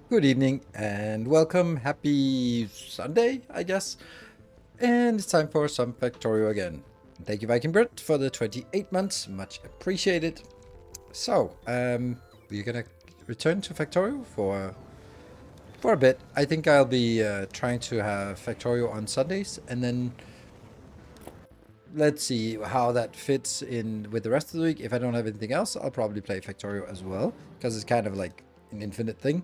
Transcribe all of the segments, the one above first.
Good evening and welcome. Happy Sunday, I guess. And it's time for some Factorio again. Thank you, Viking Brit, for the 28 months. Much appreciated. So, we're gonna return to Factorio for a bit. I think I'll be trying to have Factorio on Sundays, and then let's see how that fits in with the rest of the week. If I don't have anything else, I'll probably play Factorio as well, because it's kind of like an infinite thing.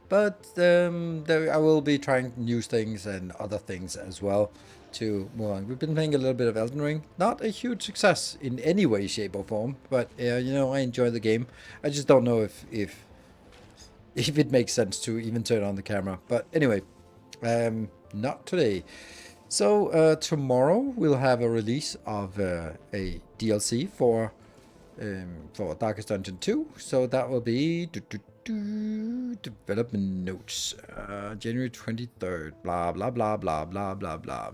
But I will be trying new things and other things as well to move on. We've been playing a little bit of Elden Ring. Not a huge success in any way, shape, or form, but you know, I enjoy the game. I just don't know if it makes sense to even turn on the camera. But anyway, not today. So tomorrow we'll have a release of a DLC for Darkest Dungeon 2. So that will be development notes, January 23rd, blah, blah, blah, blah, blah, blah, blah.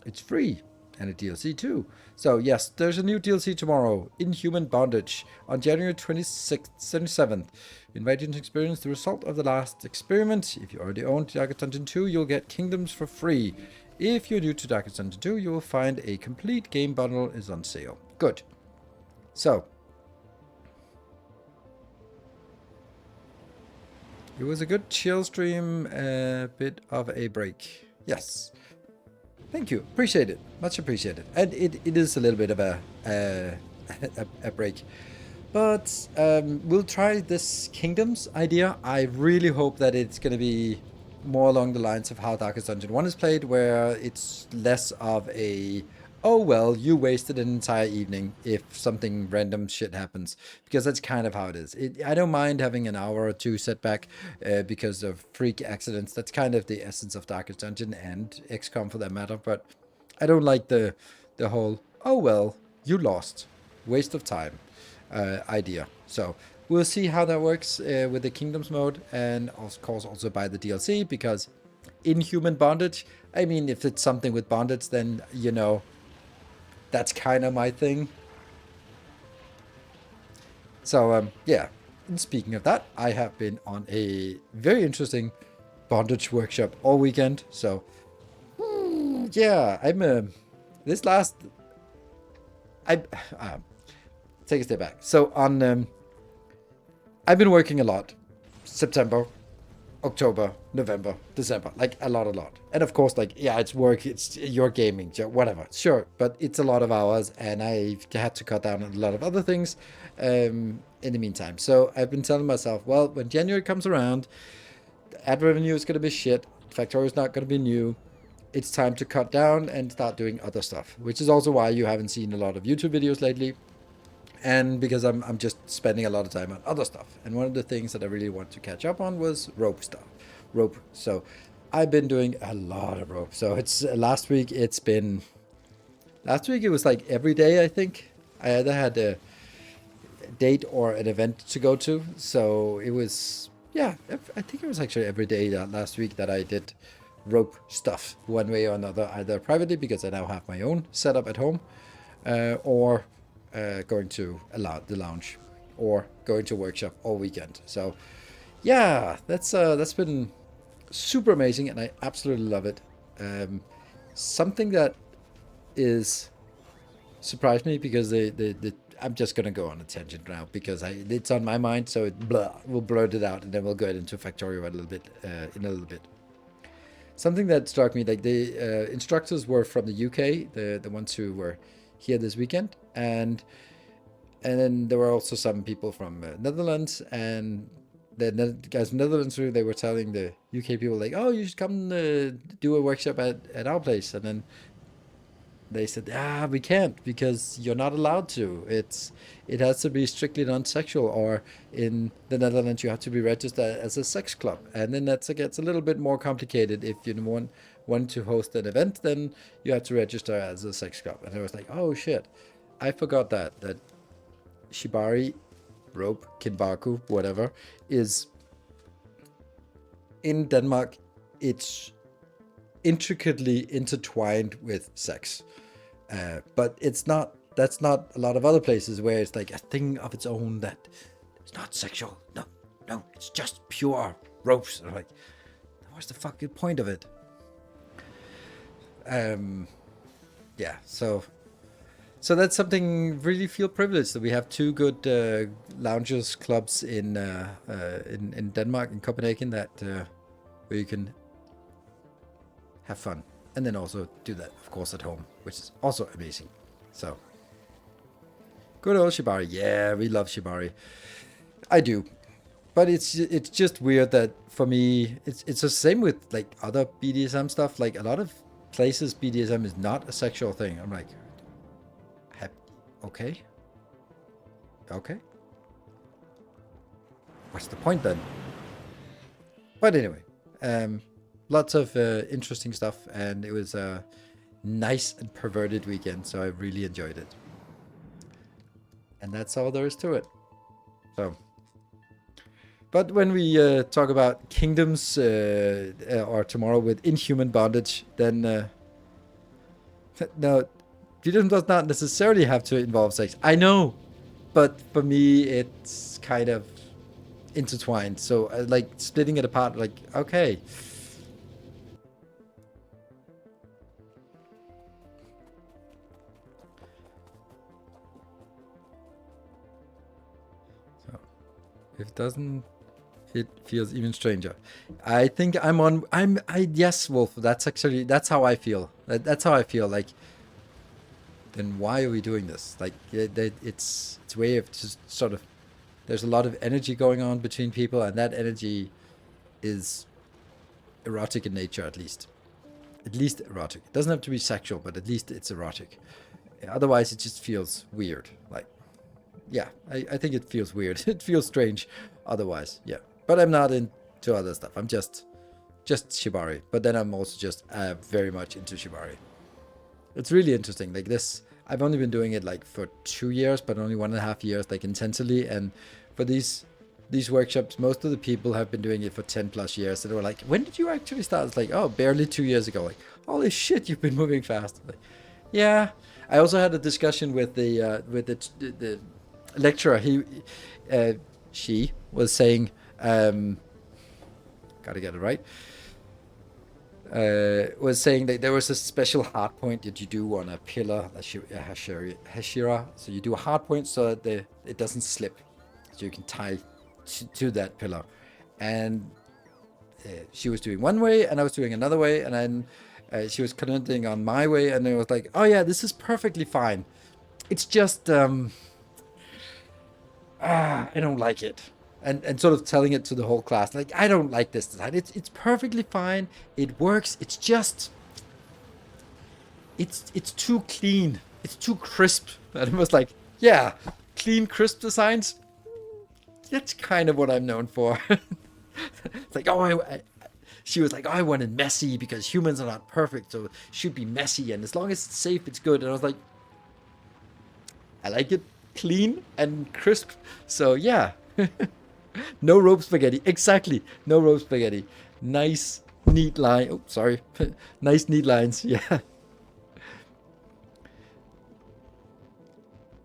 It's free and a DLC too. So yes, there's a new DLC tomorrow, Inhuman Bondage, on January 26th, 27th. We invite you to experience the result of the last experiment. If you already own Darkest Dungeon 2, you'll get Kingdoms for free. If you're new to Darkest Dungeon 2, you will find a complete game bundle is on sale. Good. So, it was a good chill stream, a bit of a break. Yes. Thank you. Appreciate it. Much appreciated. And it is a little bit of a break. But we'll try this Kingdoms idea. I really hope that it's going to be more along the lines of how Darkest Dungeon 1 is played, where it's less of a, oh well, you wasted an entire evening if something random shit happens, because that's kind of how it is. I don't mind having an hour or two setback because of freak accidents. That's kind of the essence of Darkest Dungeon and XCOM for that matter, but I don't like the whole, oh well, you lost, waste of time idea. So we'll see how that works with the Kingdoms mode, and of course also buy the DLC, because inhuman bondage, I mean, if it's something with bondage, then, you know, that's kind of my thing. So, yeah. And speaking of that, I have been on a very interesting bondage workshop all weekend. So, yeah, this last, I take a step back. So I've been working a lot. September, October, November, December, like a lot. And of course, like, yeah, it's work, it's your gaming, whatever, sure, but it's a lot of hours, and I've had to cut down on a lot of other things in the meantime. So I've been telling myself, well, when January comes around, ad revenue is going to be shit, Factorio is not going to be new, it's time to cut down and start doing other stuff, which is also why you haven't seen a lot of YouTube videos lately. And because I'm just spending a lot of time on other stuff. And one of the things that I really want to catch up on was rope stuff. Rope. So I've been doing a lot of rope. So it's last week it was like every day, I think. I either had a date or an event to go to. So it was, yeah, I think it was actually every day last week that I did rope stuff one way or another, either privately, because I now have my own setup at home, or going to the lounge, or going to workshop all weekend. So yeah, that's been super amazing, and I absolutely love it. Something that is surprised me, because I'm just gonna go on a tangent now, because it's on my mind, so we'll blurt it out, and then we'll go into Factorio in a little bit. Something that struck me, like the instructors were from the UK, the ones who were here this weekend, and then there were also some people from Netherlands, and the guys from Netherlands, they were telling the UK people, like, oh, you should come do a workshop at our place, and then they said, we can't, because you're not allowed to. It has to be strictly non-sexual, or in the Netherlands you have to be registered as a sex club, and then that gets a little bit more complicated. If you want to host an event, then you have to register as a sex club. And I was like, oh shit, I forgot that shibari, rope, kinbaku, whatever, is in Denmark. It's intricately intertwined with sex. But that's not a lot of other places where it's like a thing of its own, that it's not sexual. No, it's just pure ropes. And I'm like, what's the fucking point of it? Yeah, so that's something, really feel privileged that we have two good lounges, clubs in Denmark, in Copenhagen, that where you can have fun, and then also do that, of course, at home, which is also amazing. So, good old shibari. Yeah, we love shibari. I do, but it's just weird that for me, it's the same with like other BDSM stuff. Like a lot of places, BDSM is not a sexual thing. I'm like, okay. What's the point then? But anyway, lots of interesting stuff, and it was a nice and perverted weekend, so I really enjoyed it. And that's all there is to it. So, but when we talk about kingdoms, or tomorrow with inhuman bondage, then no, freedom does not necessarily have to involve sex. I know, but for me, it's kind of intertwined. So, like splitting it apart, like, okay. So, if it doesn't, it feels even stranger. I think yes, Wolf. That's how I feel. That's how I feel. Like, then why are we doing this? Like, it's a way of just sort of, there's a lot of energy going on between people, and that energy is erotic in nature, at least. At least erotic. It doesn't have to be sexual, but at least it's erotic. Otherwise, it just feels weird. Like, yeah, I think it feels weird. It feels strange otherwise, yeah. But I'm not into other stuff. I'm just shibari. But then I'm also just very much into shibari. It's really interesting. Like this, I've only been doing it like for 2 years, but only 1.5 years, like intensely. And for these workshops, most of the people have been doing it for 10 plus years. So they were like, when did you actually start? It's like, oh, barely 2 years ago. Like, holy shit, you've been moving fast. Like, yeah. I also had a discussion with the lecturer. She was saying, gotta get it right. Was saying that there was a special hard point that you do on a pillar, a hashira. So you do a hard point so that it doesn't slip. So you can tie to that pillar. And she was doing one way and I was doing another way. And then she was commenting on my way. And it was like, oh yeah, this is perfectly fine. It's just, I don't like it. And sort of telling it to the whole class, like, I don't like this design. It's perfectly fine. It works. It's just, it's too clean. It's too crisp. And it was like, yeah, clean, crisp designs. That's kind of what I'm known for. It's like, oh, she was like, oh, I want it messy because humans are not perfect, so it should be messy. And as long as it's safe, it's good. And I was like, I like it clean and crisp. So yeah. No rope spaghetti. Exactly. No rope spaghetti. Nice, neat line. Oh, sorry. Nice, neat lines. Yeah.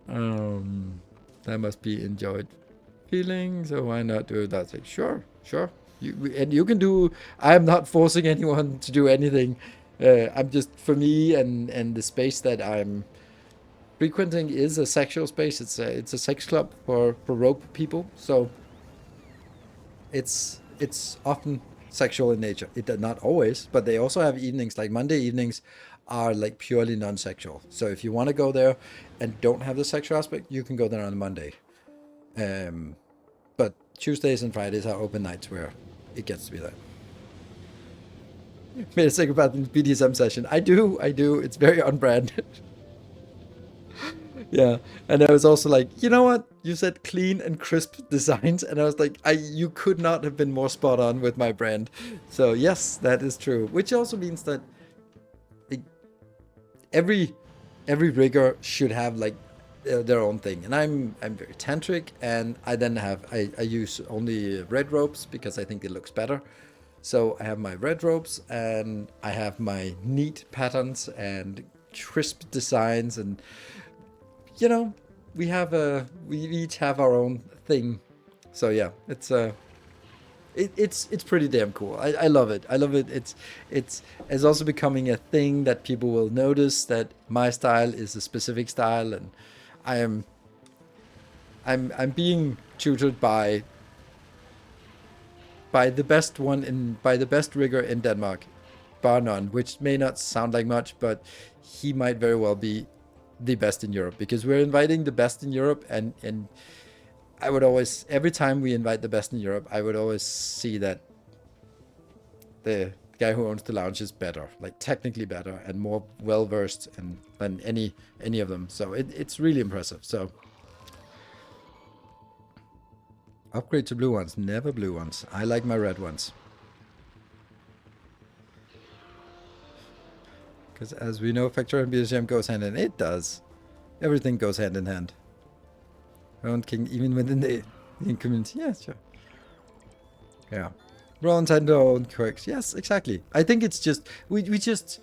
That must be enjoyed feeling. So why not do that? Like, sure. You can do. I'm not forcing anyone to do anything. I'm just, for me and the space that I'm frequenting is a sexual space. It's a sex club for rope people. So it's often sexual in nature. Not always, but they also have evenings, like Monday evenings are like purely non-sexual. So if you want to go there and don't have the sexual aspect, you can go there on a Monday. But Tuesdays and Fridays are open nights where it gets to be that. Made a psychopath in BDSM session. I do. It's very unbranded. Yeah, and I was also like, you know what? You said clean and crisp designs, and I was like, you could not have been more spot on with my brand. So yes, that is true. Which also means that every rigger should have like their own thing. And I'm very tantric, and I then I use only red ropes because I think it looks better. So I have my red ropes, and I have my neat patterns and crisp designs, and you know, we each have our own thing. So yeah, it's pretty damn cool. I love it. It's also becoming a thing that people will notice that my style is a specific style, and I'm being tutored by the best rigger in Denmark, bar none, which may not sound like much, but he might very well be the best in Europe, because we're inviting the best in Europe, and I would always, every time we invite the best in Europe, I would always see that the guy who owns the lounge is better, like technically better and more well versed than any of them. So it's really impressive. So upgrade to blue ones, never blue ones. I like my red ones. Because as we know, Factorio and BDSM goes hand in hand. It does. Everything goes hand in hand. Round King, even within the community. Yeah, sure. Yeah. Roll Nintendo and quirks. Yes, exactly. I think it's just we just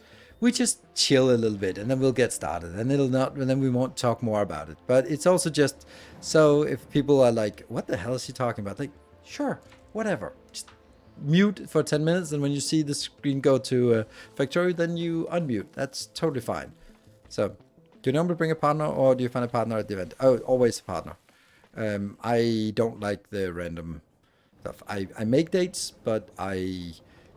chill a little bit, and then we'll get started, and then we won't talk more about it. But it's also just so if people are like, "What the hell is he talking about?" Like, sure, whatever. Just mute for 10 minutes, and when you see the screen go to Factorio, then you unmute. That's totally fine. So, do you normally bring a partner, or do you find a partner at the event? Oh, always a partner. I don't like the random stuff. I make dates, but I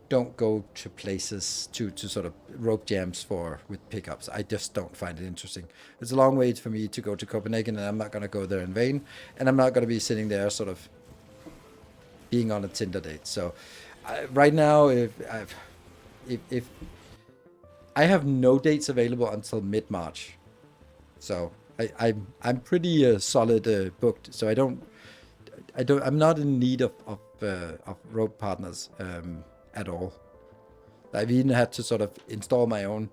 don't go to places to sort of rope jams with pickups. I just don't find it interesting. It's a long way for me to go to Copenhagen, and I'm not going to go there in vain, and I'm not going to be sitting there sort of being on a Tinder date. So right now, if I have no dates available until mid-March, so I'm pretty solid booked. So I'm not in need of rope partners at all. I've even had to sort of install my own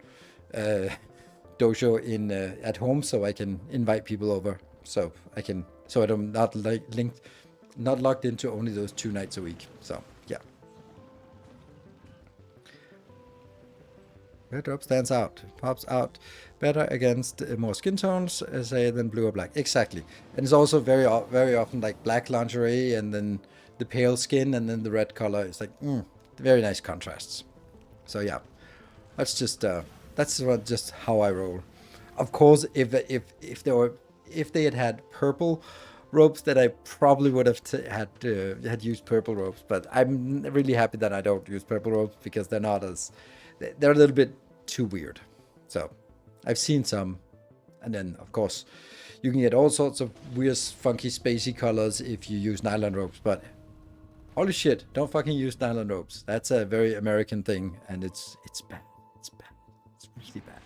dojo at home so I can invite people over. So I'm not linked. not locked into only those 2 nights a week. So yeah. Red rope stands out, pops out better against more skin tones, say, than blue or black. Exactly. And it's also very often like black lingerie and then the pale skin and then the red color. It's like, very nice contrasts. So yeah, that's just just how I roll. Of course, if they had purple ropes, that I probably would have had used purple ropes. But I'm really happy that I don't use purple ropes because they're a little bit too weird. So I've seen some, and then of course you can get all sorts of weird, funky, spacey colors if you use nylon ropes. But holy shit, don't fucking use nylon ropes. That's a very American thing, and it's bad. It's bad. It's really bad.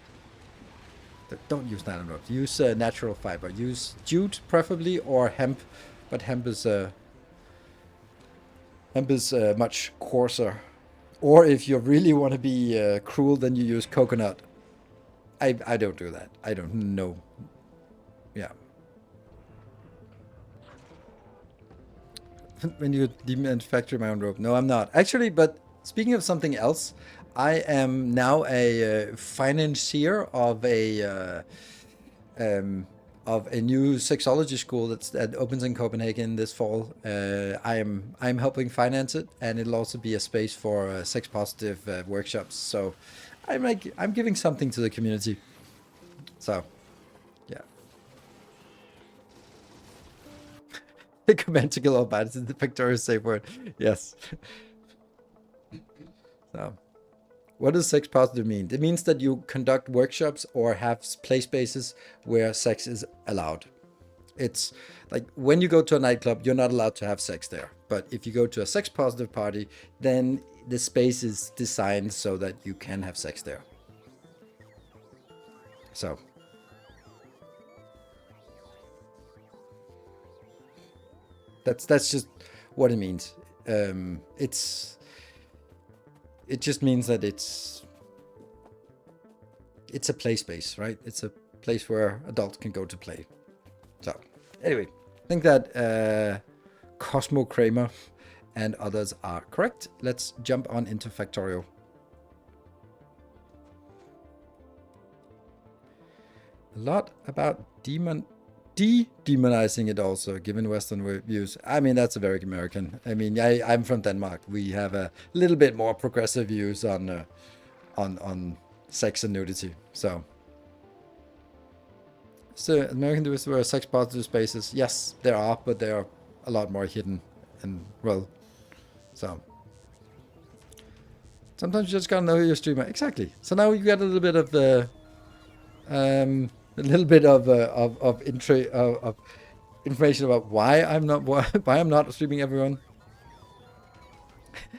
Don't use nylon ropes. Use natural fiber. Use jute preferably, or hemp, but hemp is much coarser. Or if you really want to be cruel, then you use coconut. I don't do that. I don't know. Yeah. When you demanufacture my own rope. No, I'm not. Actually, but speaking of something else, I am now a financier of a new sexology school that opens in Copenhagen this fall. I'm helping finance it, and it'll also be a space for sex positive workshops. So I'm giving something to the community. So yeah. The commentical all bad is the Factorio safe word. Yes. So what does sex positive mean? It means that you conduct workshops or have play spaces where sex is allowed. It's like when you go to a nightclub, you're not allowed to have sex there. But if you go to a sex positive party, then the space is designed so that you can have sex there. So that's just what it means. It just means that it's a play space, right? It's a place where adults can go to play. So anyway, I think that Cosmo Kramer and others are correct. Let's jump on into Factorio. A lot about de-demonizing it also, given Western views. I mean, that's a very American. I mean, I'm from Denmark. We have a little bit more progressive views on sex and nudity. So American views were sex positive spaces. Yes, there are, but they are a lot more hidden and well. So sometimes you just gotta know who your streamer. Exactly. So now you get a little bit of the of information about why I'm not streaming everyone.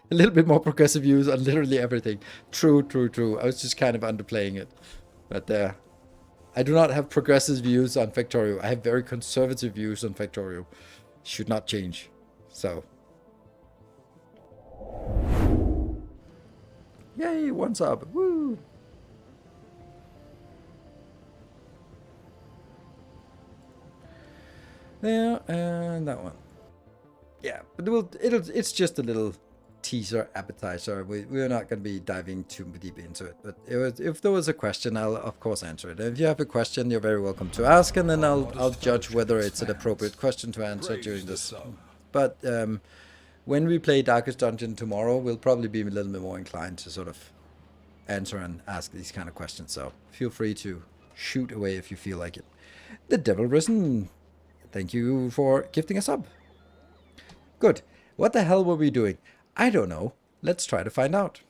A little bit more progressive views on literally everything. True. I was just kind of underplaying it, but I do not have progressive views on Factorio. I have very conservative views on Factorio. Should not change. So, yay! 1 sub. Woo! There, and that one. Yeah, but it's just a little teaser appetizer. We're not going to be diving too deep into it. But if there was a question, I'll of course answer it. And if you have a question, you're very welcome to ask, and then I'll judge whether it's an appropriate question to answer during this. But when we play Darkest Dungeon tomorrow, we'll probably be a little bit more inclined to sort of answer and ask these kind of questions. So feel free to shoot away if you feel like it. The Devil Risen. Thank you for gifting a sub. Good. What the hell were we doing? I don't know. Let's try to find out.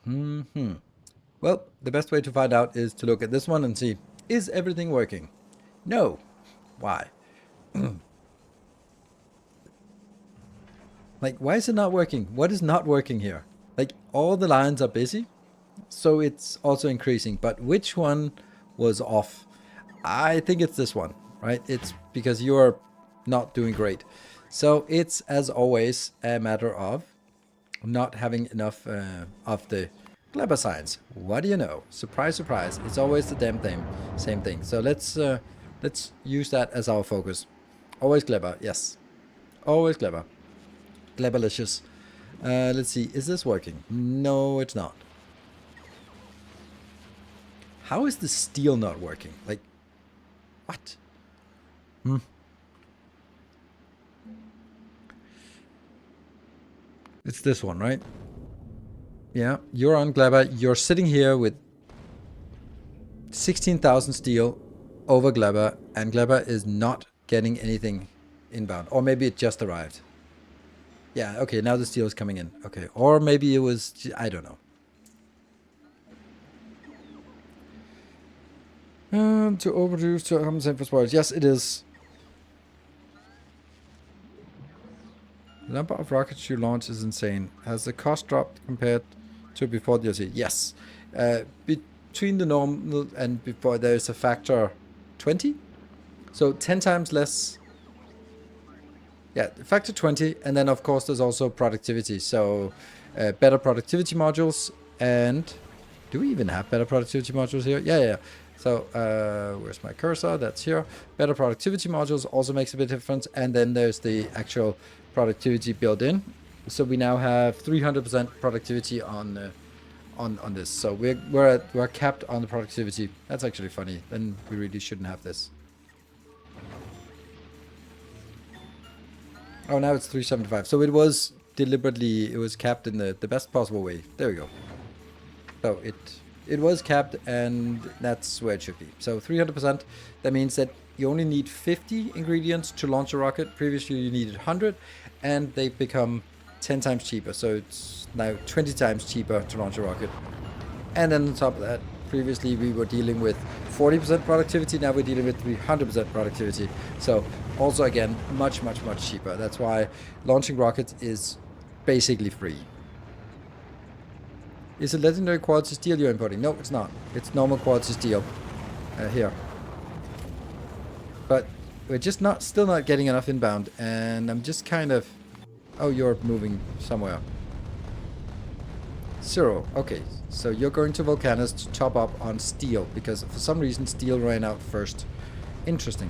Well, the best way to find out is to look at this one and see, is everything working? No. Why? Like, why is it not working? What is not working here? Like, all the lines are busy. So it's also increasing, but which one was off? I think it's this one, right? It's because you're not doing great. So it's, as always, a matter of not having enough of the Clever science. What do you know? Surprise, surprise. It's always the damn thing. Same thing. So let's use that as our focus. Always clever. Yes. Always clever. Cleverlicious. Let's see. Is this working? No, it's not. How is the steel not working? Like, what? It's this one, right? Yeah, you're on Gleba. You're sitting here with 16,000 steel over Gleba, and Gleba is not getting anything inbound. Or maybe it just arrived. Yeah, okay, now the steel is coming in. Okay, or maybe it was, I don't know. To overproduce to compensate for spoilers. Yes, it is. The number of rockets you launch is insane. Has the cost dropped compared to before the DLC? Yes. Between the normal and before, there is a factor 20. So 10 times less. Yeah, factor 20. And then, of course, there's also productivity. So better productivity modules. And do we even have better productivity modules here? Yeah. So where's my cursor? That's here. Better productivity modules also makes a bit of difference. And then there's the actual productivity built in. So we now have 300% productivity on this. So we're capped on the productivity. That's actually funny. Then we really shouldn't have this. Oh, now it's 375. So it was deliberately, it was capped in the best possible way. There we go. So it was capped, and that's where it should be. So 300%, that means that you only need 50 ingredients to launch a rocket. Previously you needed 100, and they become 10 times cheaper. So it's now 20 times cheaper to launch a rocket. And then on top of that, previously we were dealing with 40% productivity, now we're dealing with 300% productivity. So also again, much cheaper. That's why launching rockets is basically free. Is it legendary quality steel you're importing? No, it's not. It's normal quality steel here. But we're just still not getting enough inbound, and I'm just kind of... Oh, you're moving somewhere. 0. Okay, so you're going to Volcanus to top up on steel, because for some reason steel ran out first. Interesting.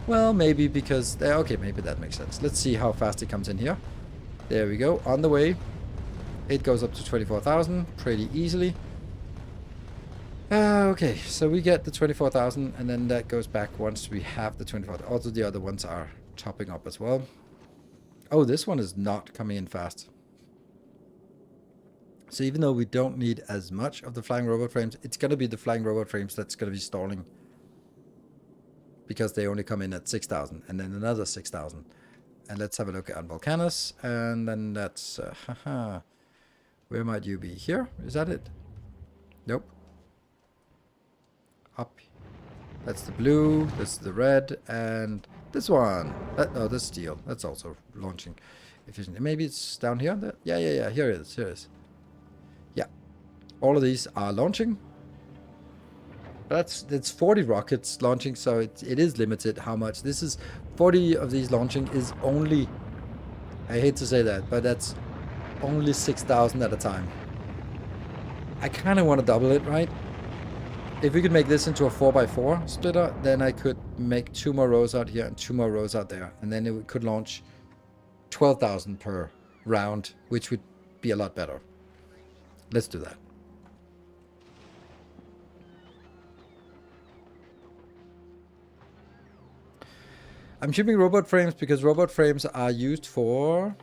Well, maybe because... okay, maybe that makes sense. Let's see how fast it comes in here. There we go, on the way. It goes up to 24,000 pretty easily. Okay, so we get the 24,000, and then that goes back once we have the 24,000. Also, the other ones are topping up as well. Oh, this one is not coming in fast. So even though we don't need as much of the flying robot frames, it's going to be the flying robot frames that's going to be stalling. Because they only come in at 6,000, and then another 6,000. And let's have a look at Volcanus, and then that's... where might you be? Here? Is that it? Nope. Up. That's the blue, this is the red, and this one. Oh, this steel. That's also launching efficiently. Maybe it's down here? Yeah. Here it is. Yeah. All of these are launching. It's 40 rockets launching, so it is limited how much. This is 40 of these launching is only... I hate to say that, but that's only 6,000 at a time. I kind of want to double it, right? If we could make this into a 4x4 splitter, then I could make 2 more rows out here and 2 more rows out there. And then it could launch 12,000 per round, which would be a lot better. Let's do that. I'm shipping robot frames because robot frames are used for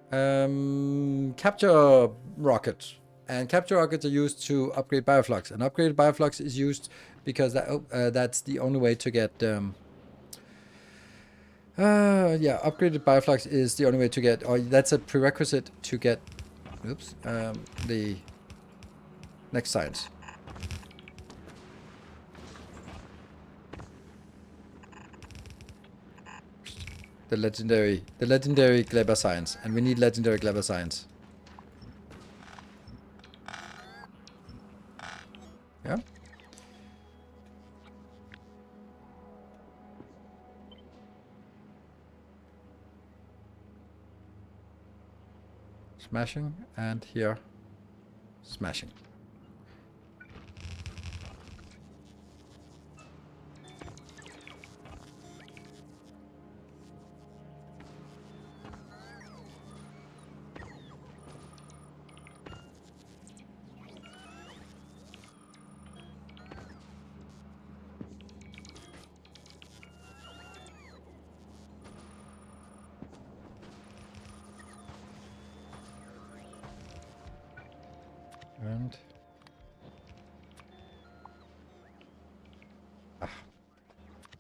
capture rockets. And capture rockets are used to upgrade bioflux. And upgraded bioflux is used because that's the only way to get... upgraded bioflux is the only way to get... Or that's a prerequisite to get... Oops. The next science. The legendary Gleba science. And we need legendary Gleba science. Yeah. Smashing, and here, smashing.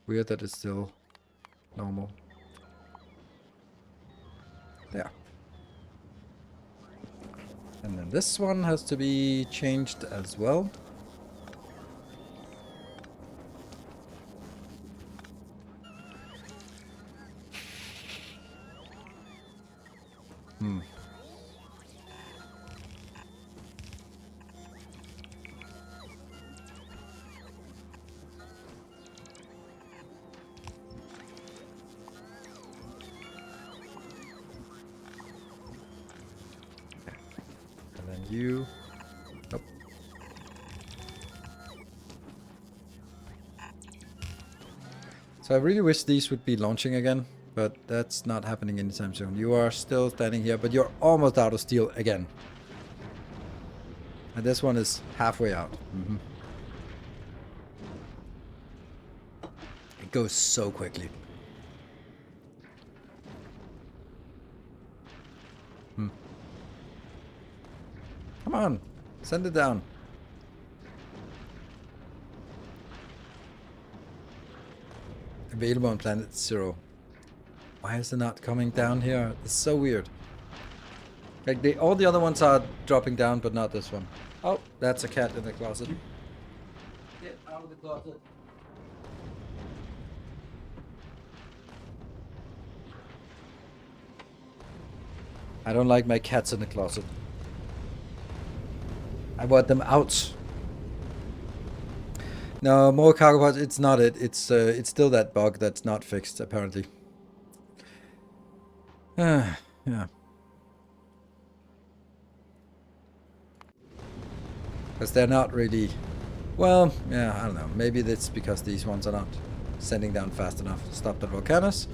Weird that it's still normal. There. And then this one has to be changed as well. You. Nope. So I really wish these would be launching again, but that's not happening anytime soon. You are still standing here, but you're almost out of steel again. And this one is halfway out. It goes so quickly. Come on, send it down. Available on planet 0. Why is it not coming down here? It's so weird. Like all the other ones are dropping down, but not this one. Oh, that's a cat in the closet. Get out of the closet. I don't like my cats in the closet. I want them out. No, more cargo pods. It's not it. It's still that bug that's not fixed apparently. Yeah. Because they're not really. Well, yeah, I don't know. Maybe that's because these ones are not sending down fast enough to stop the volcanoes.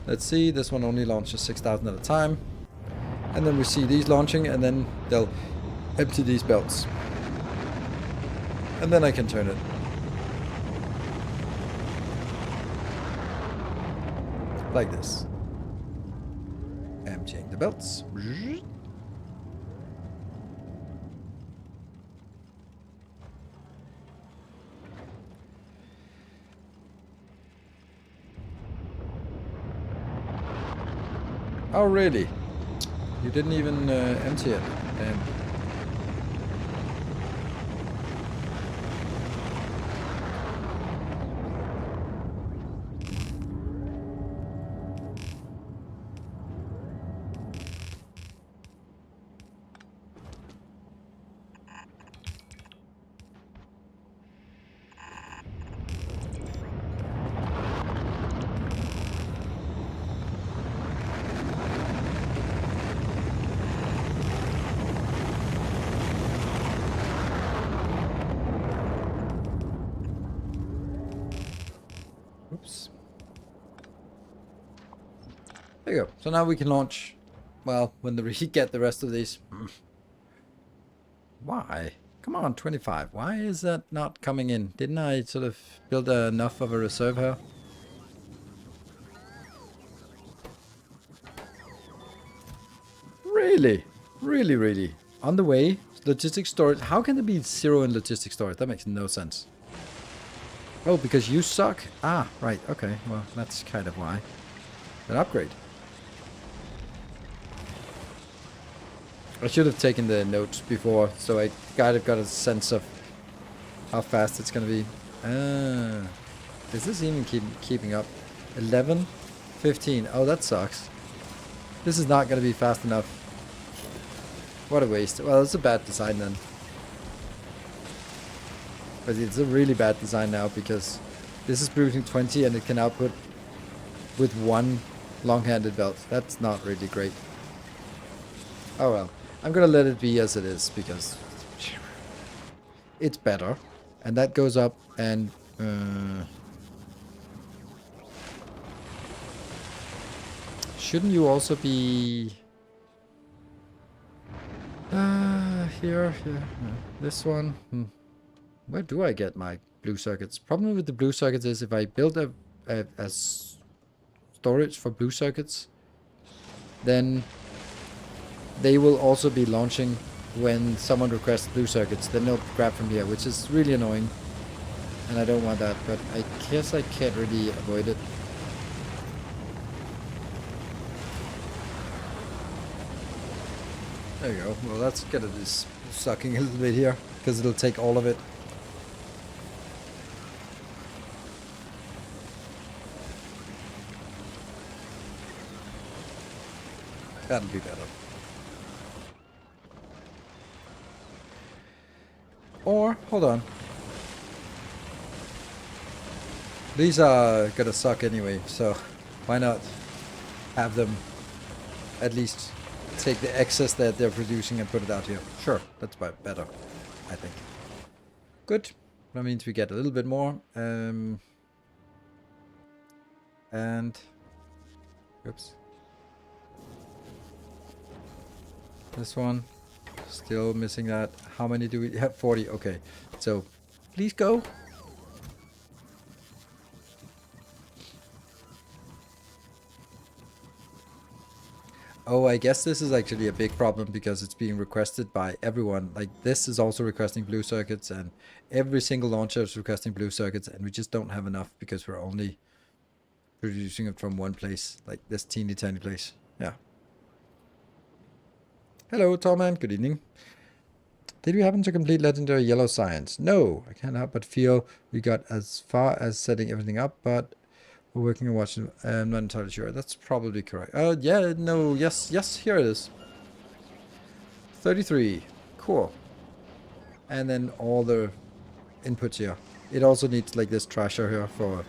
Let's see. This one only launches 6,000 at a time, and then we see these launching, and then they'll empty these belts. And then I can turn it. Like this. Emptying the belts. Oh really? You didn't even empty it. Damn. Oops. There you go. So now we can launch, well, when we get the rest of these. Why? Come on, 25. Why is that not coming in? Didn't I sort of build enough of a reserve here? Really? Really, really? On the way? Logistics storage? How can there be 0 in logistics storage? That makes no sense. Oh, because you suck? Ah, right. Okay. Well, that's kind of why. An upgrade. I should have taken the notes before, so I kind of got a sense of how fast it's going to be. Is this even keeping up? 11? 15. Oh, that sucks. This is not going to be fast enough. What a waste. Well, it's a bad design then. But it's a really bad design now because this is producing 20 and it can output with 1 long-handed belt. That's not really great. Oh well. I'm gonna let it be as it is because it's better. And that goes up and shouldn't you also be here? This one? Where do I get my blue circuits? Problem with the blue circuits is if I build a storage for blue circuits, then they will also be launching when someone requests blue circuits. Then they'll grab from here, which is really annoying. And I don't want that, but I guess I can't really avoid it. There you go. Well, let's get it is sucking a little bit here, because it'll take all of it. That'll be better. Or, hold on. These are gonna suck anyway, so why not have them at least take the excess that they're producing and put it out here. Sure, that's better, I think. Good. That means we get a little bit more. And oops. This one, still missing that. How many do we have? 40. Okay, so please go. Oh, I guess this is actually a big problem because it's being requested by everyone. Like, this is also requesting blue circuits, and every single launcher is requesting blue circuits, and we just don't have enough because we're only producing it from one place, like this teeny tiny place. Yeah. Hello, Tallman. Good evening. Did we happen to complete Legendary Yellow Science? No, I can't help but feel we got as far as setting everything up, but we're working on watching. I'm not entirely sure. That's probably correct. Yeah, no, yes, here it is. 33. Cool. And then all the inputs here. It also needs like this trasher here for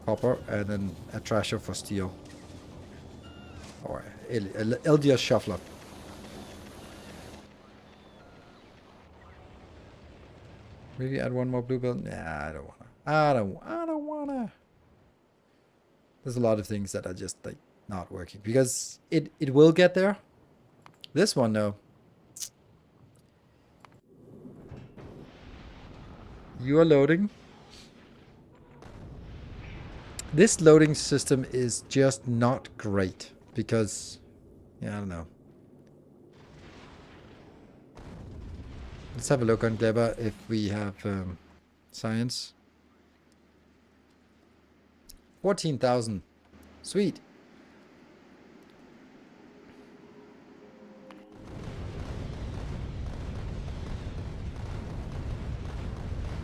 copper, and then a trasher for steel. Or LDS shuffler. Maybe add one more blue build? Nah, I don't wanna. I don't wanna. There's a lot of things that are just like not working because it will get there. This one though. You are loading. This loading system is just not great because, yeah, I don't know. Let's have a look on Gleba if we have science. 14,000. Sweet.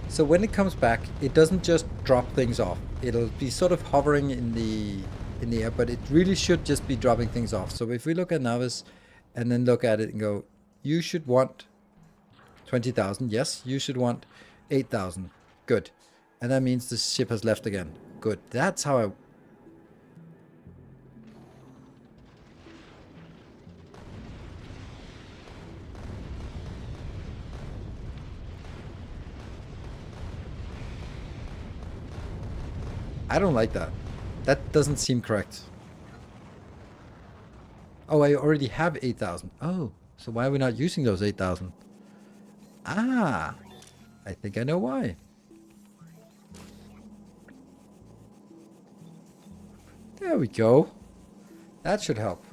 So when it comes back, it doesn't just drop things off. It'll be sort of hovering in the air, but it really should just be dropping things off. So if we look at Navis and then look at it and go, you should want 20,000. Yes, you should want 8,000. Good. And that means the ship has left again. Good. That's how I... I don't like that. That doesn't seem correct. Oh, I already have 8,000. Oh, so why are we not using those 8,000? Ah, I think I know why. There we go. That should help.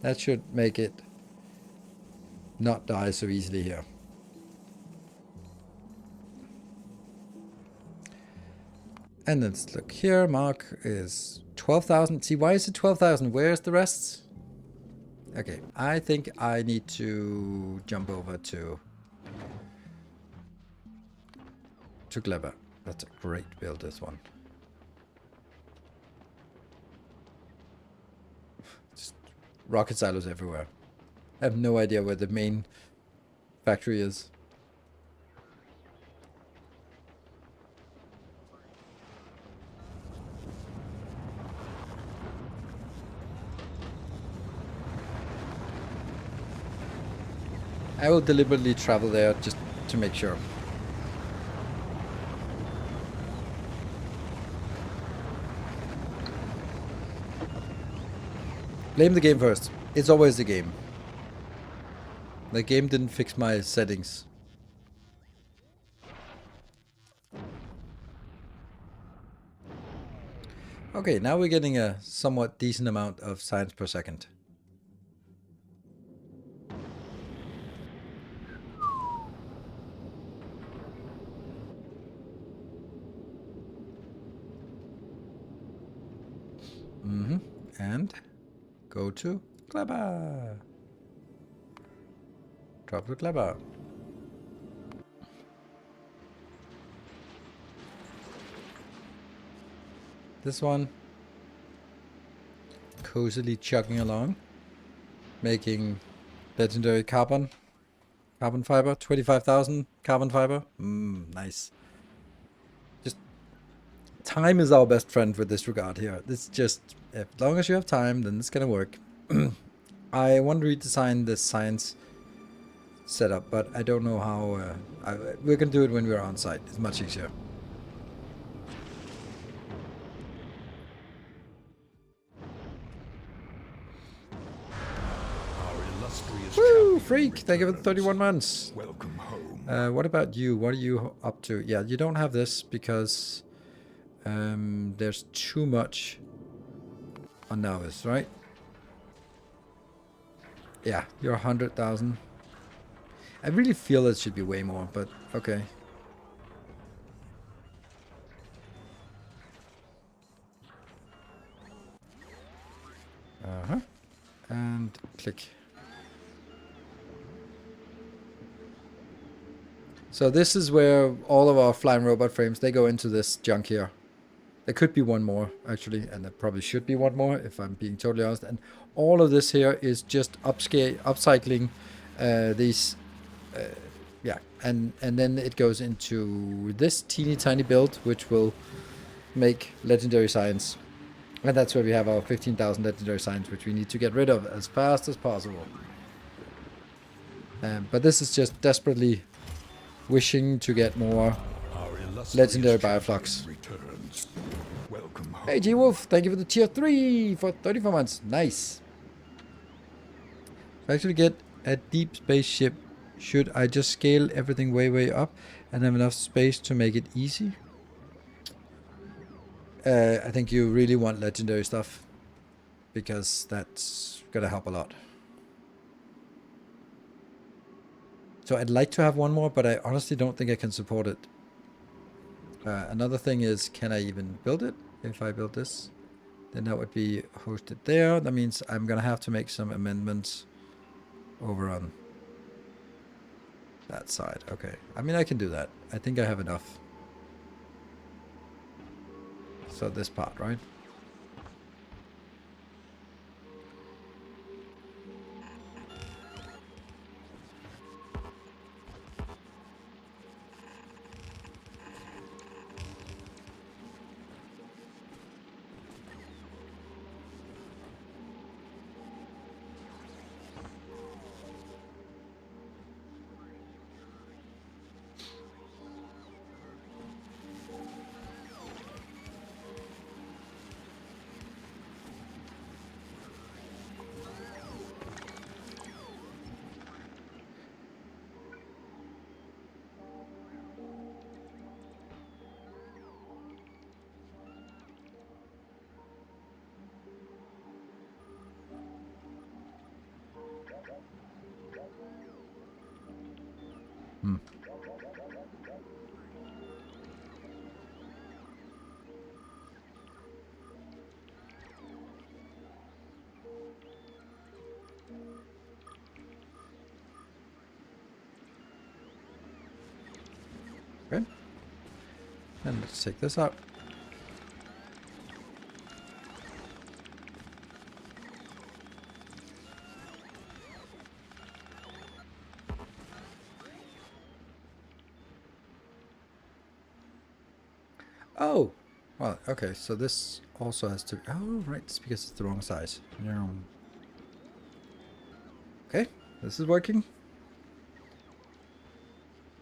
That should make it not die so easily here. And let's look here. Mark is 12,000. See, why is it 12,000? Where's the rest? Okay, I think I need to jump over to Gleba. That's a great build, this one. Just rocket silos everywhere. I have no idea where the main factory is. I will deliberately travel there just to make sure. Blame the game first. It's always the game. The game didn't fix my settings. Okay, now we're getting a somewhat decent amount of science per second. Mm-hmm. And go to Kleber. Drop the Kleber. This one cozily chugging along, making legendary carbon fiber, 25,000 carbon fiber. Nice. Just time is our best friend with this regard here. This just, as long as you have time, then it's gonna work. I want to redesign the science setup, but I don't know how. We're gonna do it when we're on site. It's much easier. Woo, freak! Thank you for the 31 months. Welcome home. What about you? What are you up to? Yeah, you don't have this because there's too much on novice, right? Yeah, you're 100,000. I really feel it should be way more, but okay. Uh-huh. And click. So this is where all of our flying robot frames, they go into this junk here. There could be one more, actually, and there probably should be one more, if I'm being totally honest. And all of this here is just upcycling these, yeah. And then it goes into this teeny tiny build, which will make legendary science. And that's where we have our 15,000 legendary science, which we need to get rid of as fast as possible. But this is just desperately wishing to get more legendary bioflux. Hey G-Wolf, thank you for the tier 3 for 34 months. Nice. If I actually get a deep spaceship, should I just scale everything way up and have enough space to make it easy? I think you really want legendary stuff, because that's gonna help a lot. So I'd like to have one more, but I honestly don't think I can support it. Another thing is, can I even build it? If I build this, then that would be hosted there. That means I'm gonna have to make some amendments over on that side. Okay, I mean, I can do that. I think I have enough. So this part, right? Good. And let's take this out. Oh, well, okay, so this also has to... Oh, right, it's because it's the wrong size. Okay, this is working.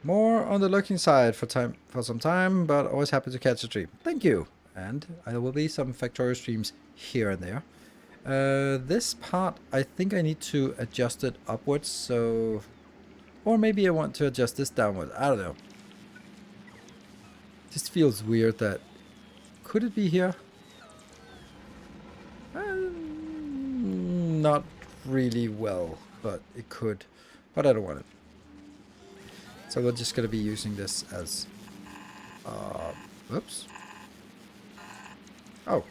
More on the looking side for some time, but always happy to catch a stream. Thank you. And there will be some Factorio streams here and there. This part, I think I need to adjust it upwards, so... Or maybe I want to adjust this downwards. I don't know. Just feels weird that... Could it be here? Not really well, but it could. But I don't want it. So we're just going to be using this as... Oops. Oh.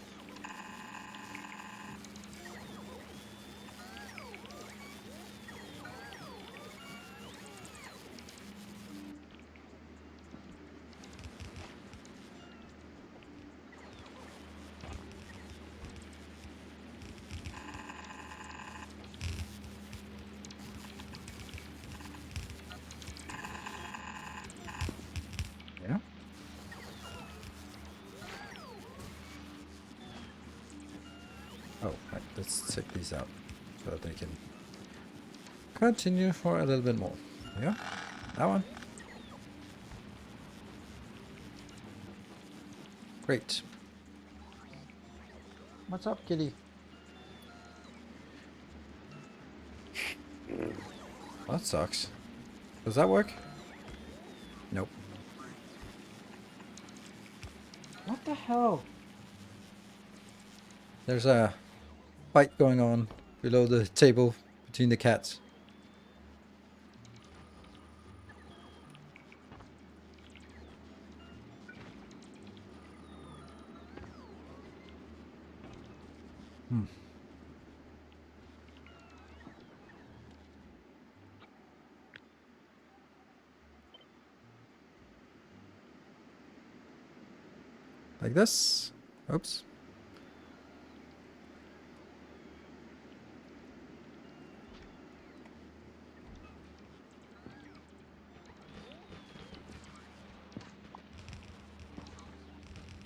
Oh, right, let's take these out so that they can continue for a little bit more. Yeah, that one. Great. What's up, kitty? Well, that sucks. Does that work? Nope. What the hell? There's a fight going on below the table between the cats. Like this. Oops.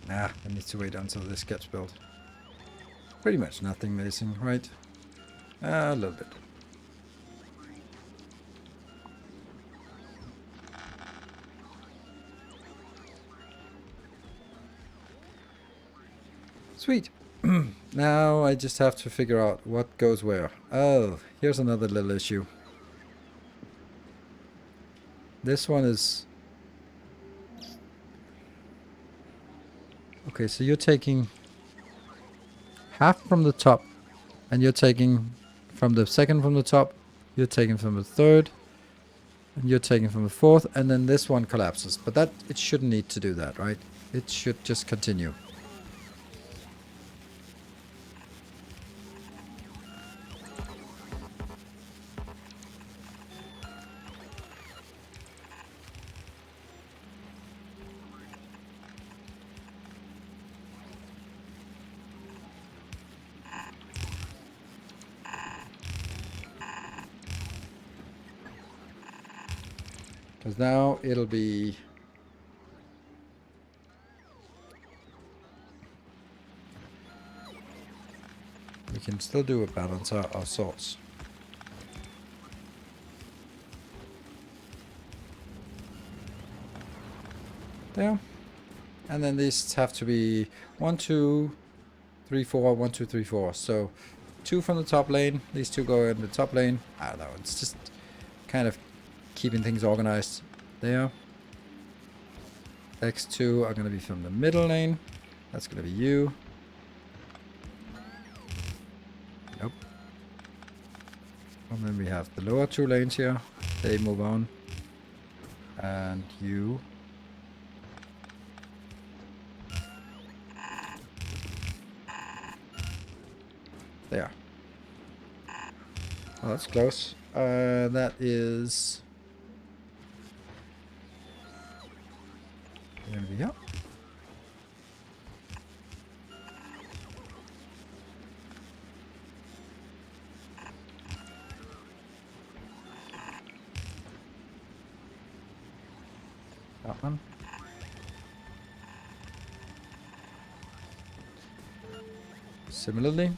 I need to wait until this gets built. Pretty much nothing missing, right? A little bit. Sweet. Now I just have to figure out what goes where. Oh, here's another little issue. This one is... Okay, so you're taking half from the top, and you're taking from the second from the top, you're taking from the third, and you're taking from the fourth, and then this one collapses. But that, it shouldn't need to do that, right? It should just continue. Because now it'll be... We can still do a balance of sorts. There. And then these have to be 1, 2, 3, 4, 1, 2, 3, 4. So 2 from the top lane. These 2 go in the top lane. I don't know. It's just kind of keeping things organized there. X2 are going to be from the middle lane. That's going to be you. Nope. And then we have the lower 2 lanes here. They move on. And you. There. Oh, that's close. That is... There we go. That one. Similarly.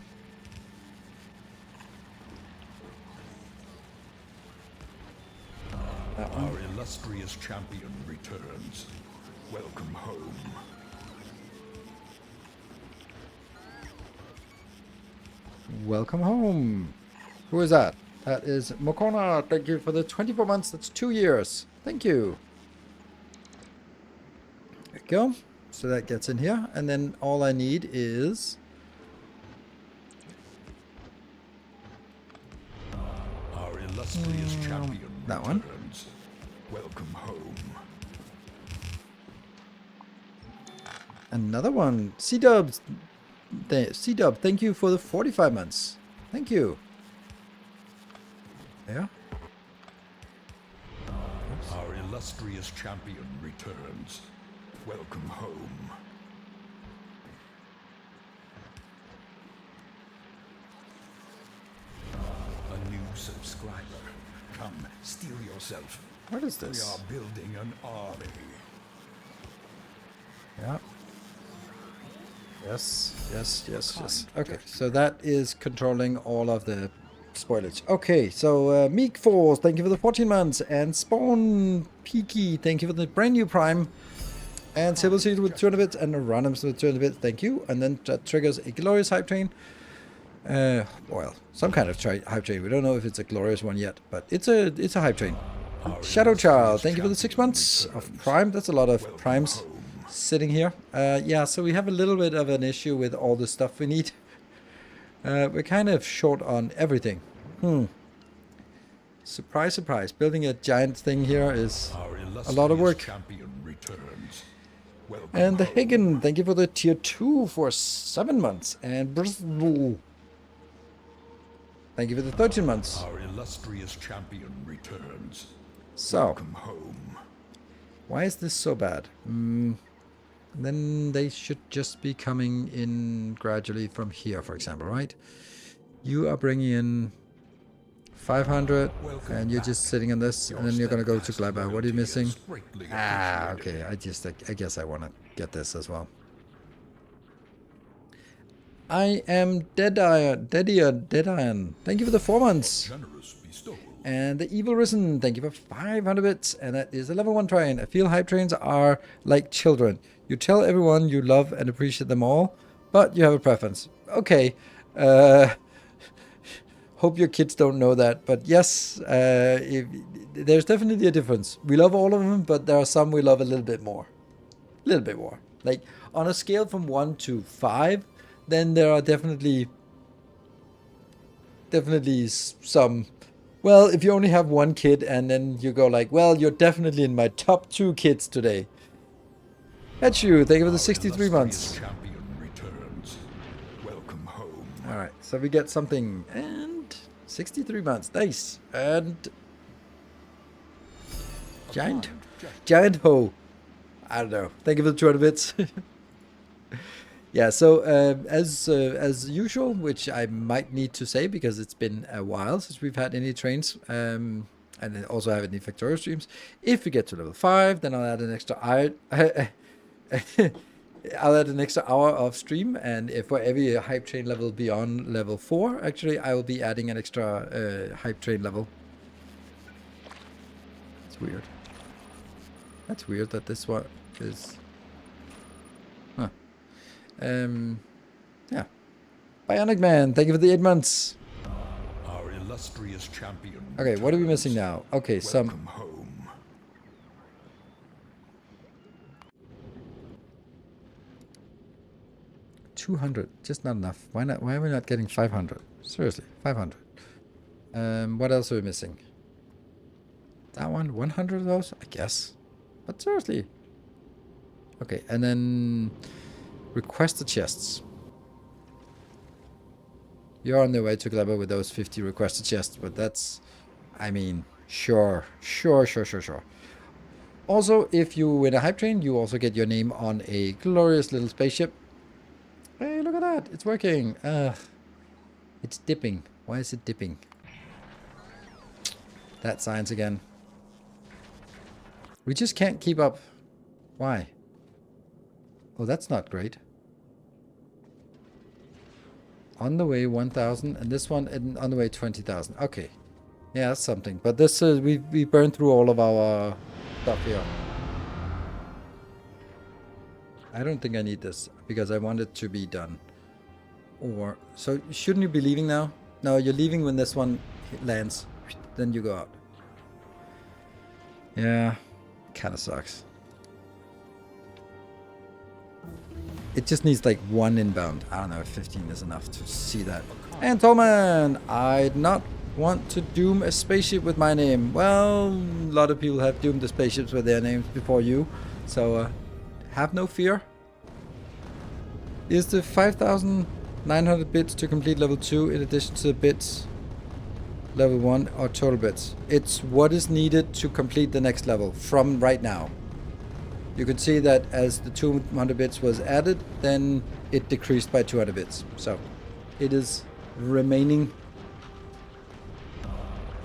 Our illustrious champion returns. Welcome home. Welcome home. Who is that? That is Mokona. Thank you for the 24 months. That's 2 years. Thank you. There we go. So that gets in here. And then all I need is... Our illustrious champion that one. returns. Welcome home. Another one. C-Dubs. C-Dub, thank you for the 45 months. Thank you. Yeah. Oops. Our illustrious champion returns. Welcome home. A new subscriber. Come, steal yourself. What is We this? are building an army. Yeah. Yes. Okay, so that is controlling all of the spoilage. Okay, so Meek Force, thank you for the 14 months. And Spawn Peaky, thank you for the brand new Prime. And Civil Seed with 200 bits and Randoms with 200 bits, thank you. And then that triggers a glorious hype train. Well, some kind of hype train. We don't know if it's a glorious one yet, but it's a hype train. Shadow Child, thank you for the 6 months of Prime. That's a lot of Primes sitting here. Yeah, so we have a little bit of an issue with all the stuff we need. We're kind of short on everything. Surprise, surprise. Building a giant thing here is a lot of work. And the Hagen, thank you for the tier 2 for 7 months. And Bristol, thank you for the 13 months. Our illustrious champion returns. So, Welcome home. why is this so bad? Then they should just be coming in gradually from here, for example, right? You are bringing in 500, and you're just sitting on this, and then you're going to go to Gleiber. What are you missing? Okay, I guess I want to get this as well. I am Deadiron. Thank you for the 4 months. And the Evil Risen, thank you for 500 bits. And that is a level 1 train. I feel hype trains are like children. You tell everyone you love and appreciate them all, but you have a preference. Okay. Hope your kids don't know that. But yes, there's definitely a difference. We love all of them, but there are some we love a little bit more. A little bit more. Like, on a scale from 1 to 5, then there are definitely some. Well, if you only have one kid and then you go like, well, you're definitely in my top 2 kids today. That's you. Thank you for the 63 months. Welcome home. All right, so we get something, and 63 months, nice. And giant hoe. I don't know. Thank you for the 200 bits. Yeah, so as usual, which I might need to say because it's been a while since we've had any trains, and then also have any Factorio streams. If we get to level 5, then I'll add an extra I'll add an extra hour of stream, and if for every hype train level beyond level 4, actually, I will be adding an extra hype train level. It's weird. That's weird that this one is... Huh. Yeah. Bionic Man, thank you for the 8 months. Our illustrious champion. Okay, what are we missing now? Okay, Welcome home. 200, just not enough. Why not? Why are we not getting 500? Seriously, 500. What else are we missing? That one, 100 of those, I guess. But seriously. Okay, and then request the chests. You're on the way to Gleiber with those 50 requested chests, but that's, I mean, sure. Also, if you win a hype train, you also get your name on a glorious little spaceship. Hey, look at that. It's working. It's dipping. Why is it dipping? That science again. We just can't keep up. Why? Oh, that's not great. On the way 1,000, and this one on the way 20,000. Okay. Yeah, that's something. But this we burned through all of our stuff here. I don't think I need this because I want it to be done. Or so shouldn't you be leaving now? No, you're leaving when this one lands. Then you go out. Yeah, kind of sucks. It just needs like 1 inbound. I don't know if 15 is enough to see that. And Tolman, I'd not want to doom a spaceship with my name. Well, a lot of people have doomed the spaceships with their names before you. So, have no fear. Is the 5,900 bits to complete level 2 in addition to the bits level 1 or total bits? It's what is needed to complete the next level from right now. You can see that as the 200 bits was added, then it decreased by 200 bits. So it is remaining.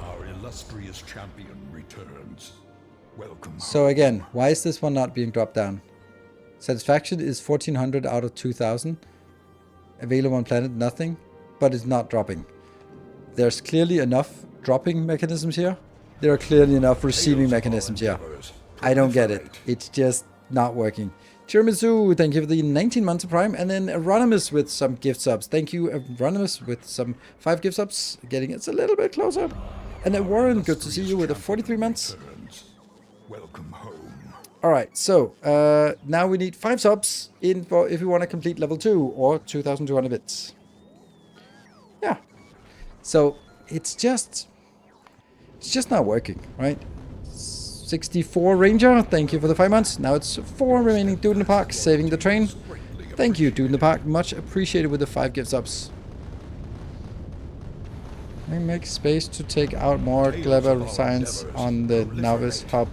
Our illustrious champion returns. Welcome. So again, why is this one not being dropped down? Satisfaction is 1400 out of 2000. Available on planet, nothing. But it's not dropping. There's clearly enough dropping mechanisms here. There are clearly enough receiving mechanisms here. I don't get it. It's just not working. Tiramisu, thank you for the 19 months of Prime. And then Eronimus with some gift subs. Thank you, Eronimus, with some 5 gift subs. Getting it's a little bit closer. And then Warren, good to see you with the 43 months. Welcome home. Alright, so now we need 5 subs in for if we want to complete level 2 or 2,200 bits. Yeah. So it's just not working, right? 64 Ranger, thank you for the 5 months. Now it's 4 remaining Dude in the Park, saving the train. Thank you, Dude in the Park. Much appreciated with the 5 gift subs. We make space to take out more clever science on the novice hub.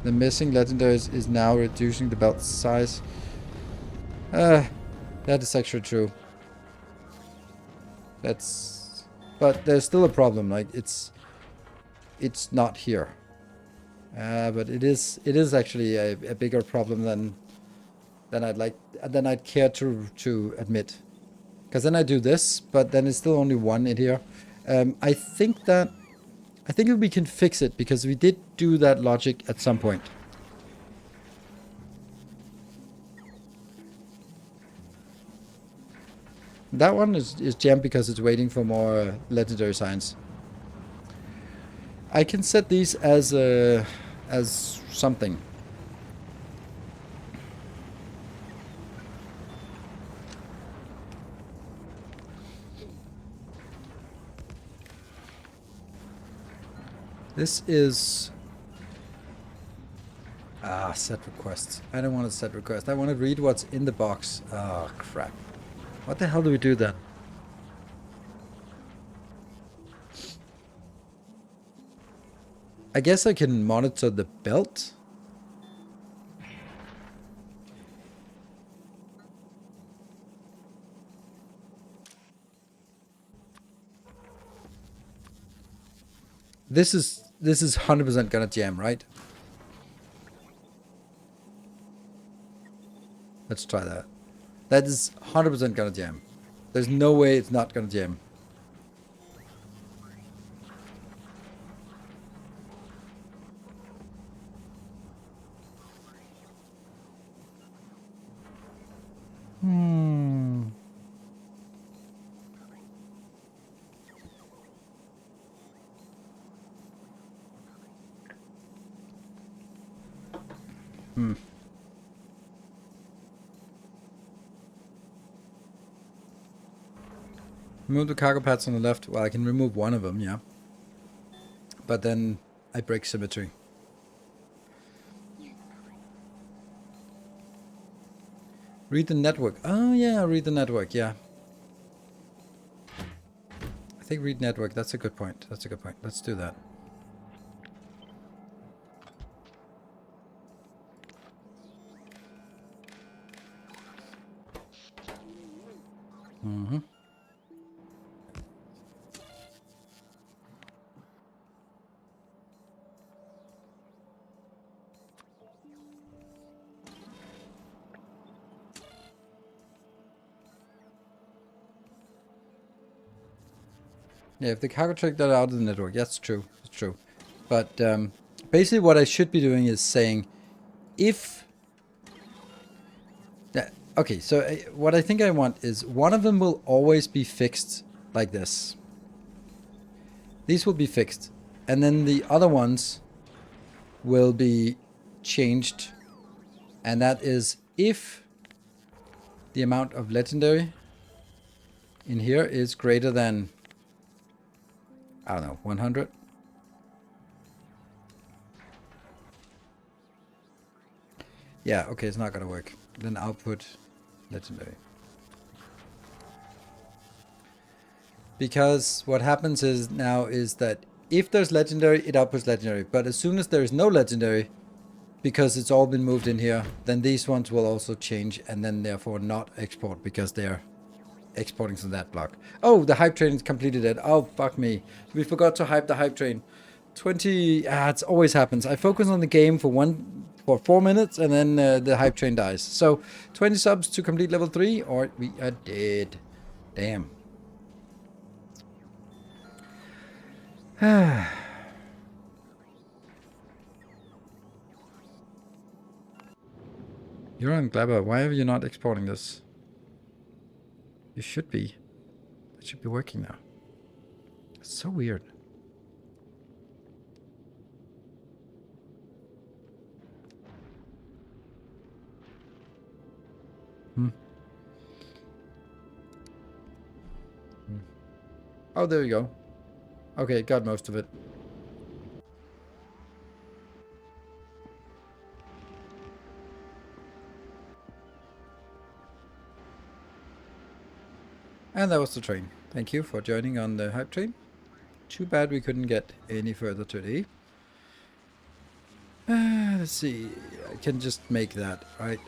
The missing legendaries is now reducing the belt size. That is actually true. But there's still a problem. Like it's not here. But it is actually a bigger problem than I'd care to admit. Because then I do this, but then it's still only 1 in here. I think we can fix it because we did do that logic at some point. That one is jammed because it's waiting for more legendary signs. I can set these as something. This is set requests. I don't want to set request. I want to read what's in the box. Oh crap. What the hell do we do then? I guess I can monitor the belt. This is 100% gonna jam, right? Let's try that. That is 100% gonna jam. There's no way it's not gonna jam. Remove the cargo pads on the left. Well, I can remove one of them, yeah. But then I break symmetry. Read the network. Oh yeah, read the network, yeah. I think read network, that's a good point. That's a good point. Let's do that. Mm-hmm. Yeah, if the cargo track that out of the network, that's true. It's true. But basically what I should be doing is saying if... okay, so what I think I want is one of them will always be fixed like this. These will be fixed. And then the other ones will be changed. And that is if the amount of legendary in here is greater than... I don't know, 100? Yeah, okay, it's not gonna work. Then output legendary. Because what happens is now is that if there's legendary, it outputs legendary. But as soon as there is no legendary, because it's all been moved in here, then these ones will also change and then therefore not export because they're exporting to that block. Oh, the hype train is completed it. Oh, fuck me. We forgot to hype the hype train. 20... it always happens. I focus on the game for 4 minutes and then the hype train dies. So 20 subs to complete level 3 or we are dead. Damn. You're on Glabber. Why are you not exporting this? You should be. It should be working now. It's so weird. Oh, there you go. Okay, got most of it. And that was the train. Thank you for joining on the hype train. Too bad we couldn't get any further today. Let's see. I can just make that, right?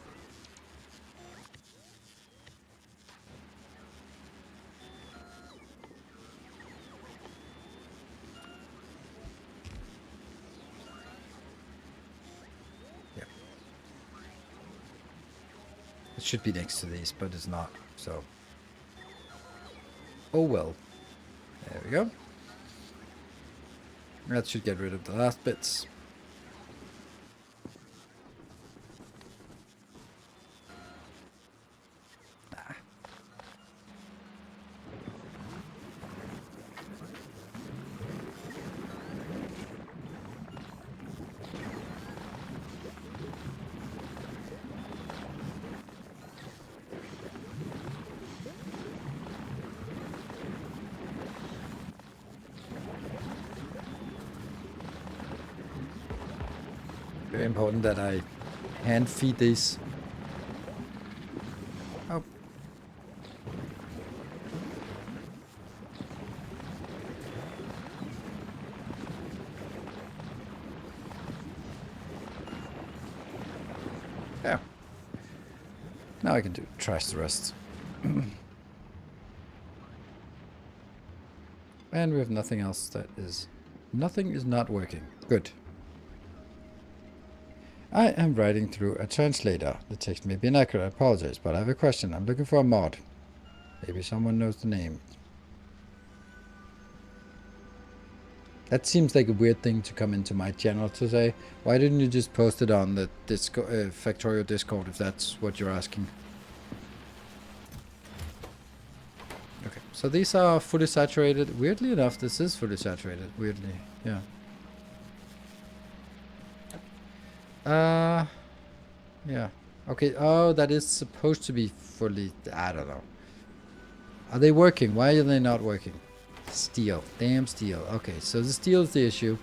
Yeah. It should be next to these, but it's not, so. Oh well. There we go. That should get rid of the last bits. Very important that I hand feed these. Oh. Yeah. Now I can trash the rest. And we have nothing else that is... Nothing is not working. Good. I am writing through a translator. The text may be inaccurate, I apologize, but I have a question. I'm looking for a mod. Maybe someone knows the name. That seems like a weird thing to come into my channel to say. Why didn't you just post it on the Factorio Discord if that's what you're asking? Okay, so these are fully saturated. Weirdly enough, this is fully saturated. Weirdly, yeah. Yeah. Okay, oh, that is supposed to be fully... I don't know. Are they working? Why are they not working? Steel. Damn steel. Okay, so the steel is the issue.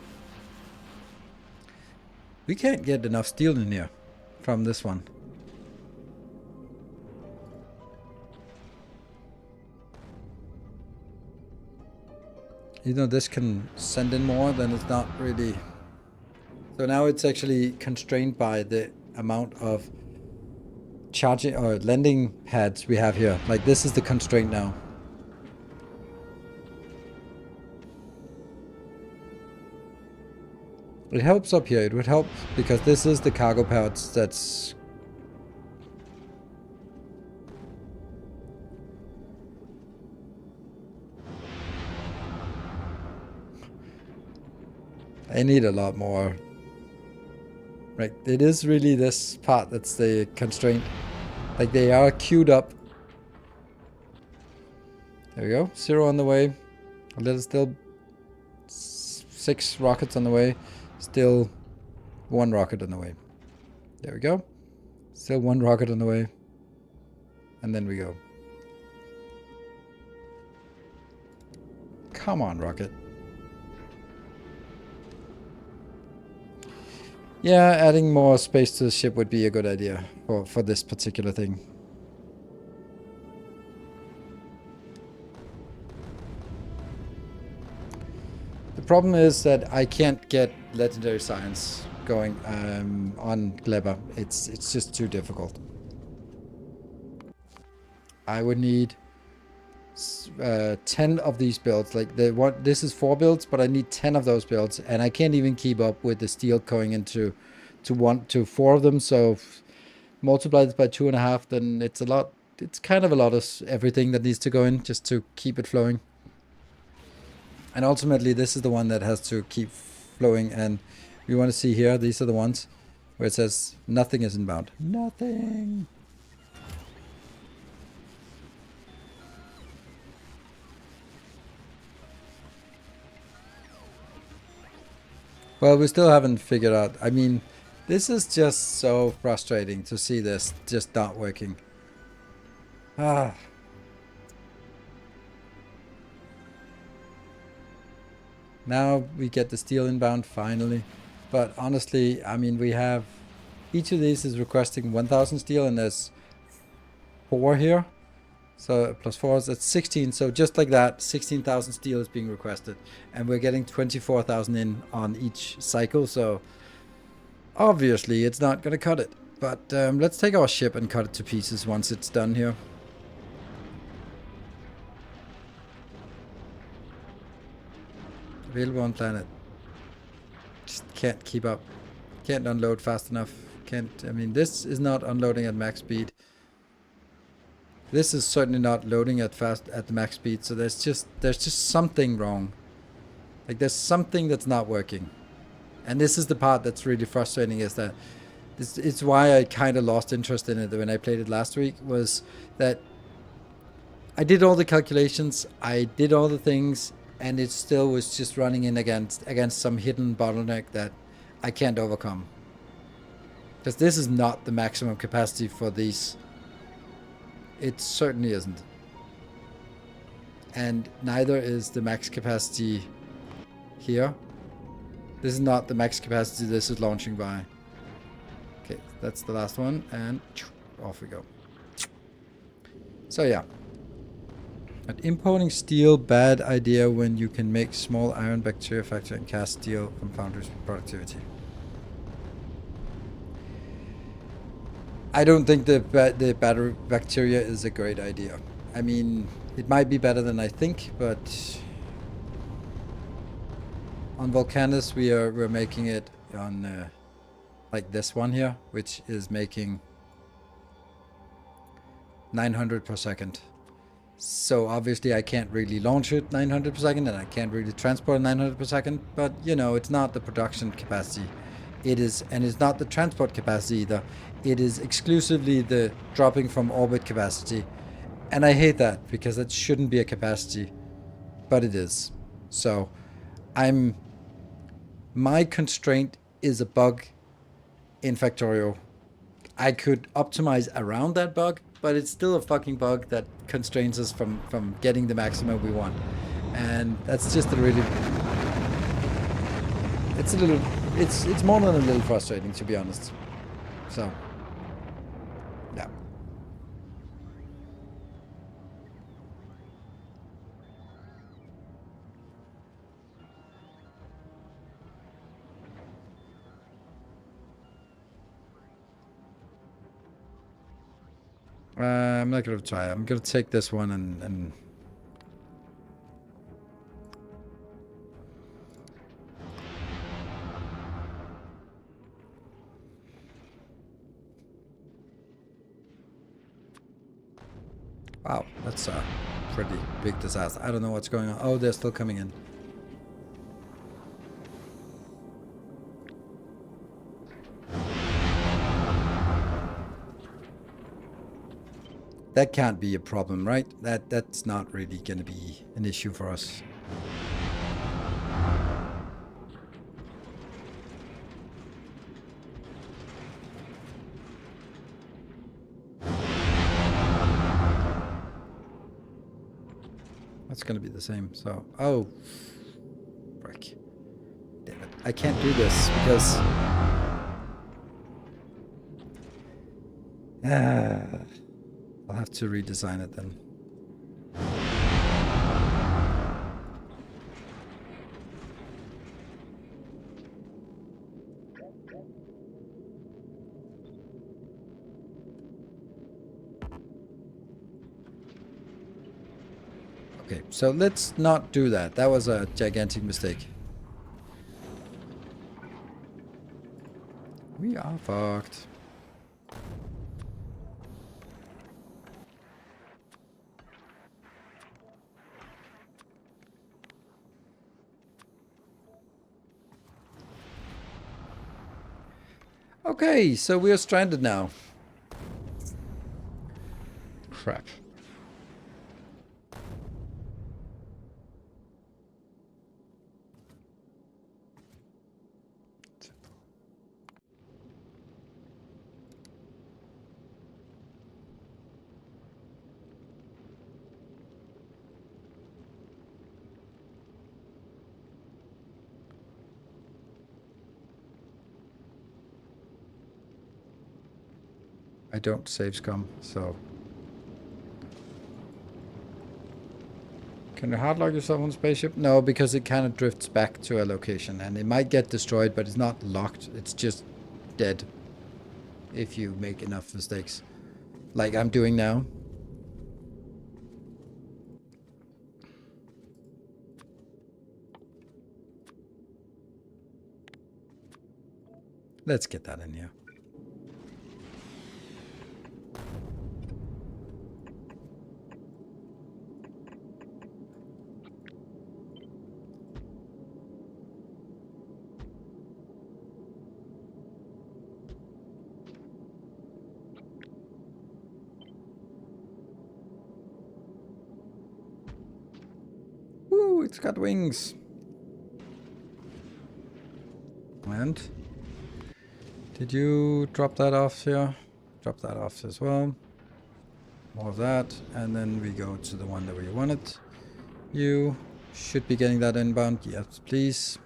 We can't get enough steel in here from this one. You know, this can send in more, then it's not really... So now it's actually constrained by the amount of charging or landing pads we have here. Like, this is the constraint now. It helps up here. It would help because this is the cargo pads that's... I need a lot more. Right, it is really this part that's the constraint. Like, they are queued up. There we go. 0 on the way. A little still 6 rockets on the way. Still 1 rocket on the way. There we go. Still 1 rocket on the way. And then we go. Come on, rocket. Yeah, adding more space to the ship would be a good idea for this particular thing. The problem is that I can't get legendary science going on Gleba. It's just too difficult. I would need 10 of these builds. Like, this is 4 builds, but I need 10 of those builds, and I can't even keep up with the steel going into to 4 of them. So multiply this by 2.5, then it's a lot it's kind of a lot of everything that needs to go in just to keep it flowing. And ultimately, this is the one that has to keep flowing. And you want to see here, these are the ones where it says nothing is inbound. Nothing. Well, we still haven't figured out. I mean, this is just so frustrating to see this just not working. Ah. Now we get the steel inbound finally. But honestly, I mean, we have... Each of these is requesting 1,000 steel, and there's 4 here. So plus 4 is at 16. So just like that, 16,000 steel is being requested. And we're getting 24,000 in on each cycle. So obviously it's not going to cut it. But let's take our ship and cut it to pieces once it's done here. Available on planet. Just can't keep up. Can't unload fast enough. Can't... I mean, this is not unloading at max speed. This is certainly not loading at the max speed. So there's just something wrong. Like there's something that's not working. And this is the part that's really frustrating, is that it's why I kind of lost interest in it when I played it last week, was that I did all the calculations, I did all the things, and it still was just running in against some hidden bottleneck that I can't overcome. Because this is not the maximum capacity for these. It certainly isn't. And neither is the max capacity here. This is not the max capacity this is launching by. Okay, that's the last one, and off we go. So yeah. But importing steel, bad idea when you can make small iron bacteria factory and cast steel from foundries with productivity. I don't think the battery bacteria is a great idea. I mean, it might be better than I think, but on Volcanus we're making it on like this one here, which is making 900 per second. So obviously I can't really launch it 900 per second, and I can't really transport 900 per second, but you know, it's not the production capacity. It is, and it's not the transport capacity either. It is exclusively the dropping from orbit capacity. And I hate that, because it shouldn't be a capacity, but it is. So my constraint is a bug in Factorio. I could optimize around that bug, but it's still a fucking bug that constrains us from getting the maximum we want. And that's just a really... It's a little... It's more than a little frustrating, to be honest. So... yeah. I'm not going to try. I'm going to take this one and... Wow, that's a pretty big disaster. I don't know what's going on. Oh, they're still coming in. That can't be a problem, right? That's not really going to be an issue for us. That's going to be the same. So, oh, frick. Damn it. I can't do this because... I'll have to redesign it then. Okay, so let's not do that. That was a gigantic mistake. We are fucked. Okay, so we are stranded now. Crap. I don't save scum, so... Can you hardlock yourself on spaceship? No, because it kind of drifts back to a location, and it might get destroyed, but it's not locked. It's just dead if you make enough mistakes. Like I'm doing now. Let's get that in here. Woo, it's got wings. And did you drop that off here? Drop that off as well. More of that. And then we go to the one that we wanted. You should be getting that inbound. Yes, please.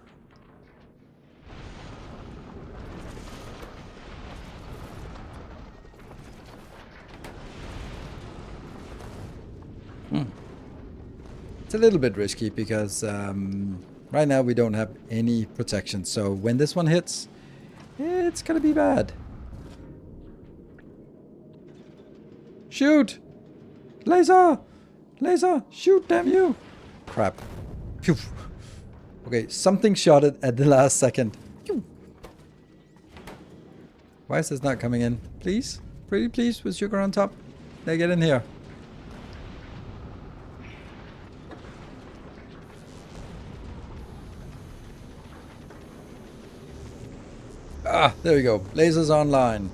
It's a little bit risky because right now we don't have any protection. So when this one hits, it's gonna be bad. Shoot! Laser! Laser! Shoot, damn you! Crap. Phew. Okay, something shot it at the last second. Phew. Why is this not coming in? Please? Pretty please, with sugar on top? They get in here. Ah, there we go. Lasers online.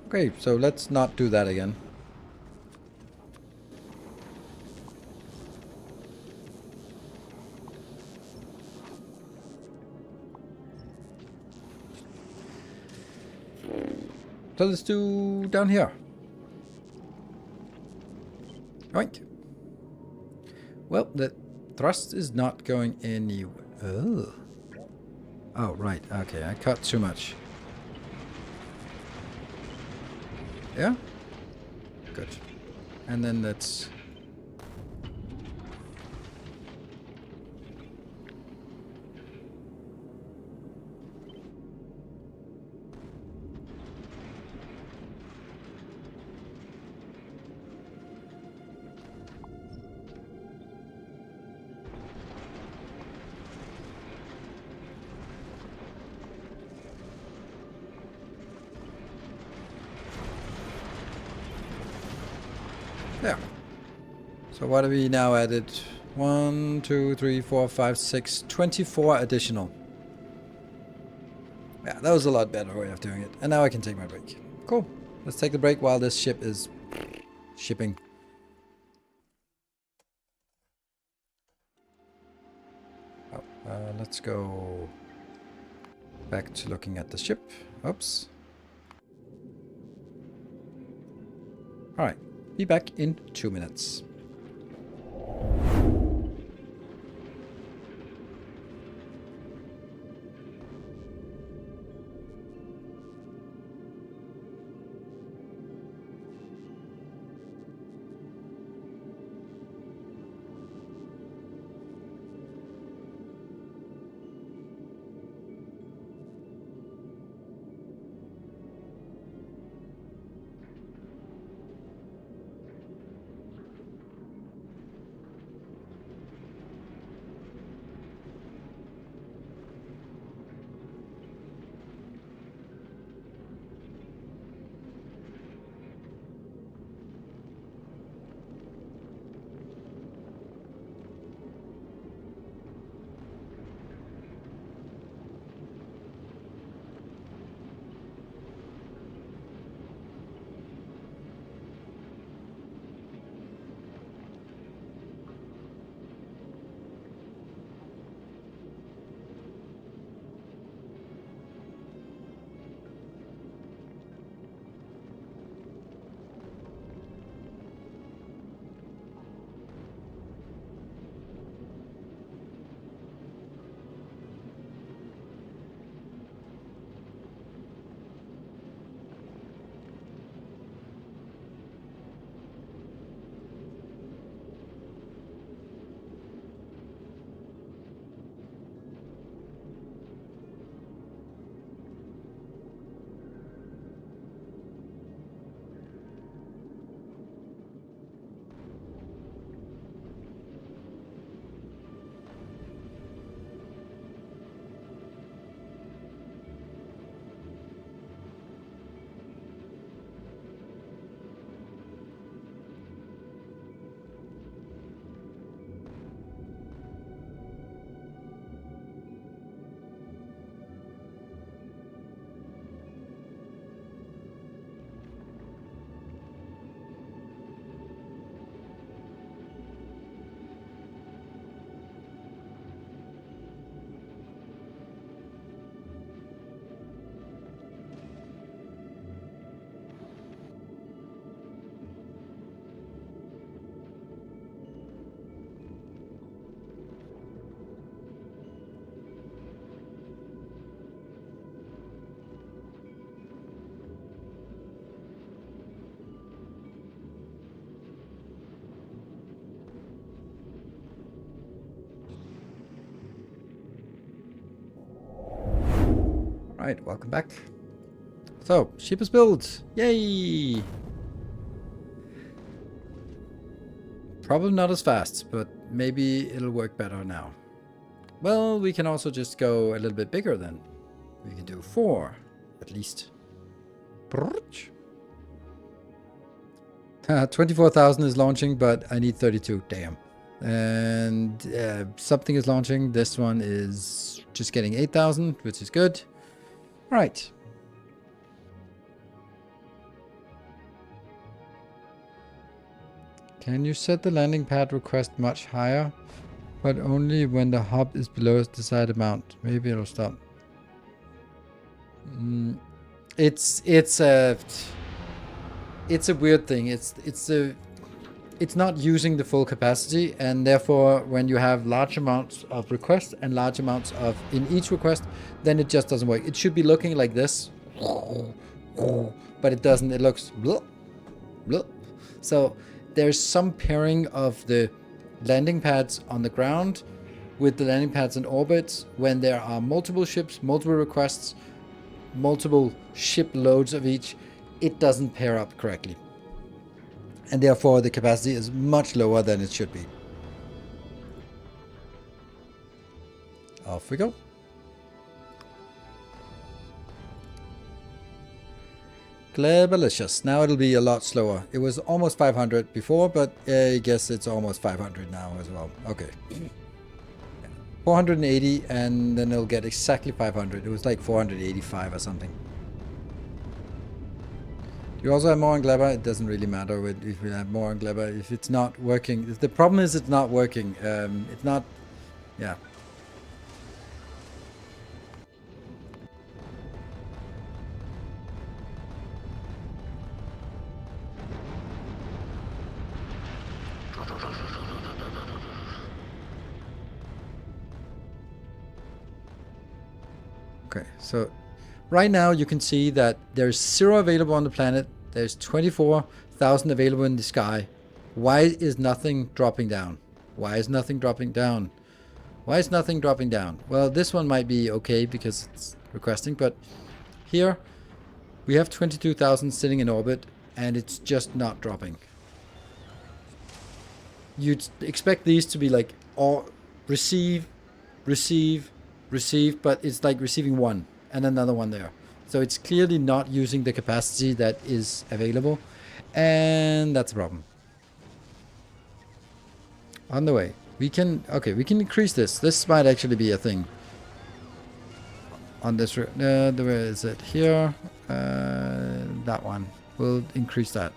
Okay, so let's not do that again. So let's do down here. Oink. Well, the thrust is not going anywhere. Oh. Oh, right. Okay, I cut too much. Yeah? Good. And then let's... There. So what are we now added? 1, 2, 3, 4, 5, 6, 24 additional. Yeah, that was a lot better way of doing it. And now I can take my break. Cool. Let's take the break while this ship is shipping. Oh, let's go back to looking at the ship. Oops. Alright. Be back in 2 minutes. Right, welcome back. So, ship is built. Yay! Probably not as fast, but maybe it'll work better now. Well, we can also just go a little bit bigger then. We can do 4, at least. 24,000 is launching, but I need 32. Damn. And something is launching. This one is just getting 8,000, which is good. Right. Can you set the landing pad request much higher? But only when the hub is below its desired amount. Maybe it'll stop. It's a weird thing. It's not using the full capacity, and therefore when you have large amounts of requests and large amounts of in each request, then it just doesn't work. It should be looking like this, but it doesn't. It looks blah, blah. So there's some pairing of the landing pads on the ground with the landing pads in orbit when there are multiple ships, multiple requests, multiple ship loads of each. It doesn't pair up correctly. And therefore the capacity is much lower than it should be. Off we go. Cleverlicious. Now it'll be a lot slower. It was almost 500 before, but I guess it's almost 500 now as well. Okay. 480, and then it'll get exactly 500. It was like 485 or something. You also have more on Gleba. It doesn't really matter if we have more on Gleba. If it's not working, if the problem is it's not working. It's not, yeah. Okay, so right now you can see that there's 0 available on the planet. There's 24,000 available in the sky. Why is nothing dropping down? Why is nothing dropping down? Why is nothing dropping down? Well, this one might be okay because it's requesting, but here we have 22,000 sitting in orbit and it's just not dropping. You'd expect these to be like all receive, receive, receive, but it's like receiving one and another one there. So it's clearly not using the capacity that is available, and that's a problem. On the way. We can increase this. This might actually be a thing. On this, where is it? Here, that one. We'll increase that.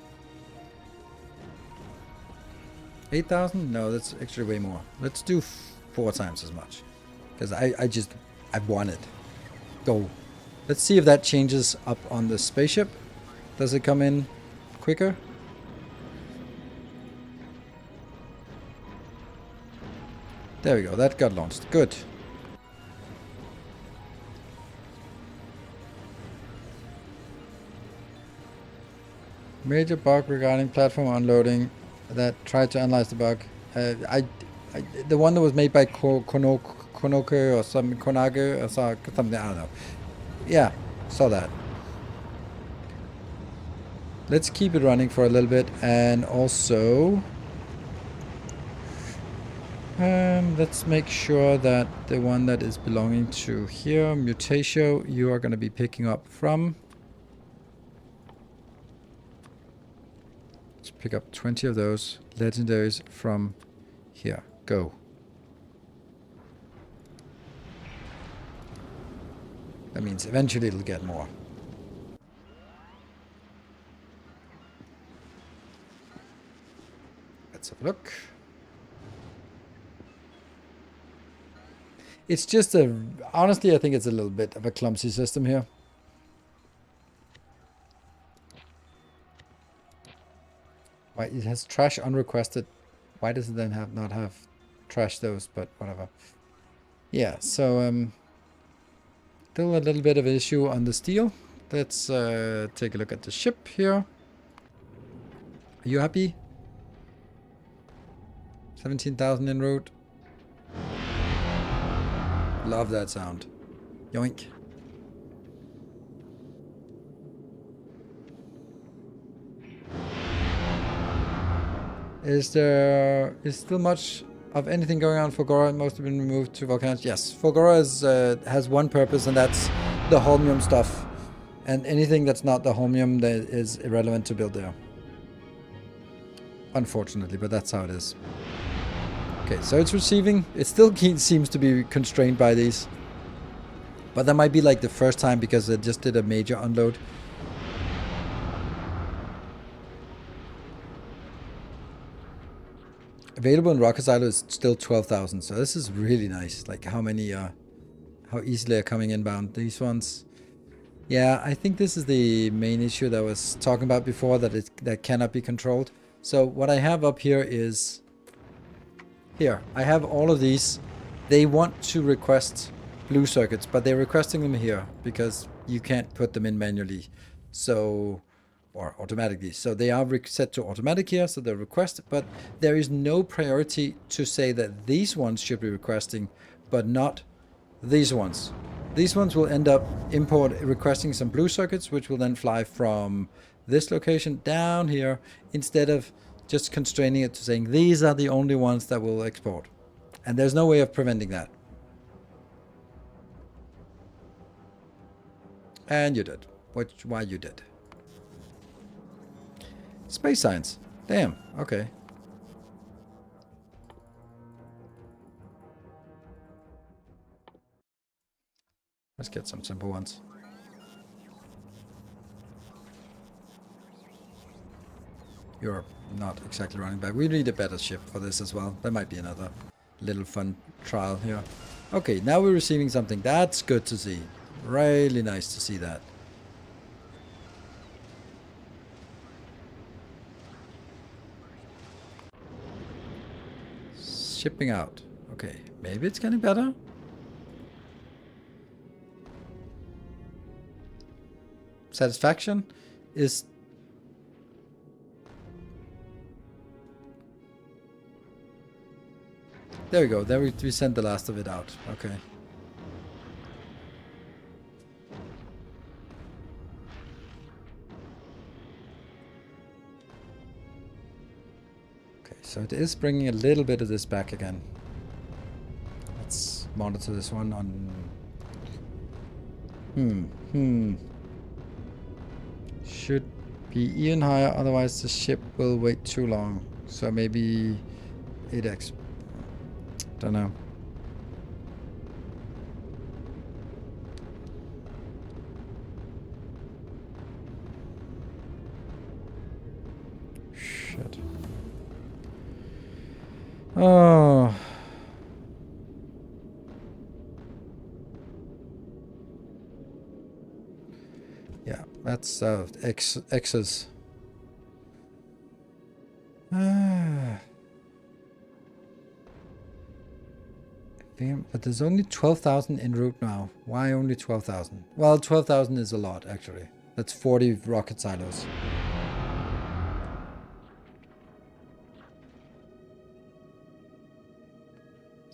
8,000? No, that's actually way more. Let's do 4 times as much. Because I want it. Go. Let's see if that changes up on the spaceship. Does it come in quicker? There we go. That got launched. Good. Major bug regarding platform unloading that tried to analyze the bug. The one that was made by Konoke or some Konage or something, I don't know. Yeah, saw that. Let's keep it running for a little bit, and also let's make sure that the one that is belonging to here, Mutatio, you are going to be picking up from. Let's pick up 20 of those legendaries from here. Go. That means eventually it'll get more. Let's have a look. It's just honestly, I think it's a little bit of a clumsy system here. Why it has trash unrequested? Why does it then not have trash those? But whatever. Yeah. So still a little bit of an issue on the steel. Let's take a look at the ship here. Are you happy? 17,000 en route. Love that sound. Yoink. Is there still much of anything going on? Fulgora most have been removed to volcanoes. Yes, Fulgora has one purpose, and that's the holmium stuff. And anything that's not the holmium that is irrelevant to build there. Unfortunately, but that's how it is. Okay, so it's receiving. It still seems to be constrained by these. But that might be like the first time because it just did a major unload. Available in Rocket Silo is still 12,000, so this is really nice. Like how many, how easily are coming inbound. These ones, yeah, I think this is the main issue that I was talking about before, that cannot be controlled. So what I have up here is, here, I have all of these. They want to request blue circuits, but they're requesting them here because you can't put them in manually. So, or automatically. So they are set to automatic here, so they're requested, but there is no priority to say that these ones should be requesting, but not these ones. These ones will end up requesting some blue circuits, which will then fly from this location down here, instead of just constraining it to saying these are the only ones that will export. And there's no way of preventing that. And you did. Why you did. Space science. Damn, okay. Let's get some simple ones. You're not exactly running back. We need a better ship for this as well. That might be another little fun trial here. Okay, now we're receiving something. That's good to see. Really nice to see that. Shipping out. Okay, maybe it's getting better. Satisfaction is... There we go. There we sent the last of it out. Okay. Okay, so it is bringing a little bit of this back again. Let's monitor this one on... Should be even higher, otherwise the ship will wait too long. So maybe 8x. Don't know. Shit. Oh. Yeah, that's X's. But there's only 12,000 en route now. Why only 12,000? Well, 12,000 is a lot, actually. That's 40 rocket silos.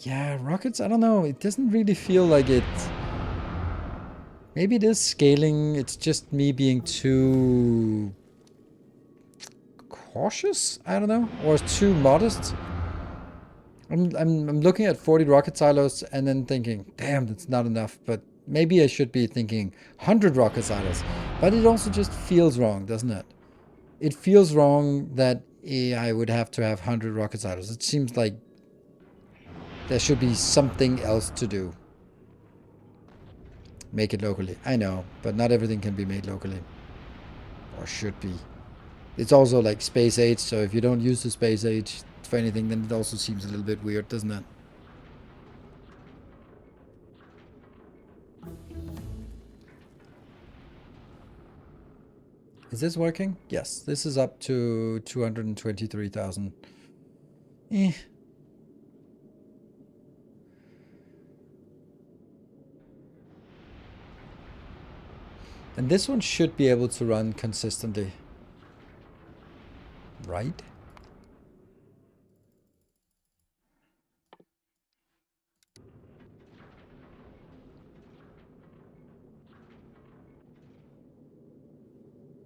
Yeah, rockets, I don't know. It doesn't really feel like it. Maybe it is scaling. It's just me being too cautious? I don't know. Or too modest. I'm looking at 40 rocket silos and then thinking, damn, that's not enough. But maybe I should be thinking 100 rocket silos. But it also just feels wrong, doesn't it? It feels wrong that I would have to have 100 rocket silos. It seems like there should be something else to do. Make it locally. I know, but not everything can be made locally. Or should be. It's also like space age, so if you don't use the space age for anything, then it also seems a little bit weird, doesn't it? Is this working? Yes, this is up to 223,000. Eh. And this one should be able to run consistently. Right?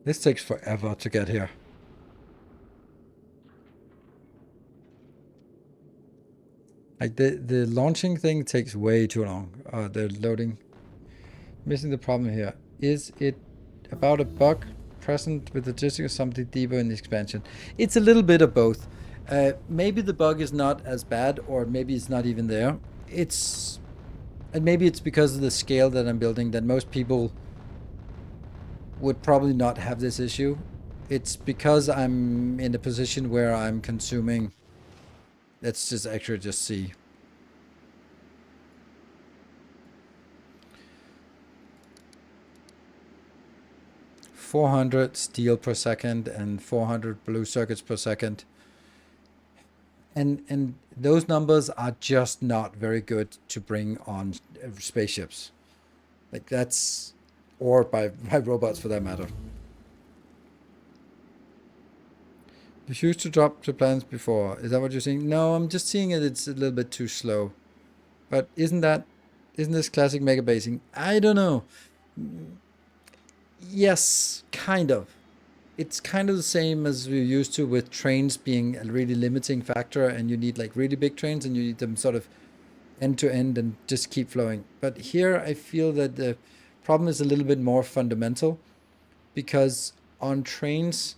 This takes forever to get here. Like the launching thing takes way too long. The loading. Missing the problem here. Is it about a bug present with logistics or something deeper in the expansion? It's a little bit of both. Maybe the bug is not as bad, or maybe it's not even there. And maybe it's because of the scale that I'm building that most people would probably not have this issue. It's because I'm in a position where I'm consuming. Let's just actually just see. 400 steel per second and 400 blue circuits per second. And those numbers are just not very good to bring on spaceships. Like that's, or by robots for that matter. You used to drop the plans before. Is that what you're seeing? No, I'm just seeing it's a little bit too slow. But isn't this classic mega basing? I don't know. Yes, kind of. It's kind of the same as we're used to with trains being a really limiting factor, and you need like really big trains and you need them sort of end to end and just keep flowing. But here I feel that the problem is a little bit more fundamental, because on trains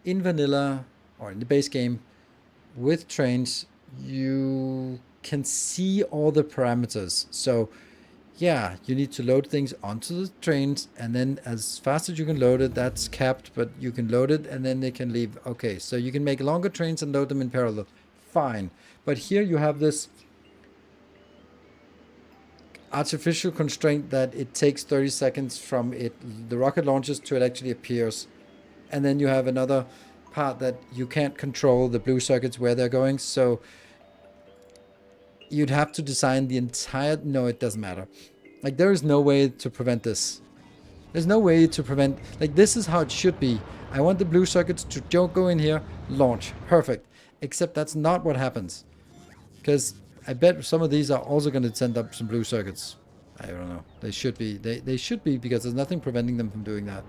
in vanilla or in the base game with trains, you can see all the parameters. So yeah, you need to load things onto the trains, and then as fast as you can load it, that's capped, but you can load it and then they can leave. Okay, so you can make longer trains and load them in parallel. Fine. But here you have this artificial constraint that it takes 30 seconds from the rocket launches to it actually appears. And then you have another part that you can't control the blue circuits where they're going. So you'd have to design the entire... No, it doesn't matter. Like, there is no way to prevent this. There's no way to prevent... Like, this is how it should be. I want the blue circuits to don't go in here, launch. Perfect. Except that's not what happens. Because I bet some of these are also going to send up some blue circuits. I don't know. They should be. They should be, because there's nothing preventing them from doing that.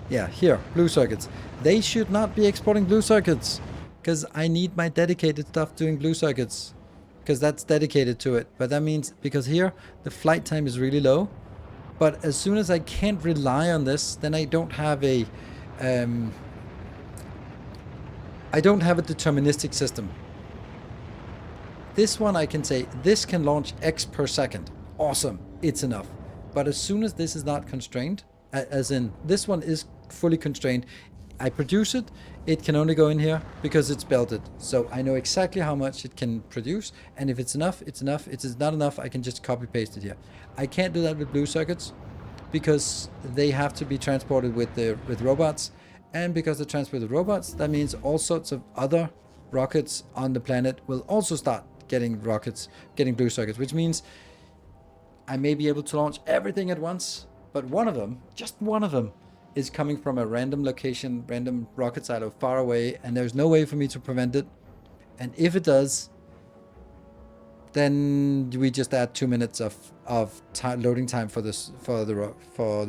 Yeah, here, blue circuits. They should not be exporting blue circuits, because I need my dedicated stuff doing blue circuits, because that's dedicated to it. But that means, because here the flight time is really low, but as soon as I can't rely on this, then I don't have a deterministic system. This one I can say, this can launch X per second. Awesome, it's enough. But as soon as this is not constrained, as in this one is fully constrained, I produce it, it can only go in here because it's belted. So I know exactly how much it can produce, and if it's enough, it's enough. If it's not enough, I can just copy paste it here. I can't do that with blue circuits because they have to be transported with robots, and because they're transported with robots, that means all sorts of other rockets on the planet will also start getting blue circuits, which means I may be able to launch everything at once, but one of them, just one of them, is coming from a random location, random rocket silo far away, and there's no way for me to prevent it. And if it does, then we just add 2 minutes of loading time for the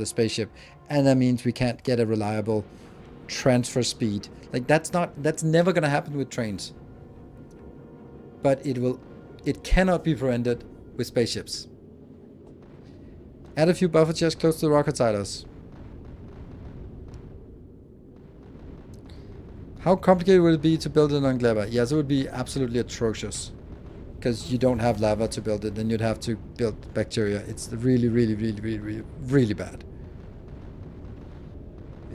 spaceship, and that means we can't get a reliable transfer speed. Like that's never gonna happen with trains, but it cannot be prevented with spaceships. Add a few buffer chests close to the rocket silos. How complicated would it be to build it on lava? Yes, it would be absolutely atrocious, because you don't have lava to build it, then you'd have to build bacteria. It's really, really, really, really, really, really bad.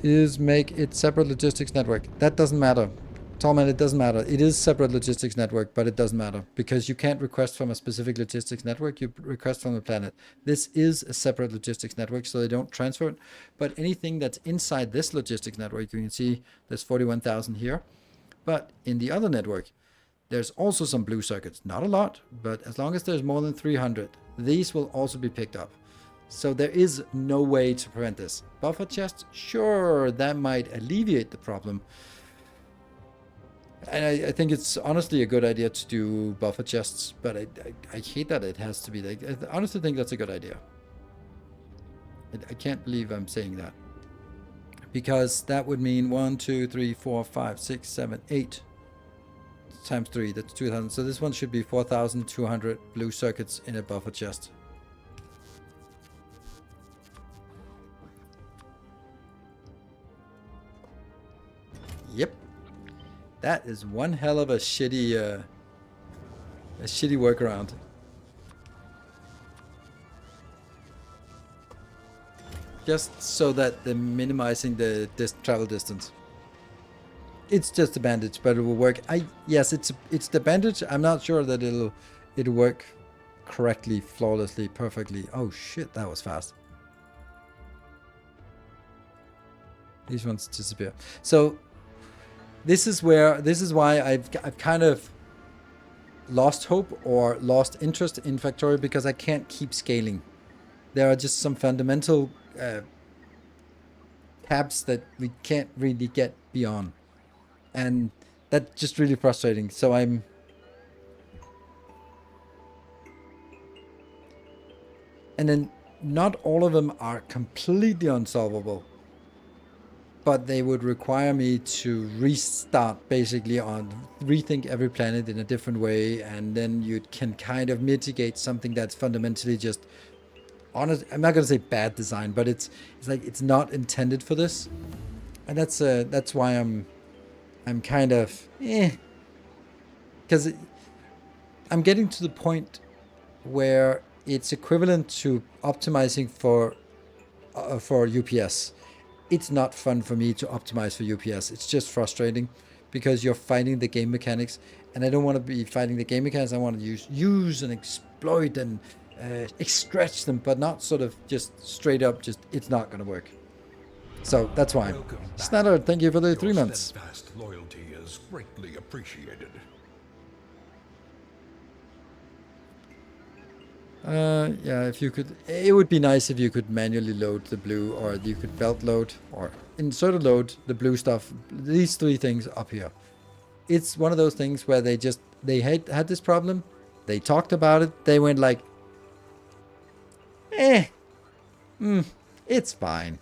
Is make it separate logistics network. That doesn't matter. Tallman, it doesn't matter. It is separate logistics network, but it doesn't matter, because you can't request from a specific logistics network. You request from the planet. This is a separate logistics network, so they don't transfer it. But anything that's inside this logistics network, you can see there's 41,000 here. But in the other network, there's also some blue circuits. Not a lot, but as long as there's more than 300, these will also be picked up. So there is no way to prevent this. Buffer chests, sure, that might alleviate the problem. And I think it's honestly a good idea to do buffer chests, but I hate that it has to be like... I honestly think that's a good idea. I can't believe I'm saying that. Because that would mean 1, 2, 3, 4, 5, 6, 7, 8. times 3, that's 2,000. So this one should be 4,200 blue circuits in a buffer chest. Yep. That is one hell of a shitty workaround. Just so that they're minimizing the travel distance. It's just a bandage, but it will work. Yes, it's the bandage. I'm not sure that it'll work correctly, flawlessly, perfectly. Oh shit, that was fast. These ones disappear. So this is why I've kind of lost hope or lost interest in Factorio, because I can't keep scaling. There are just some fundamental tabs that we can't really get beyond. And that's just really frustrating. So and then not all of them are completely unsolvable, but they would require me to restart, basically rethink every planet in a different way, and then you can kind of mitigate something that's fundamentally just honest. I'm not gonna say bad design, but it's like it's not intended for this, and that's why I'm kind of because I'm getting to the point where it's equivalent to optimizing for UPS. It's not fun for me to optimize for UPS. It's just frustrating because you're fighting the game mechanics, and I don't want to be fighting the game mechanics. I want to use and exploit and stretch them, but not sort of just straight up. Just it's not going to work. So that's why. Snatter, thank you for the 3 months. Steadfast loyalty is greatly appreciated. Yeah, if you could, it would be nice if you could manually load the blue, or you could belt load or insert a load the blue stuff. These 3 things up here. It's one of those things where they had this problem. They talked about it. They went like, it's fine.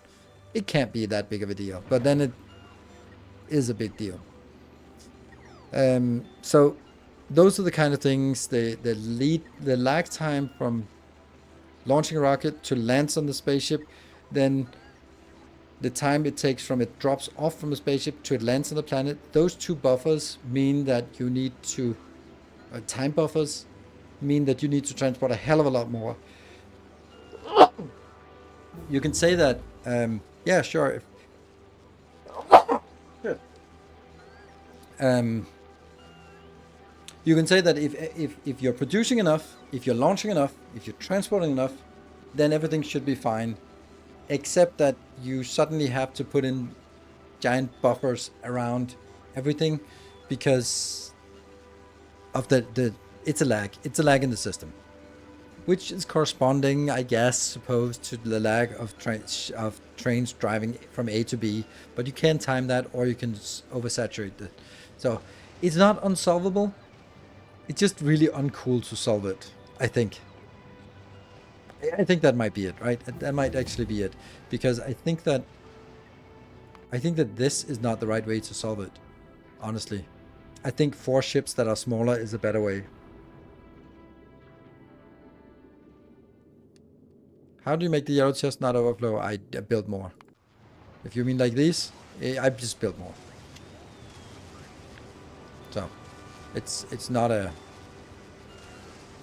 It can't be that big of a deal, but then it is a big deal. So those are the kind of things, the lag time from launching a rocket to lands on the spaceship, then the time it takes from it drops off from the spaceship to it lands on the planet. Those 2 buffers mean that you need to, time buffers mean that you need to transport a hell of a lot more. You can say that, yeah, sure. You can say that if you're producing enough, if you're launching enough, if you're transporting enough, then everything should be fine, except that you suddenly have to put in giant buffers around everything because of it's a lag in the system, which is corresponding, I guess, supposed to the lag of trains driving from A to B, but you can time that, or you can oversaturate it. So it's not unsolvable. It's just really uncool to solve it, I think. I think that might be it, right? That might actually be it, because I think that this is not the right way to solve it, honestly. I think 4 ships that are smaller is a better way. How do you make the yellow chest not overflow? I build more. If you mean like these, I just build more. So, it's not a...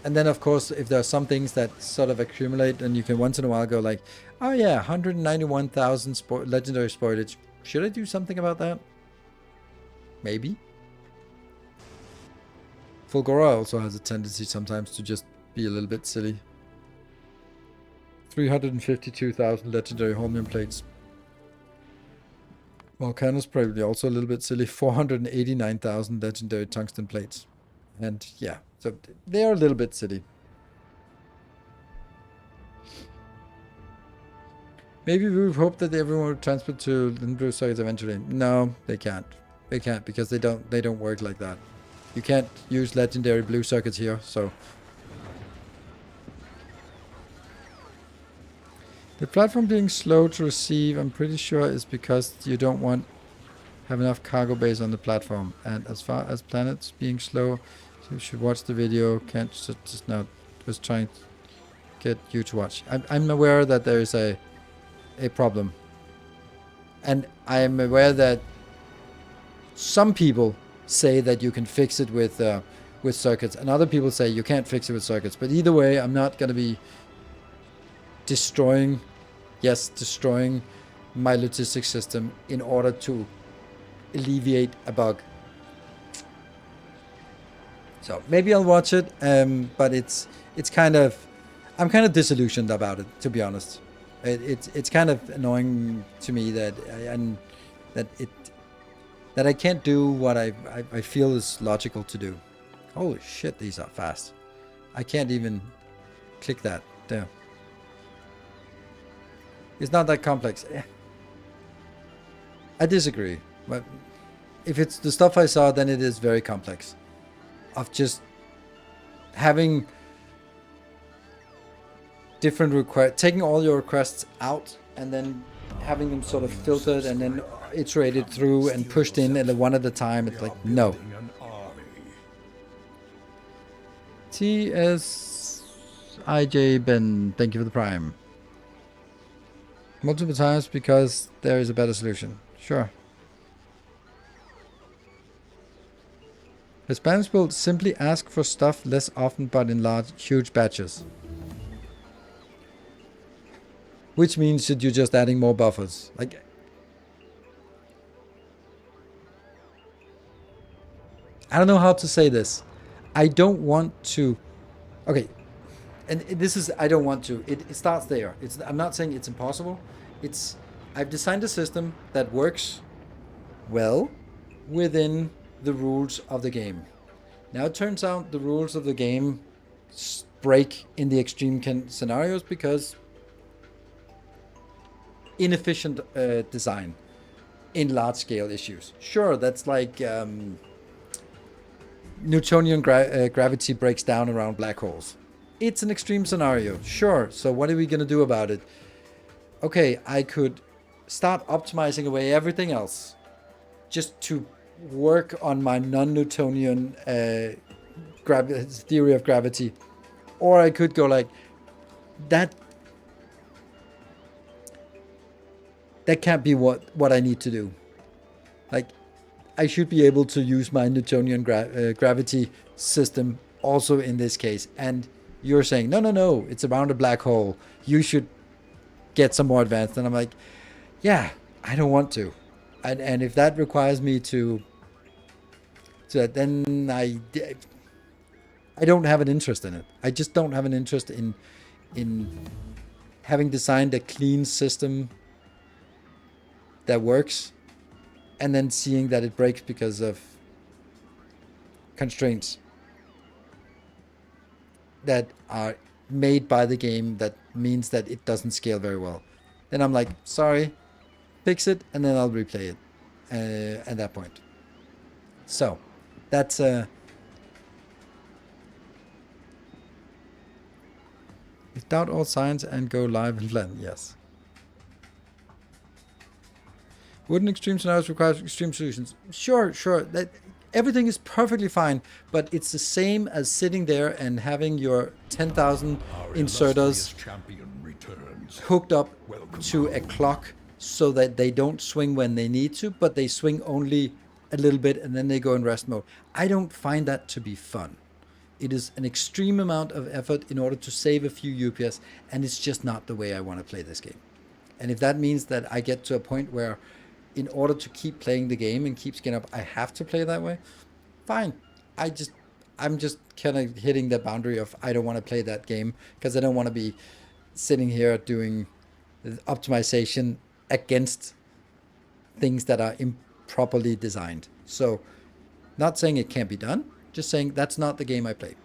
And then, of course, if there are some things that sort of accumulate, and you can once in a while go like, oh yeah, 191,000 legendary spoilage. Should I do something about that? Maybe. Fulgora also has a tendency sometimes to just be a little bit silly. 352,000 legendary holmium plates. Volcano's probably also a little bit silly. 489,000 legendary tungsten plates. And yeah, so they are a little bit silly. Maybe we hope that everyone will transfer to Lindblue circuits eventually. No, they can't. They can't, because they don't work like that. You can't use legendary blue circuits here, so... The platform being slow to receive, I'm pretty sure, is because you don't want have enough cargo base on the platform. And as far as planets being slow, you should watch the video. Can't just now. Was trying to get you to watch. I'm aware that there is a problem, and I am aware that some people say that you can fix it with circuits, and other people say you can't fix it with circuits. But either way, I'm not going to be destroying my logistics system in order to alleviate a bug. So maybe I'll watch it, but it's kind of, I'm kind of disillusioned about it, to be honest. It's kind of annoying to me that I can't do what I feel is logical to do. Holy shit, these are fast. I can't even click that. There. It's not that complex. I disagree. But if it's the stuff I saw, then it is very complex. Of just having different requests, taking all your requests out and then having them sort of filtered and then iterated through and pushed in and one at a time. It's like, no. TSIJ Ben, thank you for the prime. Multiple times because there is a better solution. Sure. Hispanics will simply ask for stuff less often but in huge batches. Which means that you're just adding more buffers. Like, I don't know how to say this. I don't want to... Okay. And this is... I don't want to. It starts there. I'm not saying it's impossible. I've designed a system that works well within the rules of the game. Now it turns out the rules of the game break in the extreme scenarios because inefficient design in large-scale issues. Sure, that's like Newtonian gravity breaks down around black holes. It's an extreme scenario. Sure, so what are we going to do about it? Okay, I could start optimizing away everything else just to work on my non-Newtonian theory of gravity. Or I could go like, that can't be what I need to do. Like, I should be able to use my Newtonian gravity system also in this case. And you're saying, no, it's around a black hole. You should get some more advanced. And I'm like, yeah, I don't want to. And if that requires me to then I don't have an interest in it. I just don't have an interest in having designed a clean system that works and then seeing that it breaks because of constraints that are made by the game that means that it doesn't scale very well. Then I'm like, sorry, fix it, and then I'll replay it at that point. So that's doubt all science and go live and blend. Yes. Wouldn't extreme scenarios require extreme solutions? Sure. That everything is perfectly fine, but it's the same as sitting there and having your 10,000 inserters hooked up to a clock so that they don't swing when they need to, but they swing only a little bit and then they go in rest mode. I don't find that to be fun. It is an extreme amount of effort in order to save a few UPS, and it's just not the way I want to play this game. And if that means that I get to a point where in order to keep playing the game and keep scaling up, I have to play that way, fine. I'm just kind of hitting the boundary of I don't want to play that game because I don't want to be sitting here doing optimization against things that are improperly designed. So not saying it can't be done, just saying that's not the game I play.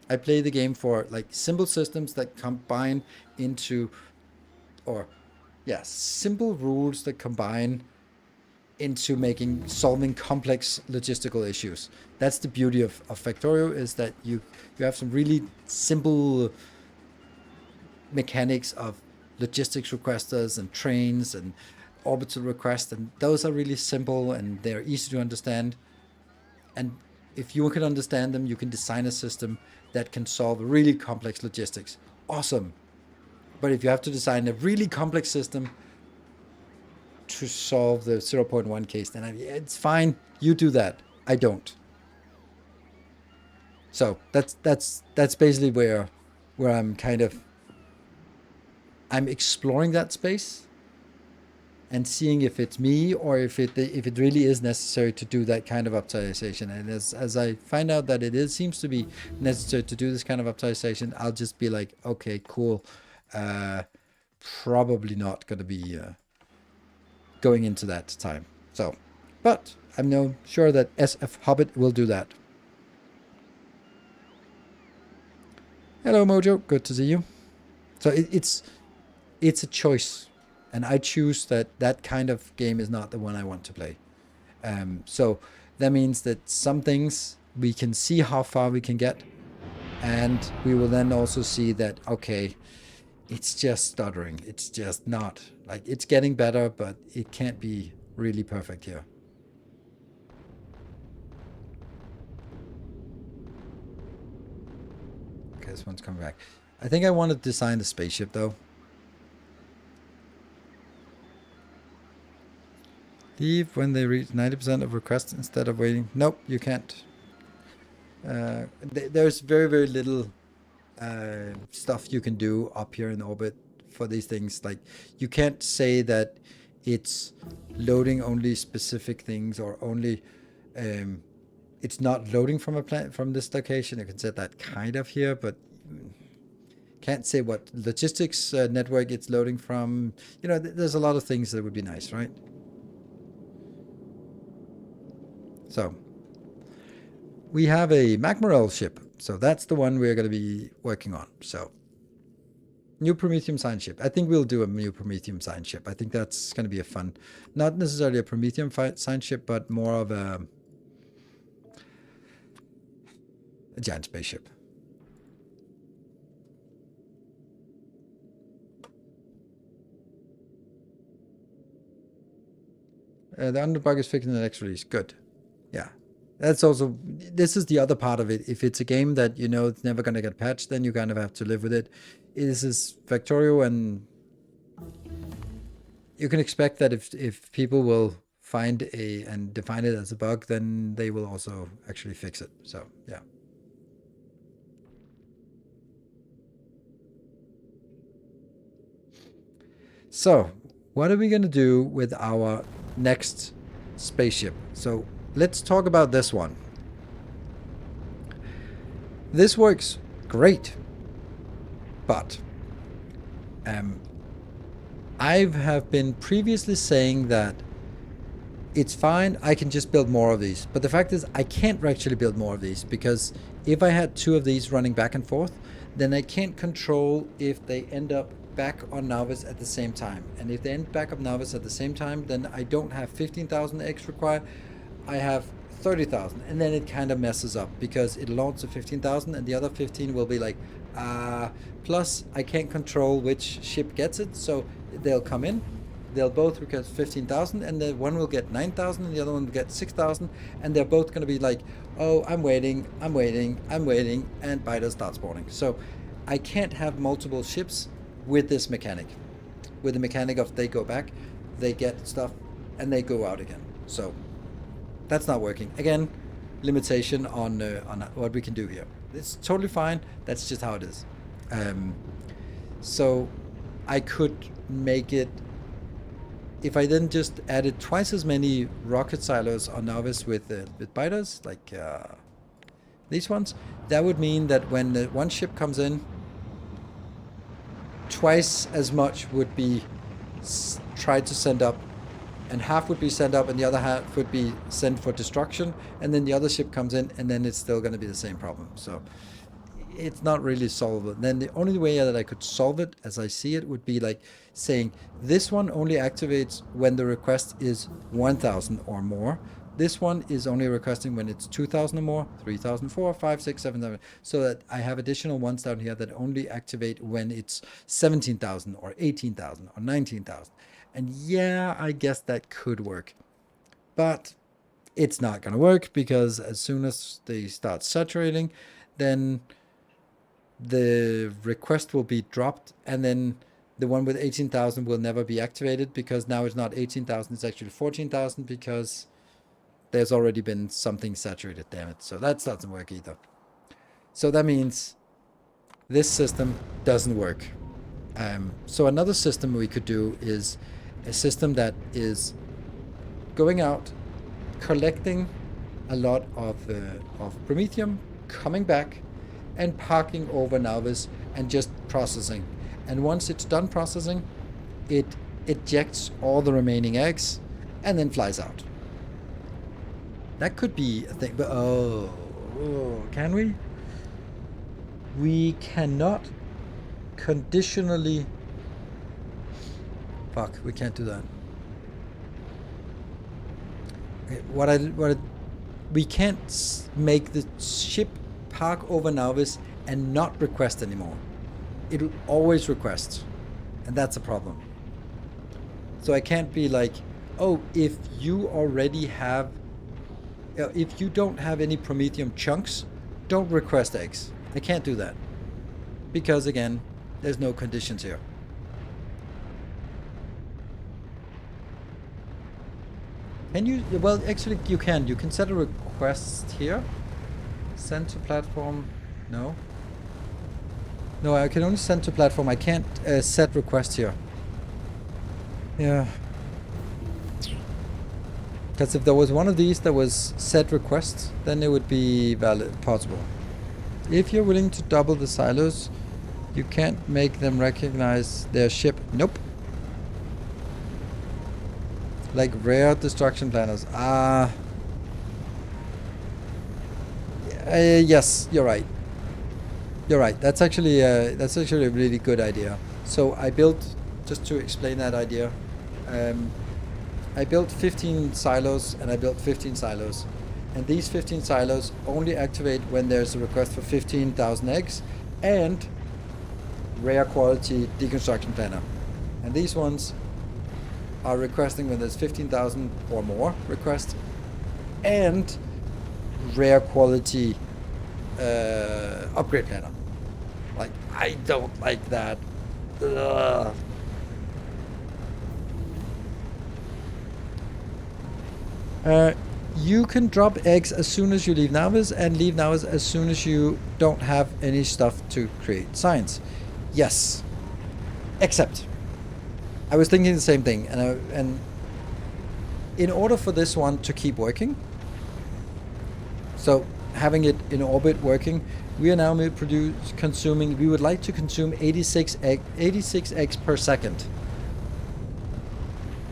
I play the game for like simple systems that combine into, simple rules that combine into solving complex logistical issues. That's the beauty of Factorio, is that you have some really simple mechanics of logistics requesters and trains and orbital requests, and those are really simple and they're easy to understand. And if you can understand them, you can design a system that can solve really complex logistics. Awesome. But if you have to design a really complex system to solve the 0.1 case, then it's fine. You do that. I don't. So that's basically where I'm exploring that space and seeing if it's me or if it really is necessary to do that kind of optimization. And as I find out that seems to be necessary to do this kind of optimization, I'll just be like, okay, cool. Probably not going to be going into that time. So, but I'm sure that SF Hobbit will do that. Hello, Mojo. Good to see you. So it's a choice, and I choose that kind of game is not the one I want to play. So that means that some things we can see how far we can get, and we will then also see that, okay, it's just stuttering. It's just not, like, it's getting better, but it can't be really perfect here. Okay, this one's coming back. I think I want to design the spaceship, though. Leave when they reach 90% of requests instead of waiting. Nope, you can't. There's very, very little stuff you can do up here in orbit for these things. Like, you can't say that it's loading only specific things, or only it's not loading from a planet from this location. You can set that kind of here, but can't say what logistics network it's loading from. You know, there's a lot of things that would be nice, right? So we have a Magmarel ship. So that's the one we're going to be working on. So new Prometheum science ship. I think we'll do a new Prometheum science ship. I think that's going to be a fun, not necessarily a Prometheum science ship, but more of a giant spaceship. The underbug is fixing the next release. Good. Yeah. That's also, this is the other part of it. If it's a game that you know it's never going to get patched, then you kind of have to live with it. This is Factorio, and you can expect that if people will find and define it as a bug, then they will also actually fix it. So, yeah. So, what are we going to do with our next spaceship? So, let's talk about this one. This works great, but I have been previously saying that it's fine, I can just build more of these. But the fact is, I can't actually build more of these, because if I had 2 of these running back and forth, then I can't control if they end up back on Novice at the same time. And if they end back on Novice at the same time, then I don't have 15,000 eggs required. I have 30,000, and then it kind of messes up, because it launches to 15,000 and the other 15 will be like, plus I can't control which ship gets it, so they'll come in, they'll both request 15,000, and the one will get 9,000 and the other one will get 6,000, and they're both going to be like, oh, I'm waiting, and biters start spawning. So I can't have multiple ships with this mechanic, with the mechanic of they go back, they get stuff, and they go out again. So that's not working. Again, limitation on what we can do here. It's totally fine. That's just how it is. So I could make it, if I then just added twice as many rocket silos on Novice with biters, like these ones, that would mean that when one ship comes in, twice as much would be tried to send up, and half would be sent up and the other half would be sent for destruction, and then the other ship comes in, and then it's still going to be the same problem. So it's not really solvable. Then the only way that I could solve it, as I see it, would be like saying this one only activates when the request is 1,000 or more. This one is only requesting when it's 2,000 or more, 3,000, 4, 5, 6, 7, 7, so that I have additional ones down here that only activate when it's 17,000 or 18,000 or 19,000. And yeah, I guess that could work. But it's not going to work because as soon as they start saturating, then the request will be dropped, and then the one with 18,000 will never be activated because now it's not 18,000, it's actually 14,000 because there's already been something saturated, damn it. So that doesn't work either. So that means this system doesn't work. So another system we could do is a system that is going out, collecting a lot of Promethium, coming back, and parking over Nauvis and just processing. And once it's done processing, it ejects all the remaining eggs and then flies out. That could be a thing, but can we? We cannot conditionally. Fuck, we can't do that. Okay, we can't make the ship park over Nauvis and not request anymore. It'll always request, and that's a problem. So I can't be like, oh, if you already have, if you don't have any Promethium chunks, don't request eggs. I can't do that because again, there's no conditions here. Can you? Well, actually, you can. You can set a request here. Send to platform. No. No, I can only send to platform. I can't set request here. Yeah. Because if there was one of these that was set request, then it would be valid, possible. If you're willing to double the silos, you can't make them recognize their ship. Nope. Like rare destruction planners. Yes, you're right. You're right. That's actually a really good idea. So I built, just to explain that idea, I built 15 silos and I built 15 silos. And these 15 silos only activate when there's a request for 15,000 eggs and rare quality deconstruction planner. And these ones are requesting when there's 15,000 or more requests and rare quality upgrade planner. Like, I don't like that. Ugh. You can drop eggs as soon as you leave Nauvis and leave Nauvis as soon as you don't have any stuff to create science. Yes. Except, I was thinking the same thing, and in order for this one to keep working, so having it in orbit working, we are now consuming, we would like to consume 86 eggs per second.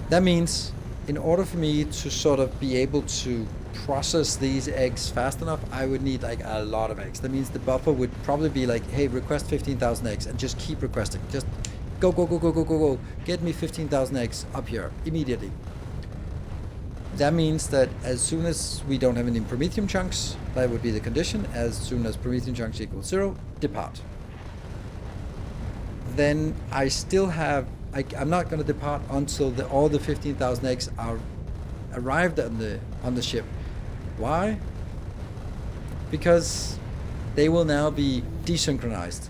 That means in order for me to sort of be able to process these eggs fast enough, I would need like a lot of eggs. That means the buffer would probably be like, hey, request 15,000 eggs and just keep requesting. Just go. Get me 15,000 eggs up here immediately. That means that as soon as we don't have any Promethium chunks, that would be the condition. As soon as Promethium chunks equals 0, depart. Then I still have, I'm not going to depart until all the 15,000 eggs are arrived on the ship. Why? Because they will now be desynchronized.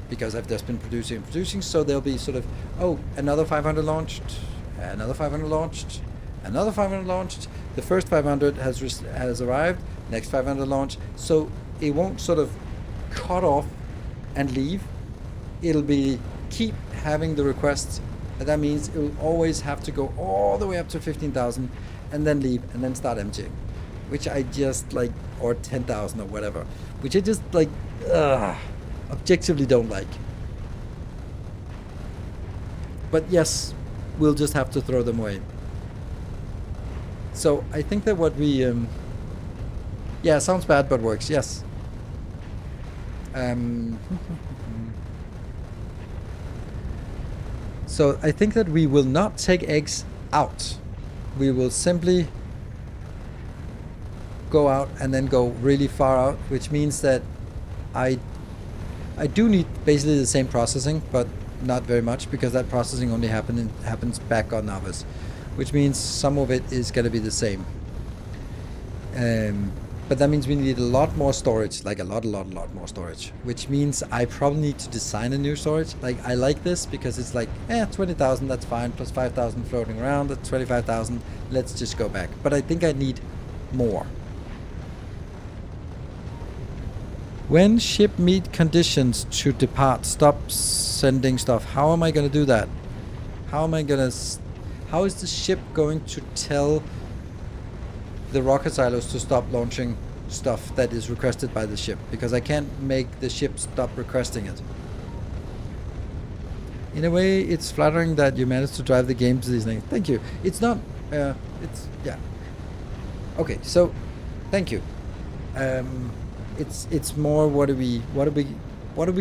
Because I've just been producing, so they'll be sort of, oh, another 500 launched, another 500 launched, another 500 launched. The first 500 has arrived, next 500 launched. So it won't sort of cut off and leave. It'll be keep having the requests. And that means it will always have to go all the way up to 15,000 and then leave and then start emptying, which I just like, or 10,000 or whatever, which I just like, objectively don't like. But yes, we'll just have to throw them away. So I think that what we, yeah, sounds bad but works, yes. So I think that we will not take eggs out. We will simply go out and then go really far out, which means that I do need basically the same processing, but not very much, because that processing only happens back on Navis, which means some of it is going to be the same. But that means we need a lot more storage, like a lot more storage, which means I probably need to design a new storage. Like, I like this because it's like, 20,000, that's fine, plus 5,000 floating around, that's 25,000, let's just go back. But I think I need more. When ship meet conditions to depart, stop sending stuff. How am I going to do that? How is the ship going to tell the rocket silos to stop launching stuff that is requested by the ship? Because I can't make the ship stop requesting it. In a way, it's flattering that you managed to drive the game to these things. Thank you. It's not, yeah. Okay, so, thank you. It's more, what are we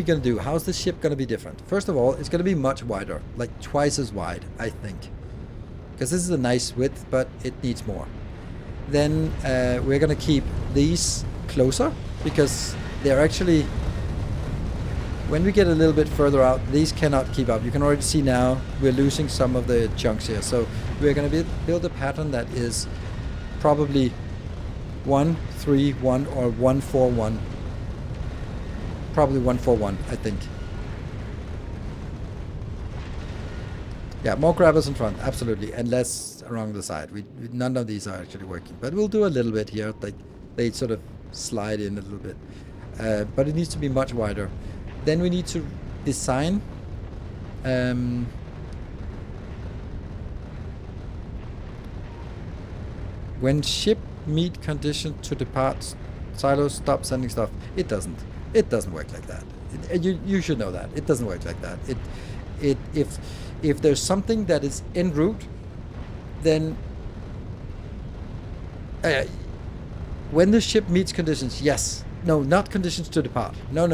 gonna do? How's the ship gonna be different? First of all, it's gonna be much wider, like twice as wide, I think. Because this is a nice width, but it needs more. Then we're gonna keep these closer, because they're actually, when we get a little bit further out, these cannot keep up. You can already see now we're losing some of the chunks here. So we're gonna build a pattern that is probably 1, 3, 1, or 1, 4, 1. Probably 1, 4, 1, I think. Yeah, more grabbers in front, absolutely, and less along the side. None of these are actually working, but we'll do a little bit here. Like, they sort of slide in a little bit, but it needs to be much wider. Then we need to design. When ship meet condition to depart, silos stop sending stuff. It doesn't work like that. You should know that. It doesn't work like that. If there's something that is en route, then when the ship meets conditions, yes. No, not conditions to depart. No.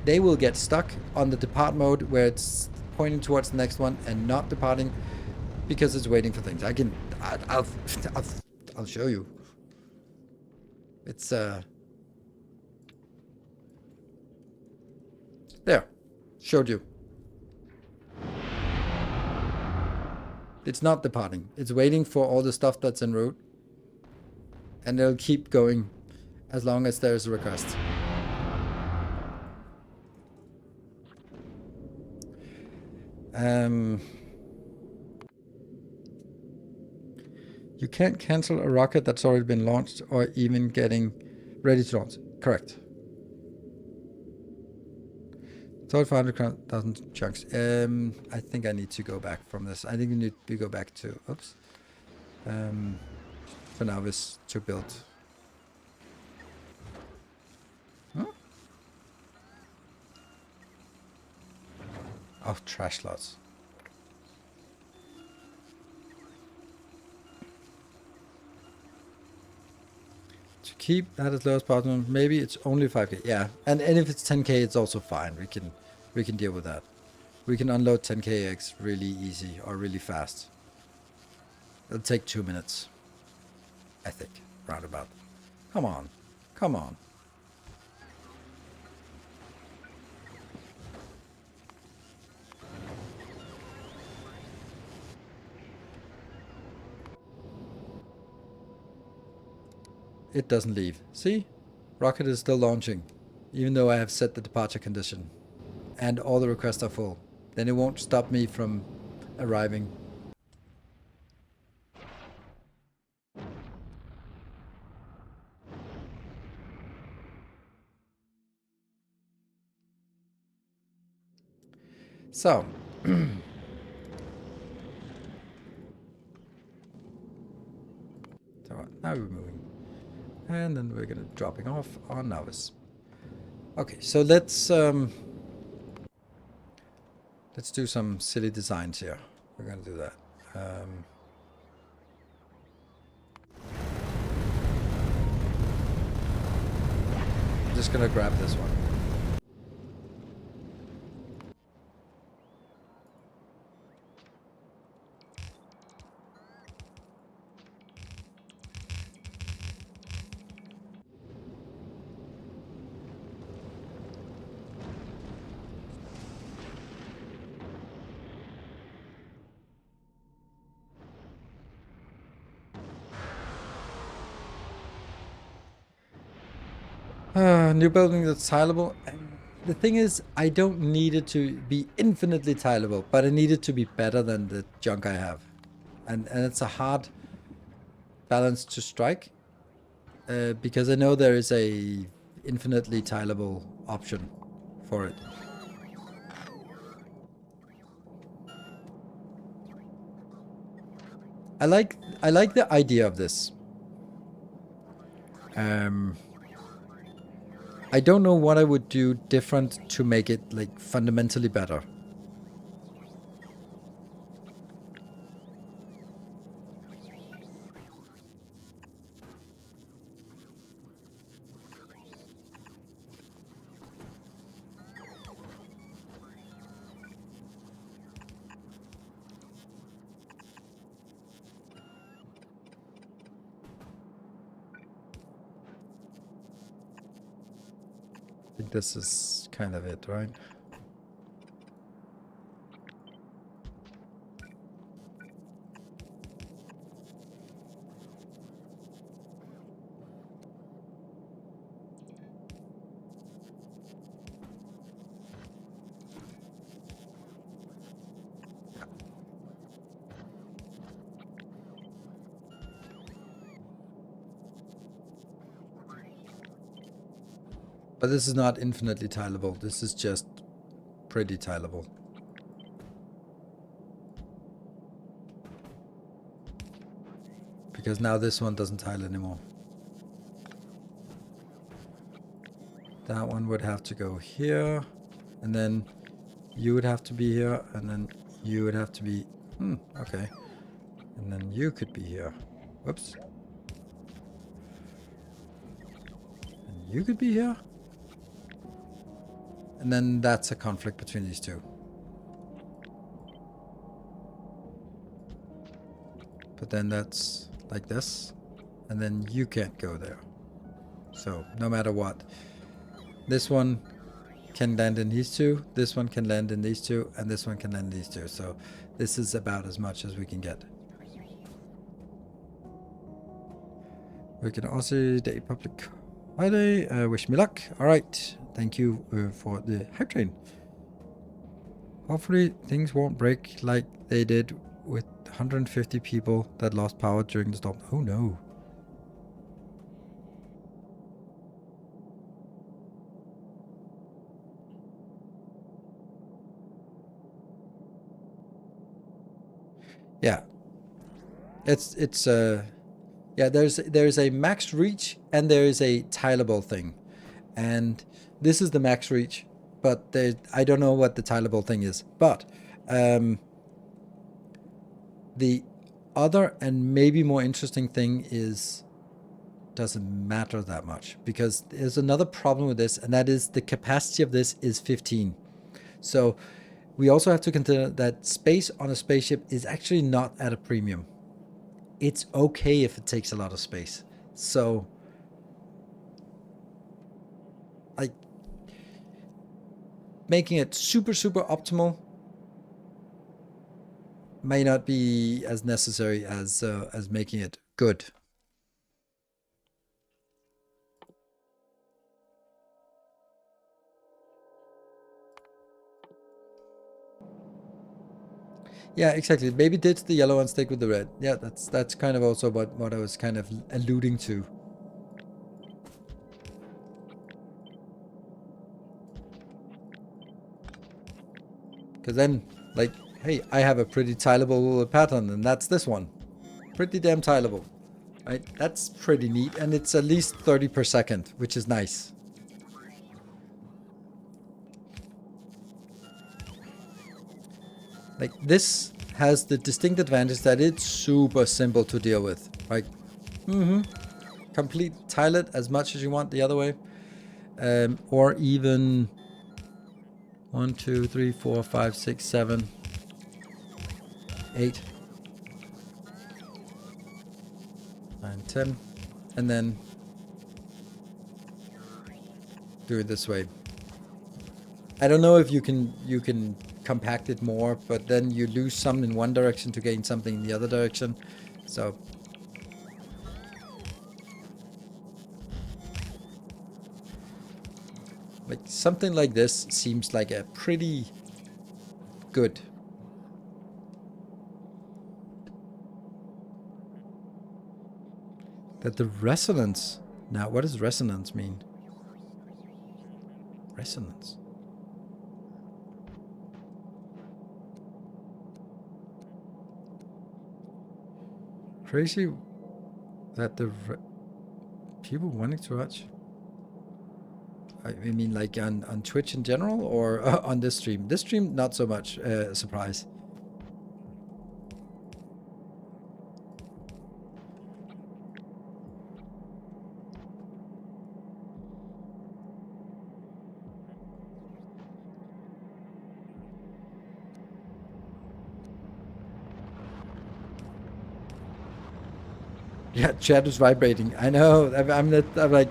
They will get stuck on the depart mode where it's pointing towards the next one and not departing because it's waiting for things. I'll show you. It's there. Showed you. It's not departing. It's waiting for all the stuff that's en route. And it'll keep going as long as there's a request. You can't cancel a rocket that's already been launched or even getting ready to launch. Correct. Total 500,000 chunks. I think I need to go back from this. I think we need to go back to, oops. For now is to build. Huh? Oh, trash lots. To keep that as low as possible, maybe it's only 5k. Yeah, and if it's 10k, it's also fine. We can deal with that. We can unload 10k eggs really easy or really fast. It'll take 2 minutes, I think, roundabout. Come on. It doesn't leave. See? Rocket is still launching, even though I have set the departure condition. And all the requests are full. Then it won't stop me from arriving. So. So now we're moving. And then we're gonna dropping off on Navis. Okay, so let's do some silly designs here. We're gonna do that. I'm just gonna grab this one. New building that's tileable. The thing is, I don't need it to be infinitely tileable, but I need it to be better than the junk I have. And it's a hard balance to strike. Because I know there is a infinitely tileable option for it. I like the idea of this. I don't know what I would do different to make it like fundamentally better. I think this is kind of it, right? But this is not infinitely tileable. This is just pretty tileable. Because now this one doesn't tile anymore. That one would have to go here. And then you would have to be here. And then you would have to be... okay. And then you could be here. Whoops. And you could be here. And then that's a conflict between these two. But then that's like this. And then you can't go there. So no matter what. This one can land in these two. This one can land in these two. And this one can land in these two. So this is about as much as we can get. We can also day public holiday. Wish me luck. All right. Thank you for the hype train. Hopefully things won't break like they did with 150 people that lost power during the storm. Oh no. Yeah. Yeah, there's a max reach and there is a tileable thing. And this is the max reach, but I don't know what the tileable thing is. But the other and maybe more interesting thing is doesn't matter that much, because there's another problem with this, and that is the capacity of this is 15. So we also have to consider that space on a spaceship is actually not at a premium. It's okay if it takes a lot of space. So like making it super optimal may not be as necessary as making it good. Yeah, exactly. Maybe ditch the yellow and stick with the red. Yeah, that's kind of also what I was kind of alluding to. Because then, like, hey, I have a pretty tileable pattern, and that's this one. Pretty damn tileable. Right? That's pretty neat, and it's at least 30 per second, which is nice. Like, this has the distinct advantage that it's super simple to deal with. Like, complete tile it as much as you want the other way. Or even 1, 2, 3, 4, 5, 6, 7, 8, 9, 10, and then do it this way. I don't know if you can compact it more, but then you lose some in one direction to gain something in the other direction. So Like something like this seems like a pretty good. That the resonance. Now, what does resonance mean? Resonance. Crazy that the people wanting to watch. I mean, like on Twitch in general, or on this stream. This stream, not so much surprise. Yeah, chat is vibrating. I know. I'm not. I'm like,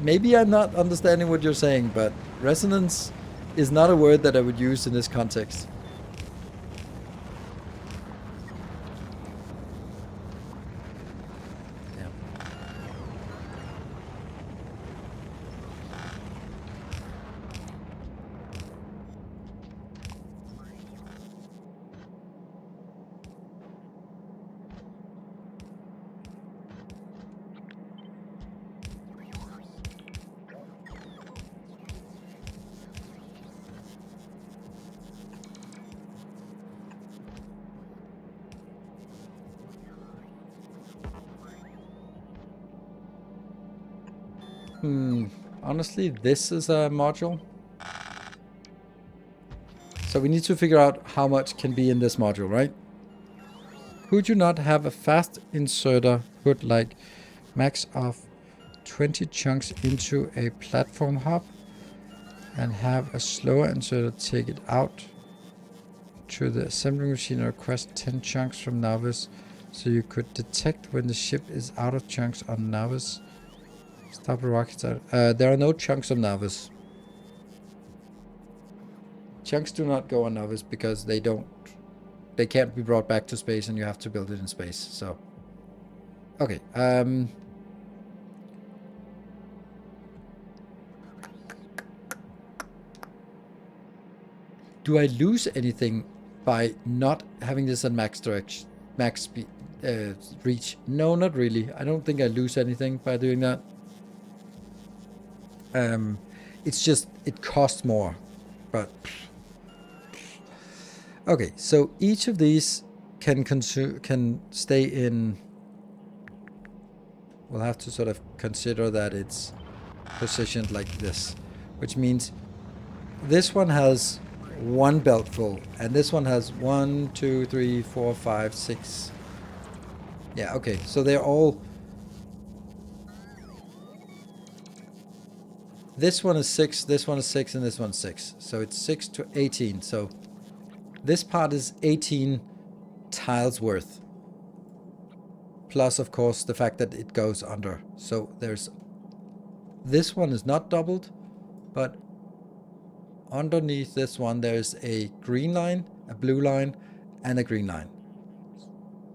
maybe I'm not understanding what you're saying, but resonance is not a word that I would use in this context. Yeah. Honestly, this is a module. So we need to figure out how much can be in this module, right? Could you not have a fast inserter put like max of 20 chunks into a platform hub and have a slower inserter take it out to the assembly machine and request 10 chunks from Novice so you could detect when the ship is out of chunks on Novice? Stop the rocket start. There are no chunks on Novice. Chunks do not go on Novice because they can't be brought back to space and you have to build it in space. So, okay. Do I lose anything by not having this at max direction, max speed, reach? No, not really. I don't think I lose anything by doing that. It's just, it costs more, but okay. So each of these can stay in. We'll have to sort of consider that it's positioned like this, which means this one has one belt full, and this one has 1, 2, 3, 4, 5, 6. Yeah, okay. So they're all. This one is 6, this one is 6, and this one's 6. So it's 6 to 18. So this part is 18 tiles worth. Plus, of course, the fact that it goes under. So there's. This one is not doubled, but underneath this one, there's a green line, a blue line, and a green line.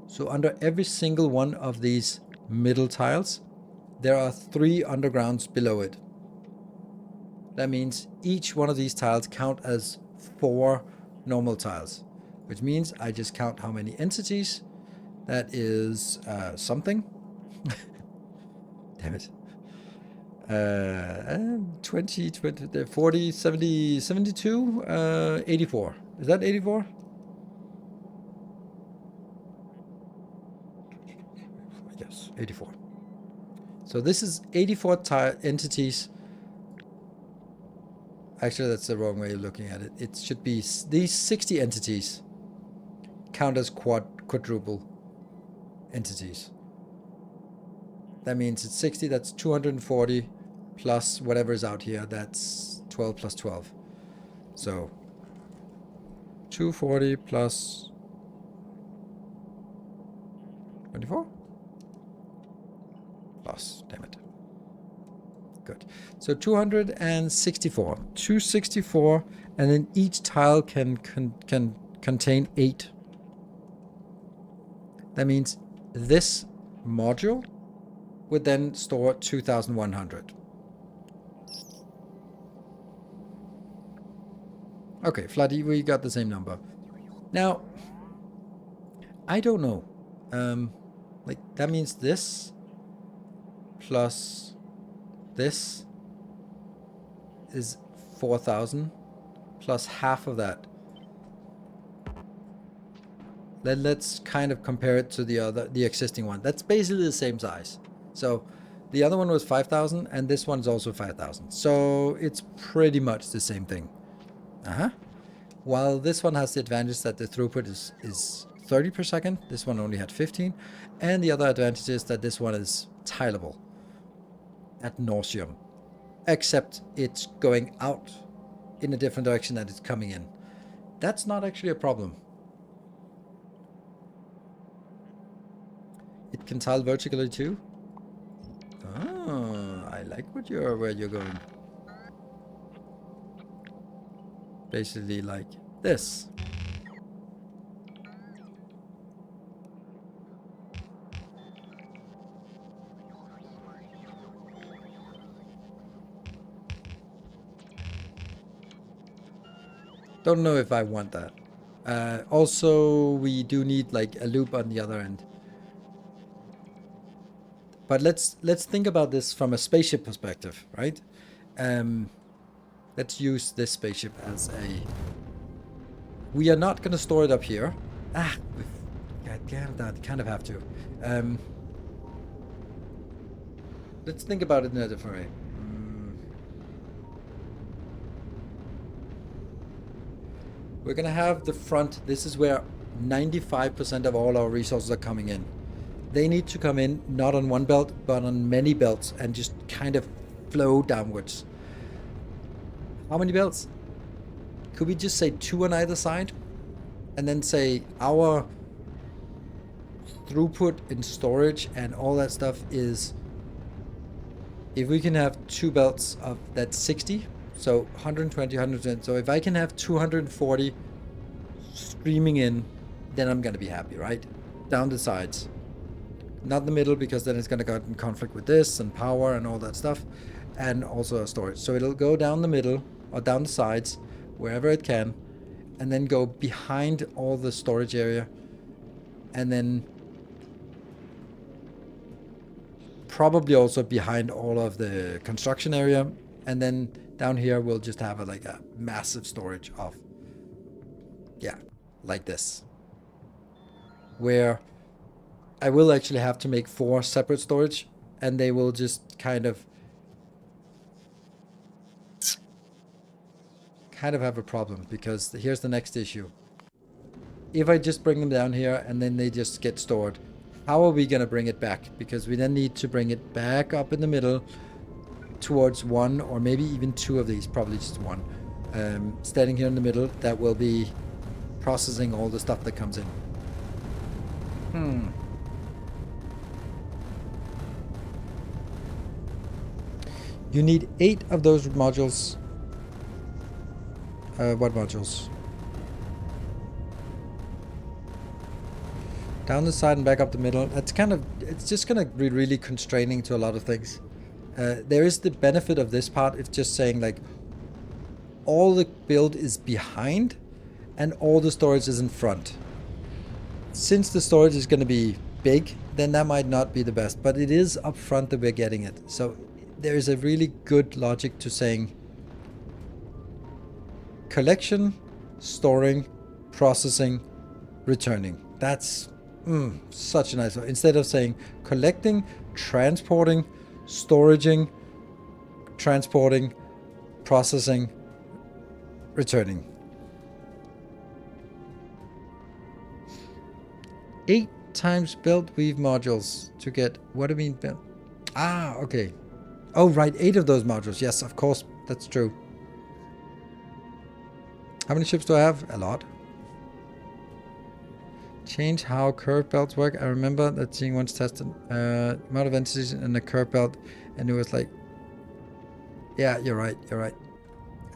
So under every single one of these middle tiles, there are 3 undergrounds below it. That means each one of these tiles count as 4 normal tiles, which means I just count how many entities. That is something. Damn it. 20, 40, 70, 72, 84. Is that 84? Yes, 84. So this is 84 entities. Actually, that's the wrong way of looking at it. It should be these 60 entities count as quadruple entities. That means it's 60, that's 240 plus whatever is out here, that's 12 plus 12. So 240 plus 24? Plus, damn it. Good. So 264. 264, and then each tile can contain 8. That means this module would then store 2100. Okay, Flatty, we got the same number. Now, I don't know. Like, that means this plus this is 4,000 plus half of that. Let's kind of compare it to the existing one. That's basically the same size. So the other one was 5,000 and this one's also 5,000. So it's pretty much the same thing. While this one has the advantage that the throughput is 30 per second, this one only had 15. And the other advantage is that this one is tileable ad nauseum, except it's going out in a different direction that it's coming in. That's not actually a problem. It can tile vertically too. Oh, I like where you're going. Basically like this. Don't know if I want that. Also, we do need like a loop on the other end. But let's think about this from a spaceship perspective, right? Let's use this spaceship as a... We are not going to store it up here. God damn that, kind of have to. Let's think about it in a different way. We're going to have the front. This is where 95% of all our resources are coming in. They need to come in not on one belt, but on many belts and just kind of flow downwards. How many belts? Could we just say 2 on either side? And then say our throughput in storage and all that stuff is... If we can have 2 belts of that's 60, so 120, 110. So if I can have 240 streaming in, then I'm gonna be happy, right? Down the sides. Not the middle, because then it's gonna get in conflict with this and power and all that stuff. And also storage. So it'll go down the middle or down the sides, wherever it can, and then go behind all the storage area. And then probably also behind all of the construction area. And then down here we'll just have like a massive storage of, yeah, like this, where I will actually have to make 4 separate storage, and they will just kind of have a problem, because here's the next issue. If I just bring them down here and then they just get stored, how are we going to bring it back? Because we then need to bring it back up in the middle towards 1 or maybe even 2 of these, probably just 1, standing here in the middle, that will be processing all the stuff that comes in. You need 8 of those modules. What modules? Down the side and back up the middle. That's kind of, it's just going to be really constraining to a lot of things. There is the benefit of this part. It's just saying like all the build is behind and all the storage is in front. Since the storage is going to be big, then that might not be the best, but it is up front that we're getting it. So there is a really good logic to saying collection, storing, processing, returning. That's such a nice one. Instead of saying collecting, transporting, storaging, transporting, processing, returning. 8 times build weave modules to get, what do you mean build? Ah, okay. Oh, right, 8 of those modules. Yes, of course, that's true. How many ships do I have? A lot. Change how curve belts work. I remember that seeing once tested amount of entities in a curve belt, and it was like, yeah, you're right.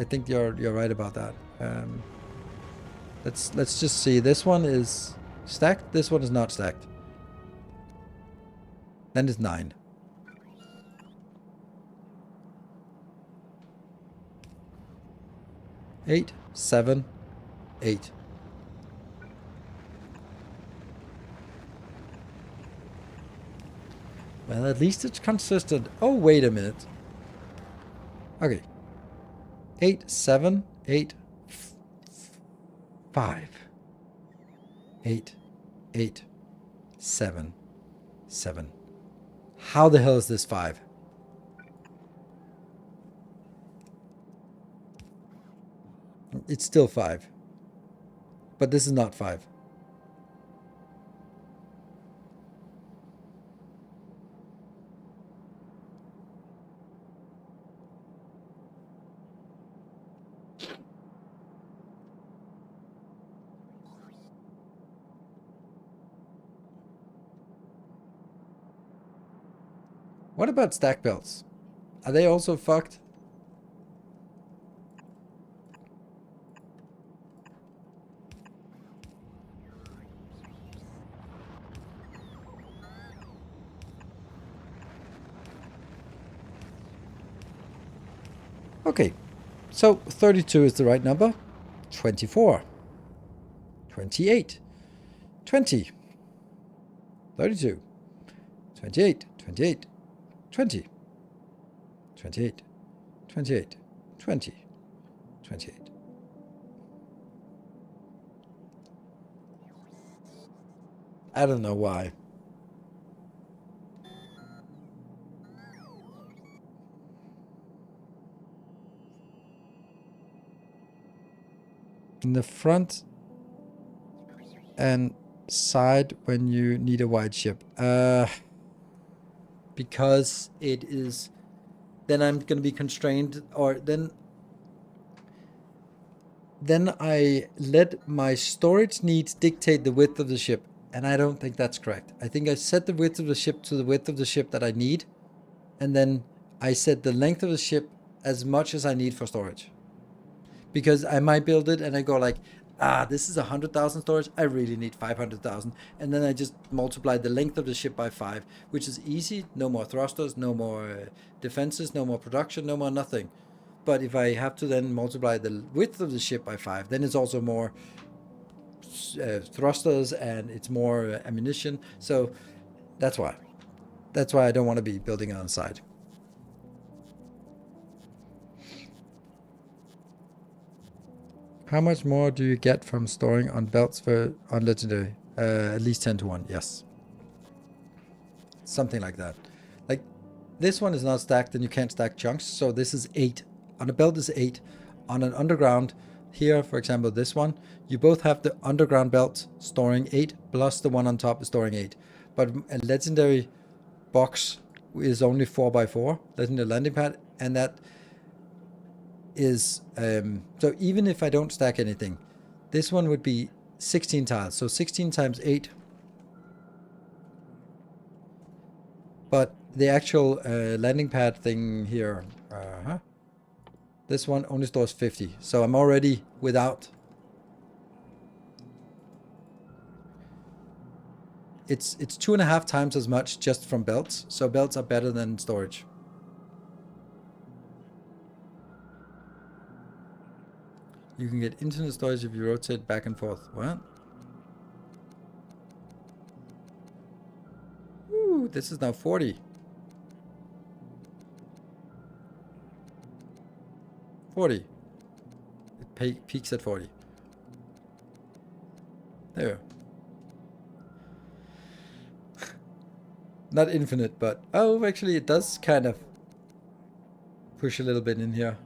I think you're right about that. Let's just see. This one is stacked. This one is not stacked. Then it's 9. Eight. 7, 8. Well, at least it's consistent. Oh, wait a minute. Okay. 8, 7, 8, 5. 8, 8, 7, 7. How the hell is this 5? It's still 5. But this is not 5. What about stack belts? Are they also fucked? Okay, so 32 is the right number. 24. 28. 20. 32. 28. 28. 20. 28. 28. 20. 28. I don't know why. In the front and side when you need a wide ship. Because it is... Then I'm going to be constrained, or then I let my storage needs dictate the width of the ship, and I don't think that's correct. I think I set the width of the ship to the width of the ship that I need, and then I set the length of the ship as much as I need for storage. Because I might build it and I go like, this is 100,000 storage, I really need 500,000, and then I just multiply the length of the ship by 5, which is easy. No more thrusters, no more defenses, no more production, no more nothing. But if I have to then multiply the width of the ship by 5, then it's also more thrusters and it's more ammunition. So that's why I don't want to be building on the side. How much more do you get from storing on belts on legendary? At least 10 to 1, yes. Something like that. Like, this one is not stacked and you can't stack chunks, so this is 8. On a belt is 8. On an underground, here, for example, this one, you both have the underground belt storing 8, plus the one on top is storing 8. But a legendary box is only 4x4, legendary landing pad, and that is so even if I don't stack anything, this one would be 16 tiles, so 16 times 8. But the actual landing pad thing here, this one only stores 50, so I'm already without. It's 2.5 times as much just from belts, so belts are better than storage. You can get infinite storage if you rotate back and forth. What? Ooh, this is now 40. 40. It peaks at 40. There. Not infinite, but... Oh, actually it does kind of push a little bit in here.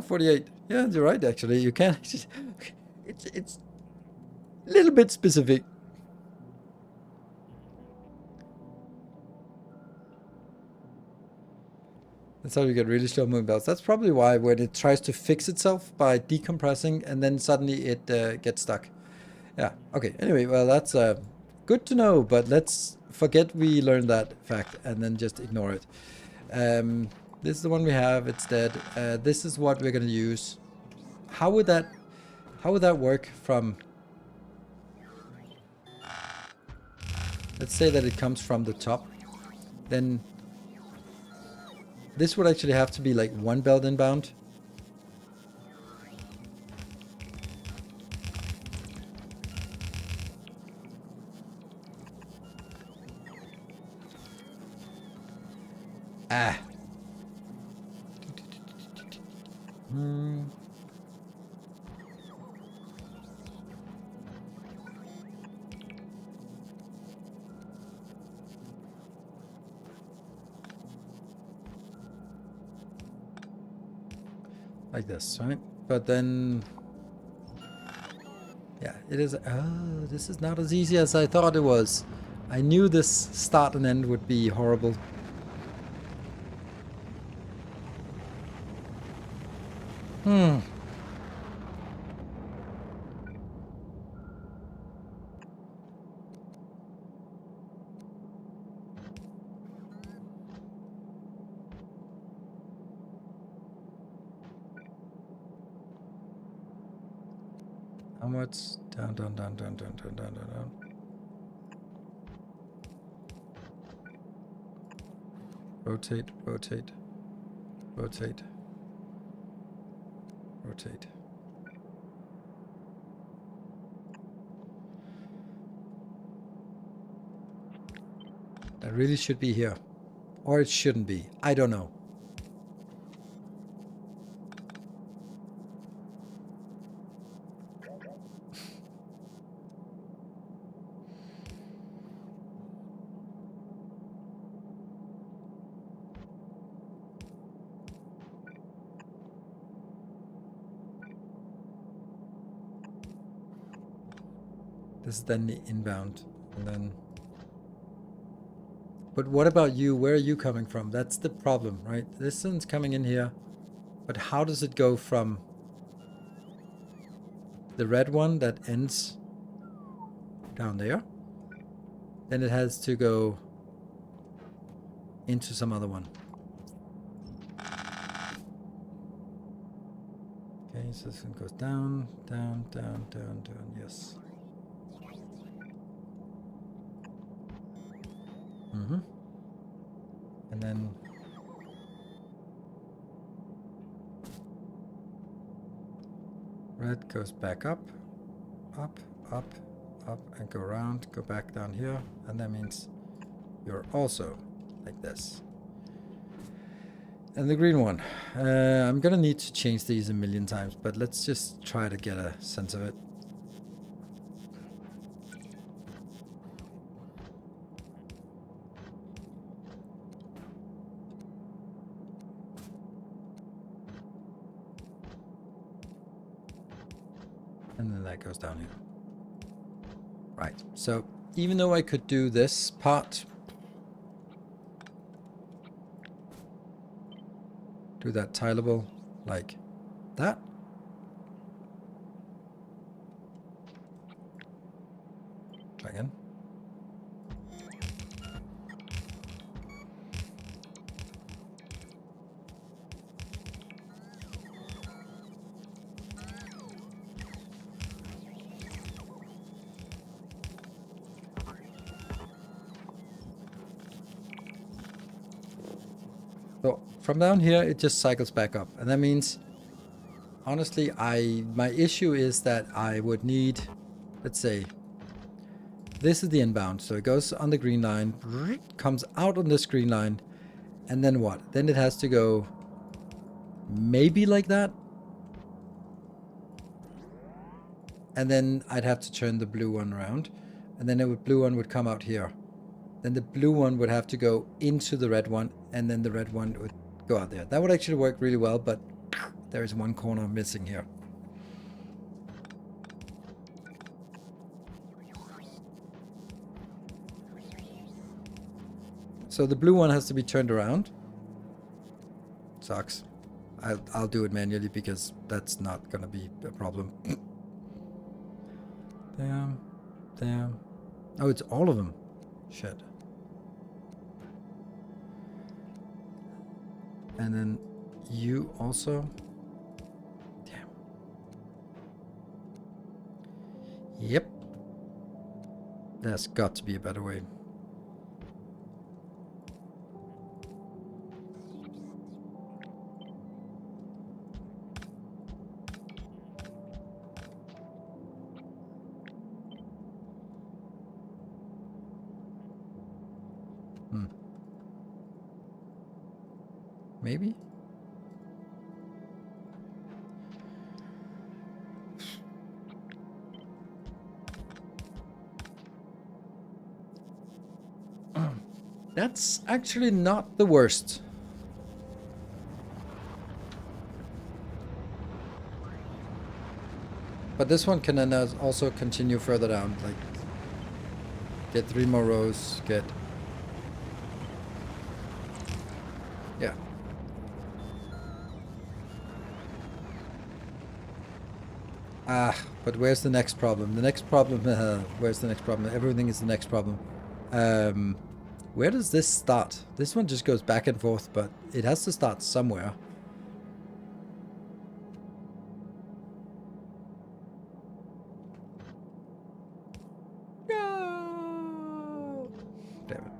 48. Yeah, you're right, actually. You can... it's a little bit specific. That's how you get really slow moving belts. That's probably why when it tries to fix itself by decompressing and then suddenly it gets stuck. Yeah, okay. Anyway, well, that's good to know, but let's forget we learned that fact and then just ignore it. This is the one we have. It's dead. This is what we're going to use. How would that work from... Let's say that it comes from the top. Then This would actually have to be like one belt inbound. Ah. Like this, right? But then... Yeah, it is... Oh, this is not as easy as I thought it was. I knew this start and end would be horrible. How much? Down, down, down, down, down, down, down, down, down. Rotate, rotate, rotate, rotate. That really should be here. Or it shouldn't be. I don't know. This is then the inbound. And then... But what about you? Where are you coming from? That's the problem, right? This one's coming in here. But how does it go from the red one that ends down there? Then it has to go into some other one. Okay, so this one goes down, down, down, down, down. Yes. And then red goes back up, up, up, up, and go around, go back down here, and that means you're also like this. And the green one, I'm gonna need to change these a million times, but let's just try to get a sense of it. And then that goes down here. Right, so even though I could do this part, do that tileable like that. Try again. So from down here, it just cycles back up. And that means, honestly, my issue is that I would need, let's say, this is the inbound. So it goes on the green line, comes out on this green line, and then what? Then it has to go maybe like that. And then I'd have to turn the blue one around. And then the blue one would come out here. Then the blue one would have to go into the red one, and then the red one would go out there. That would actually work really well, but there is one corner missing here. So the blue one has to be turned around. Sucks. I'll do it manually because that's not gonna be a problem. Damn. Damn. Oh, it's all of them. Shit. And then you also. Damn. Yep. There's got to be a better way. maybe? That's actually not the worst. But this one can then also continue further down, like get 3 more rows, get... Yeah. Ah, but where's the next problem? The next problem, where's the next problem? Everything is the next problem. Where does this start? This one just goes back and forth, but it has to start somewhere. No! Damn it.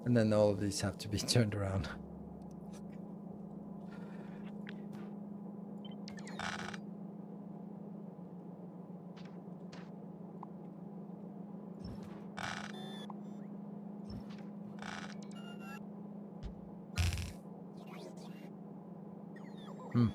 And then all of these have to be turned around. No.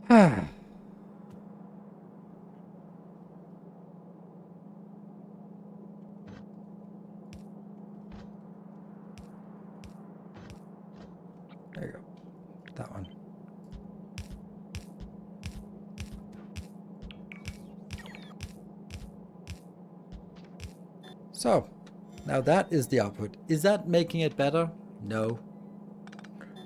Ah. There you go. That one. So, now that is the output. Is that making it better? No.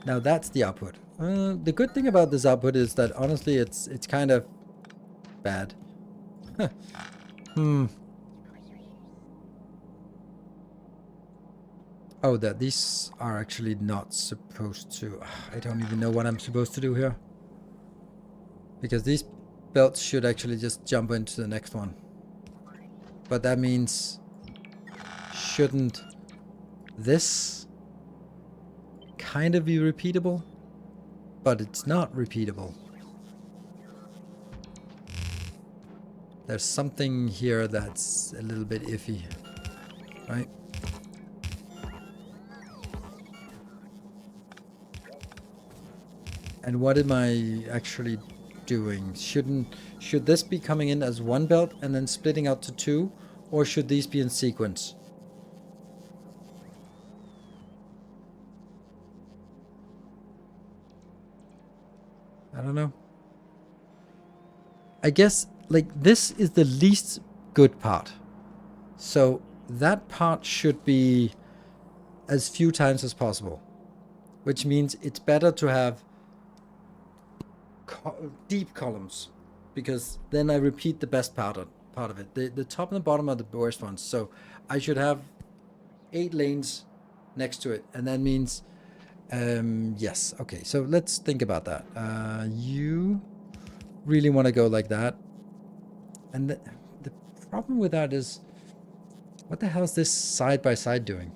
Now that's the output. The good thing about this output is that honestly it's kind of bad. Oh, that these are actually not supposed to... I don't even know what I'm supposed to do here. Because these belts should actually just jump into the next one. But that means... Shouldn't this kind of be repeatable? But it's not repeatable. There's something here that's a little bit iffy, right? And what am I actually doing? Should this be coming in as one belt and then splitting out to 2? Or should these be in sequence? I don't know. I guess, like, this is the least good part. So that part should be as few times as possible. Which means it's better to have deep columns. Because then I repeat the best part of it. The top and the bottom are the worst ones. So I should have 8 lanes next to it. And that means... yes, okay, so let's think about that. You really want to go like that. And the problem with that is, what the hell is this side-by-side doing?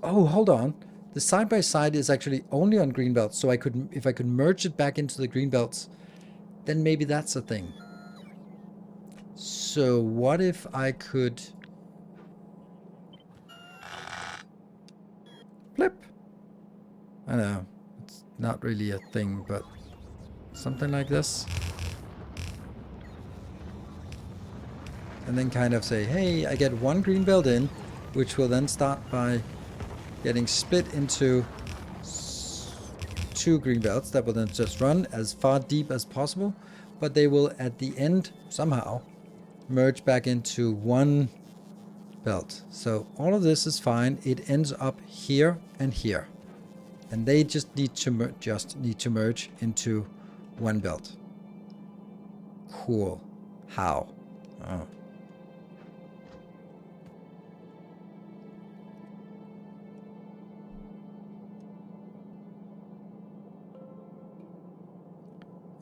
Oh, hold on. The side-by-side is actually only on green belts, so if I could merge it back into the green belts, then maybe that's a thing. So what if I could... Flip? I know, it's not really a thing, but something like this. And then kind of say, hey, I get 1 green belt in, which will then start by getting split into 2 green belts that will then just run as far deep as possible, but they will at the end somehow merge back into 1 belt. So all of this is fine. It ends up here and here. And they just need to merge into 1 belt. Cool. How? Oh.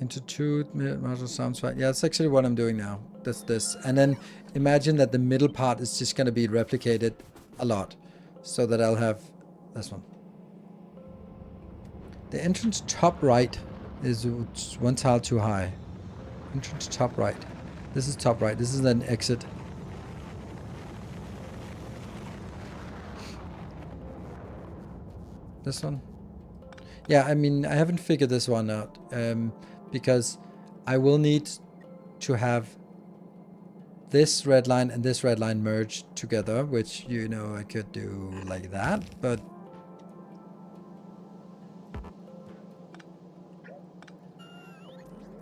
Into two module sounds fine. Yeah, that's actually what I'm doing now. That's this. And then imagine that the middle part is just going to be replicated a lot. So that I'll have this one. The entrance top right is one tile too high. Entrance top right. This is top right. This is an exit. This one. Yeah, I mean, I haven't figured this one out. Because I will need to have this red line and this red line merged together, which, you know, I could do like that, but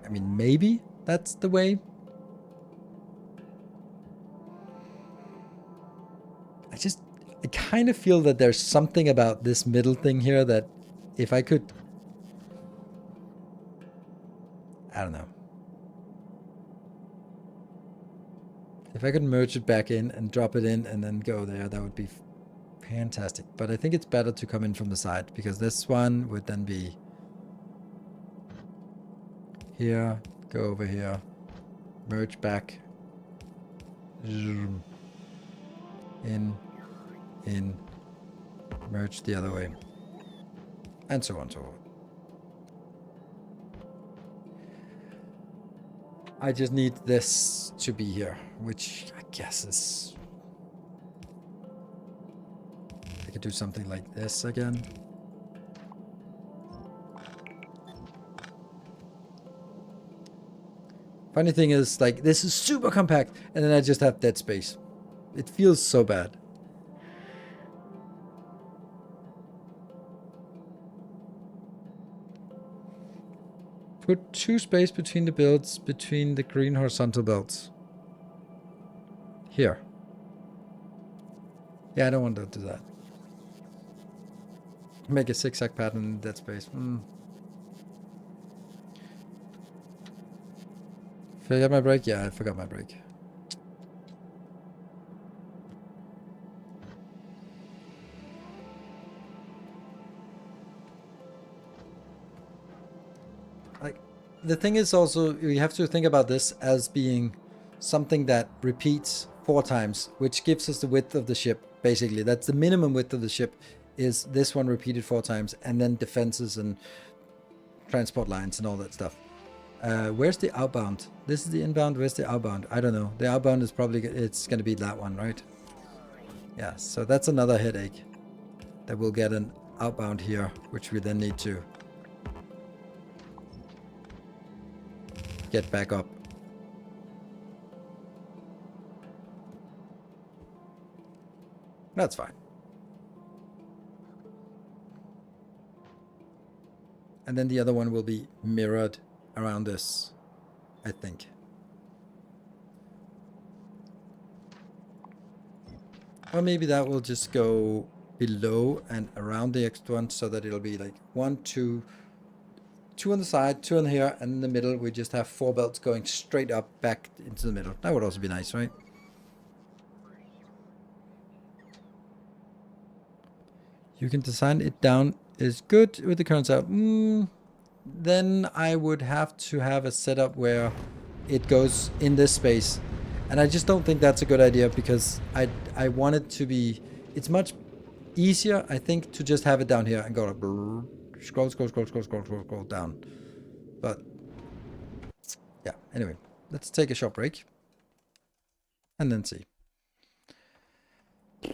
I mean, maybe that's the way. I kind of feel that there's something about this middle thing here that if I could, I don't know. If I could merge it back in and drop it in and then go there, that would be fantastic. But I think it's better to come in from the side because this one would then be here, go over here, merge back, zoom, in, merge the other way, and so on and so forth. I just need this to be here, which I guess is... I could do something like this again. Funny thing is, like, this is super compact, and then I just have dead space. It feels so bad. Put 2 space between the builds, between the green horizontal belts. Here. Yeah, I don't want to do that. Make a zigzag pattern in that space. Forgot my break? Yeah, I forgot my break. Like, the thing is also, you have to think about this as being something that repeats 4 times, which gives us the width of the ship, basically. That's the minimum width of the ship, is this one repeated 4 times, and then defenses and transport lines and all that stuff. Where's the outbound? This is the inbound. Where's the outbound? I don't know. The outbound is probably, it's going to be that one, right? Yeah, so that's another headache. That we'll get an outbound here, which we then need to get back up. That's fine. And then the other one will be mirrored around this, I think. Or maybe that will just go below and around the next one so that it'll be like 1, 2, 2 on the side, 2 on here, and in the middle we just have 4 belts going straight up back into the middle. That would also be nice, right? You can design it down is good with the current setup. Then I would have to have a setup where it goes in this space. And I just don't think that's a good idea because I want it to be... It's much easier, I think, to just have it down here and go like, scroll down. But yeah, anyway, let's take a short break and then see. I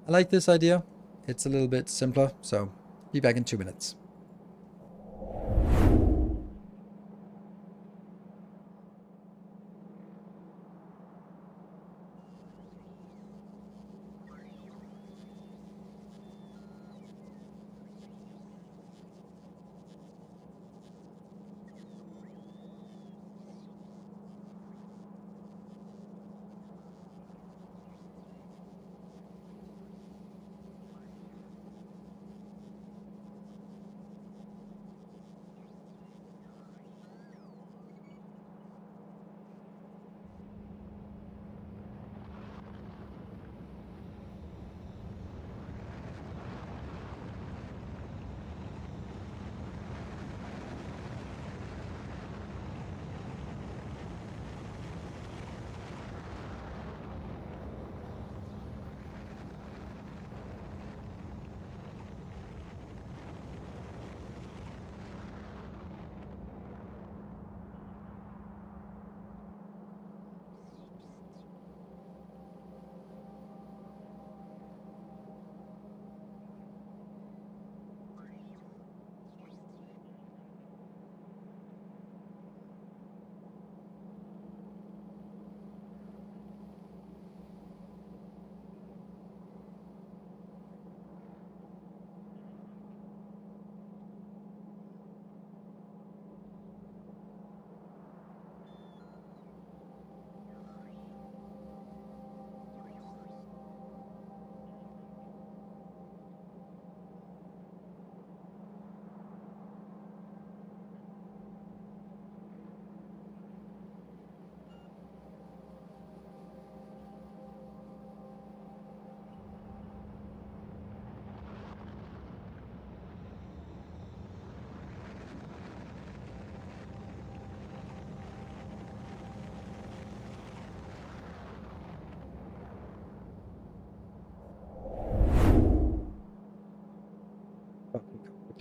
like this idea. It's a little bit simpler, so be back in 2 minutes.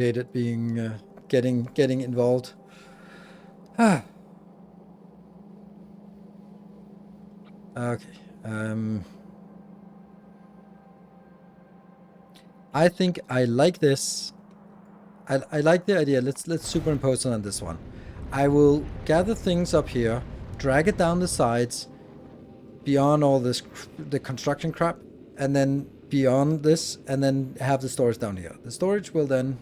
Hated being getting involved. Ah. Okay. I think I like this. I like the idea. Let's superimpose it on this one. I will gather things up here, drag it down the sides, beyond all this the construction crap, and then beyond this, and then have the storage down here. The storage will then.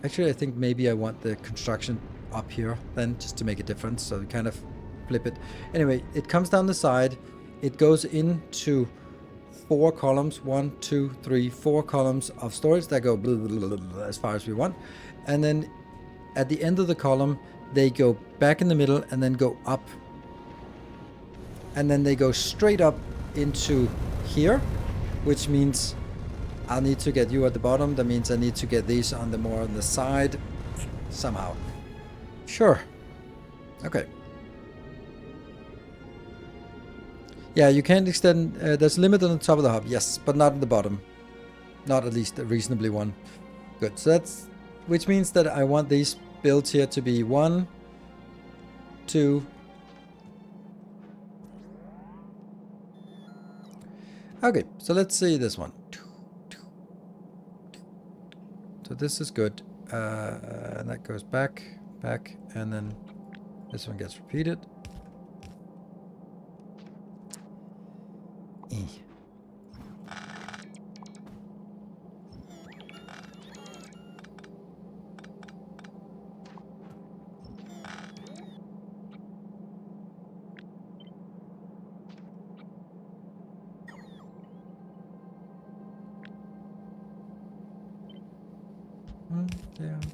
Actually, I think maybe I want the construction up here then, just to make a difference. So kind of flip it. Anyway, it comes down the side. It goes into 4 columns, 1, 2, 3, 4 columns of storage that go blah, blah, blah, blah, as far as we want. And then at the end of the column, they go back in the middle and then go up. And then they go straight up into here, which means I'll need to get you at the bottom. That means I need to get these on the more on the side somehow. Sure. Okay. Yeah, you can't extend. There's a limit on the top of the hub, yes, but not at the bottom. Not at least a reasonably one. Good. So that's, which means that I want these builds here to be 1, 2. Okay, so let's see this one. So this is good. And that goes back, and then this one gets repeated.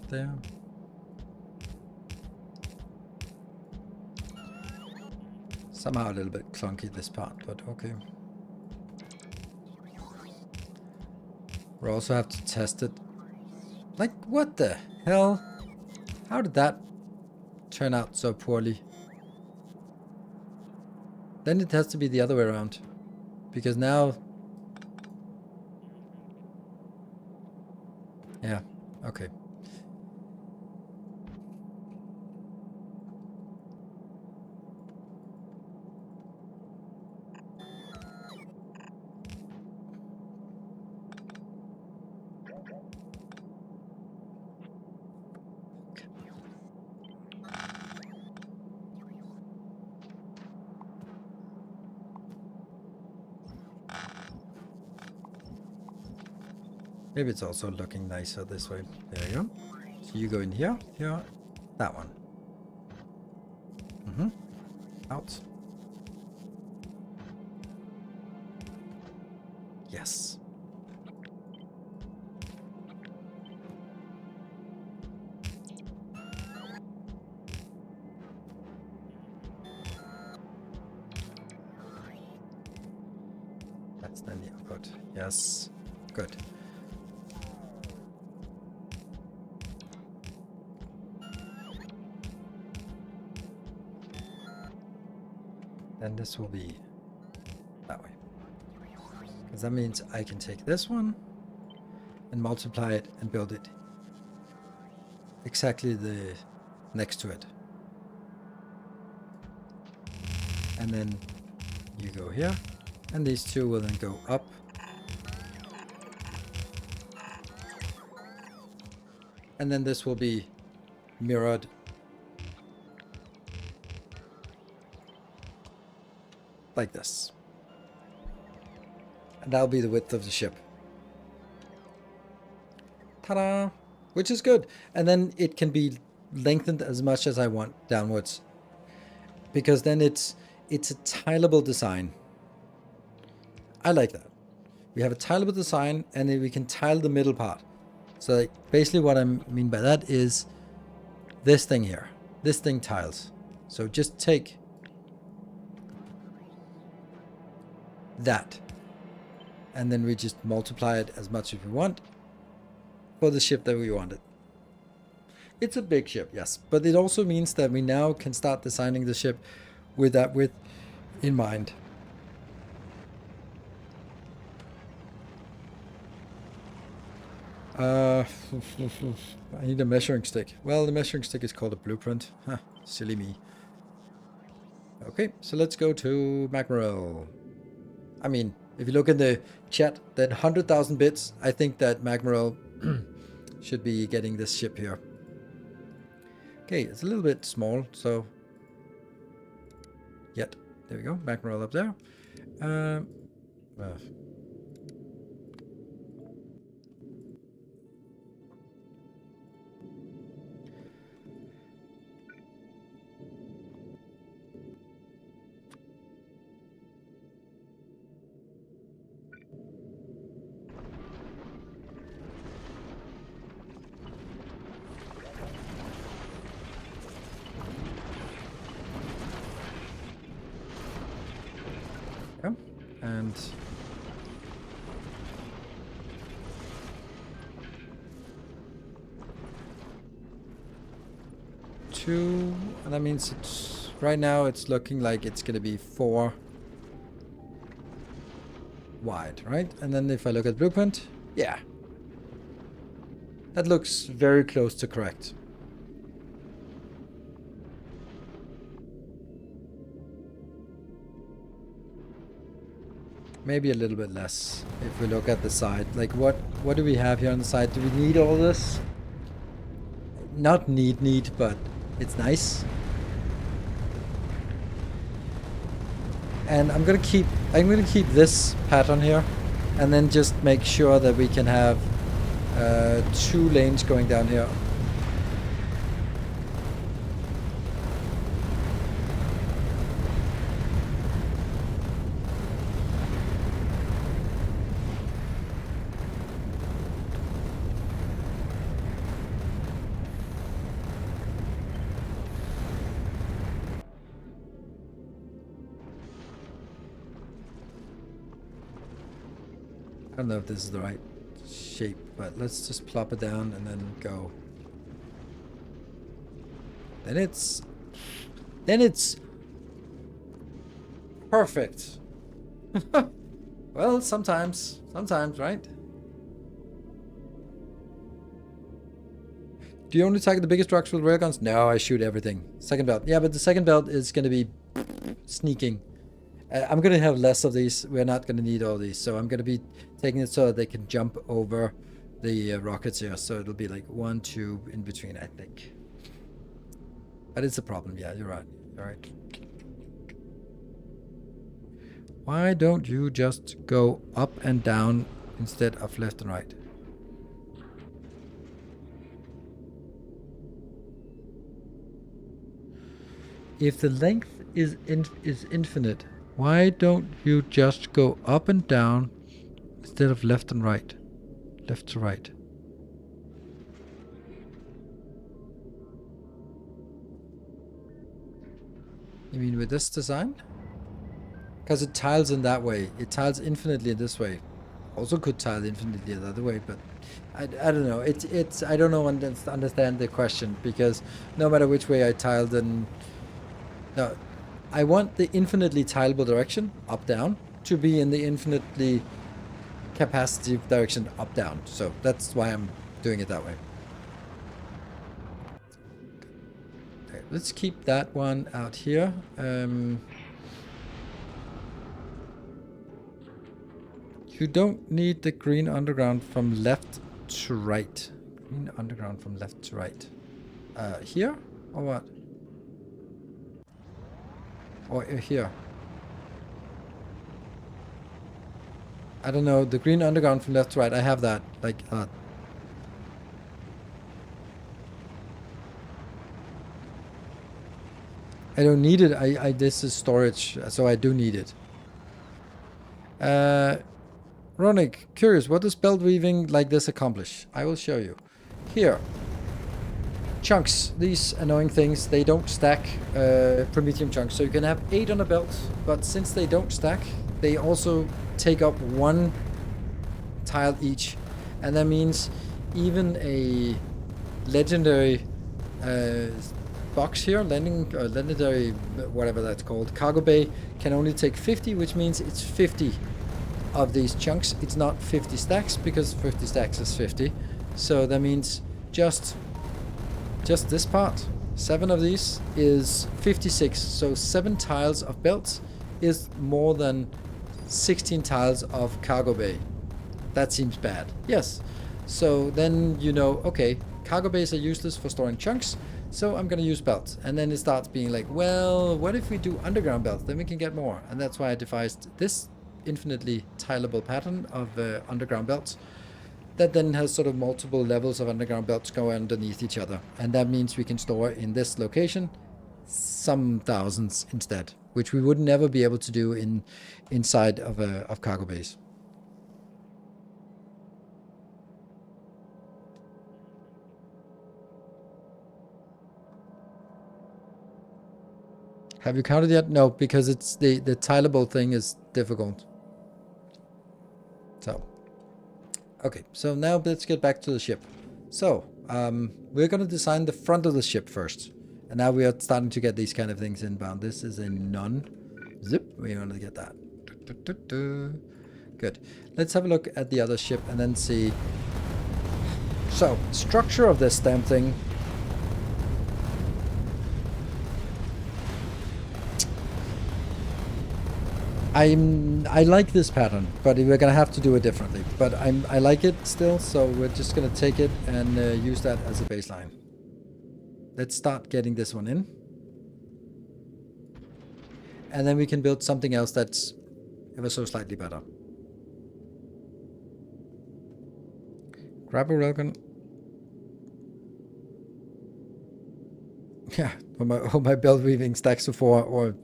There. Somehow a little bit clunky this part, but okay. We also have to test it. Like, what the hell? How did that turn out so poorly? Then it has to be the other way around. Because now... Yeah, okay. Maybe it's also looking nicer this way. There you go. So you go in here, here, that one. Out. Yes. That's then the output. Yes. Good. Then this will be that way. Because that means I can take this one and multiply it and build it exactly the next to it. And then you go here, and these two will then go up. And then this will be mirrored like this. And that'll be the width of the ship. Ta-da! Which is good. And then it can be lengthened as much as I want downwards. Because then it's a tileable design. I like that. We have a tileable design, and then we can tile the middle part. So like, basically what I mean by that is this thing here. This thing tiles. So just take that, and then we just multiply it as much as we want for the ship that we wanted. It's a big ship, yes, but it also means that we now can start designing the ship with that width in mind. I need a measuring stick. Well, the measuring stick is called a blueprint. Huh, silly me. Okay, so let's go to Magmarel. I mean, if you look in the chat, then 100,000 bits, I think that Magmarel should be getting this ship here. Okay, it's a little bit small, so... Yet. There we go, Magmarel up there. Well, yeah. And... two, and that means it's... Right now it's looking like it's gonna be 4 wide, right? And then if I look at blueprint, yeah. That looks very close to correct. Maybe a little bit less if we look at the side. Like what do we have here on the side? Do we need all this? Not need, but it's nice. And I'm gonna keep this pattern here, and then just make sure that we can have 2 lanes going down here. I don't know if this is the right shape, but let's just plop it down and then go. Then it's perfect. Well, sometimes, right? Do you only target the biggest rocks with railguns? No, I shoot everything. Second belt. Yeah, but the second belt is going to be sneaking. I'm going to have less of these. We're not going to need all these. So I'm going to be taking it so that they can jump over the rockets here. So it'll be like 1, 2 in between, I think. But it's a problem. Yeah, you're right. All right. Why don't you just go up and down instead of left and right? If the length is infinite, why don't you just go up and down instead of left and right? Left to right. You mean with this design? Because it tiles in that way. It tiles infinitely this way. Also could tile infinitely the other way, but I don't know. I don't know understand the question, because no matter which way I tile, then no, I want the infinitely tileable direction up down to be in the infinitely capacitive direction up down. So that's why I'm doing it that way. Okay, let's keep that one out here. You don't need the green underground from left to right. Green underground from left to right. Here or what? Or here? I don't know. The green underground from left to right. I have that. Like, I don't need it. This is storage, so I do need it. Ronick, curious, what does belt weaving like this accomplish? I will show you. Here. Chunks. These annoying things, they don't stack Prometheum chunks. So you can have 8 on a belt, but since they don't stack, they also take up 1 tile each. And that means even a legendary box here, legendary, whatever that's called, cargo bay, can only take 50, which means it's 50 of these chunks. It's not 50 stacks, because 50 stacks is 50. So that means just this part, 7 of these is 56. So 7 tiles of belts is more than 16 tiles of cargo bay. That seems bad. Yes. So then you know, okay, cargo bays are useless for storing chunks, so I'm gonna use belts. And then it starts being like, well, what if we do underground belts? Then we can get more. And that's why I devised this infinitely tileable pattern of underground belts that then has sort of multiple levels of underground belts go underneath each other. And that means we can store in this location some thousands instead, which we would never be able to do inside of cargo bays. Have you counted yet? No, because it's the tileable thing is difficult. So, okay, so now let's get back to the ship. So, we're going to design the front of the ship first. And now we are starting to get these kind of things inbound. This is a none. Zip, we're going to get that. Good. Let's have a look at the other ship and then see. So, structure of this damn thing. I like this pattern, but we're gonna have to do it differently. But I like it still, so we're just gonna take it and use that as a baseline. Let's start getting this one in, and then we can build something else that's ever so slightly better. Grab a railgun. Yeah, or my belt weaving stacks to 4 or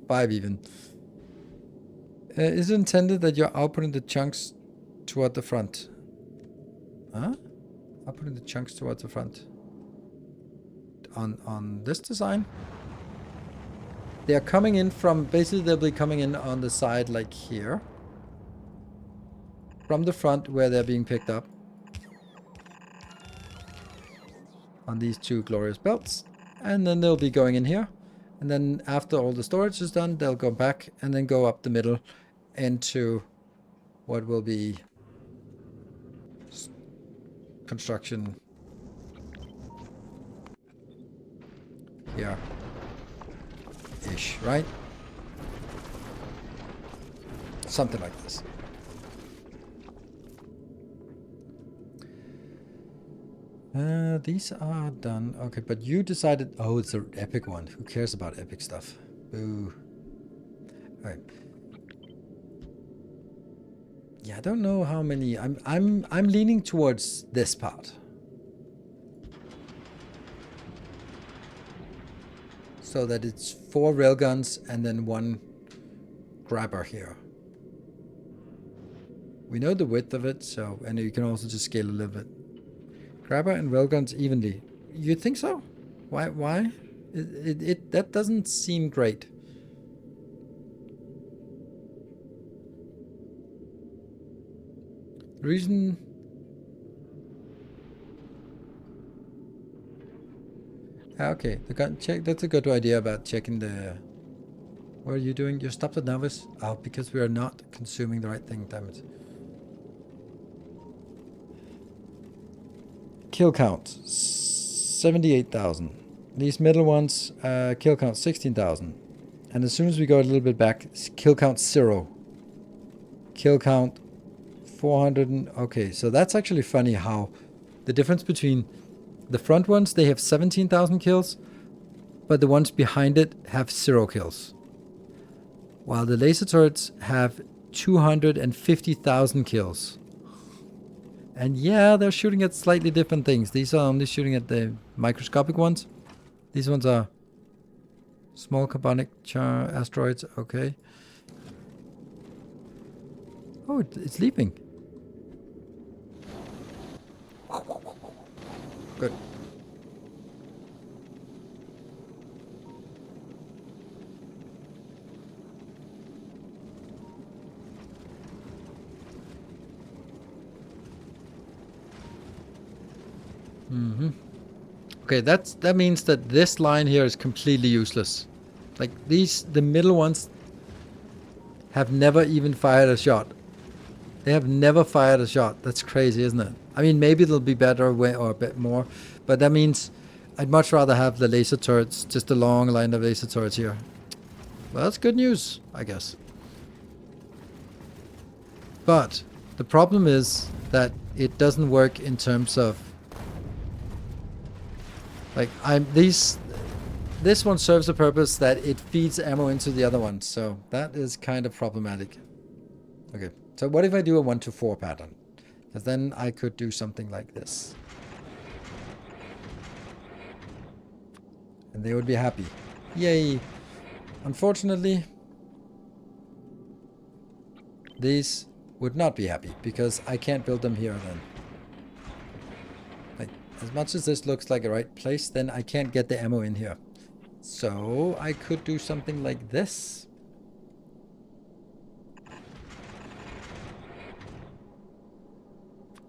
5 even. Is it intended that you're outputting the chunks toward the front? Huh? Outputting the chunks towards the front. On this design? They are coming in from, basically they'll be coming in on the side like here. From the front where they're being picked up. On these 2 glorious belts. And then they'll be going in here. And then after all the storage is done, they'll go back and then go up the middle into what will be construction here ish, right? Something like this. These are done. Okay, but you decided, oh, it's an epic one. Who cares about epic stuff? Boo. All right. Yeah, I don't know how many. I'm leaning towards this part. So that it's 4 railguns and then 1 grabber here. We know the width of it, so, and you can also just scale a little bit. Grabber and railguns evenly. You think so? Why? That doesn't seem great. Reason. Okay, the gun check. That's a good idea about checking the. What are you doing? You stopped at novice? Oh, because we are not consuming the right thing. Damn it. Kill count 78,000. These middle ones, kill count 16,000. And as soon as we go a little bit back, kill count 0. Kill count 400. Okay, so that's actually funny how the difference between the front ones, they have 17,000 kills, but the ones behind it have 0 kills. While the laser turrets have 250,000 kills. And yeah, they're shooting at slightly different things. These are only shooting at the microscopic ones. These ones are small carbonic asteroids. Okay. Oh, it's leaping. Good. Okay, that means that this line here is completely useless. Like the middle ones have never even fired a shot. They have never fired a shot. That's crazy, isn't it? I mean, maybe they'll be better or a bit more, but that means I'd much rather have the laser turrets, just a long line of laser turrets here. Well, that's good news, I guess. But the problem is that it doesn't work in terms of like this one serves a purpose that it feeds ammo into the other one, so that is kind of problematic. Okay, so what if I do a 1-to-4 pattern? Because then I could do something like this. And they would be happy. Yay! Unfortunately, these would not be happy because I can't build them here then. Like, as much as this looks like a right place, then I can't get the ammo in here. So I could do something like this.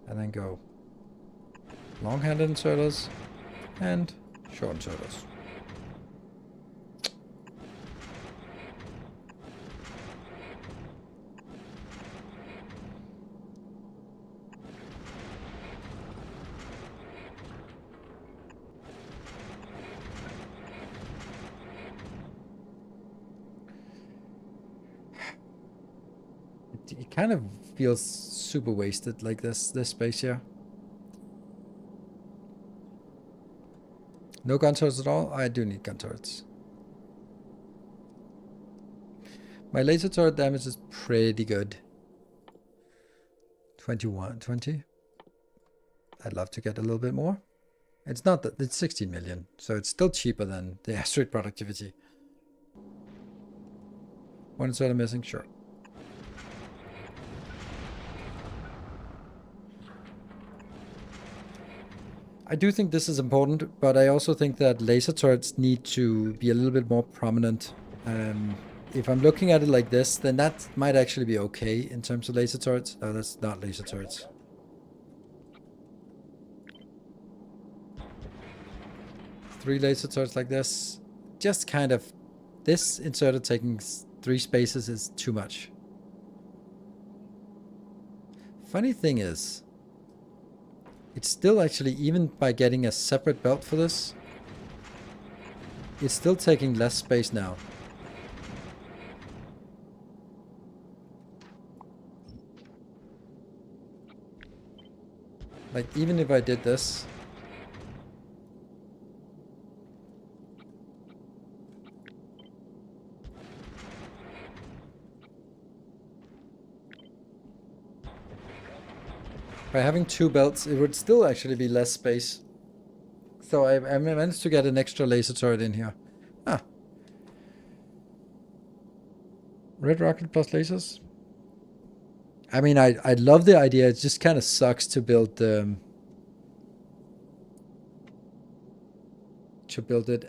And then go long-handed inserters and short inserters. It kind of feels super wasted, like this space here. No gun turrets at all? I do need gun turrets. My laser turret damage is pretty good. 20. I'd love to get a little bit more. It's not that, it's 16 million, so it's still cheaper than the asteroid productivity. One inserter missing, sure. I do think this is important, but I also think that laser turrets need to be a little bit more prominent. If I'm looking at it like this, then that might actually be okay in terms of laser turrets. Oh, that's not laser turrets. Three laser turrets like this. Just kind of... This inserter taking 3 spaces is too much. Funny thing is... It's still actually, even by getting a separate belt for this, it's still taking less space now. Like, even if I did this, by having 2 belts, it would still actually be less space. So I managed to get an extra laser turret in here. Ah. Red rocket plus lasers? I mean, I love the idea. It just kind of sucks to build it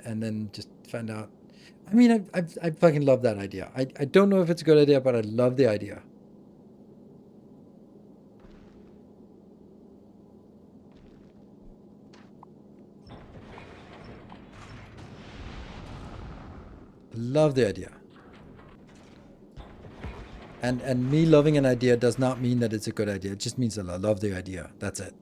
and then just find out. I mean, I fucking love that idea. I don't know if it's a good idea, but I love the idea. Love the idea. And me loving an idea does not mean that it's a good idea. It just means that I love the idea. That's it.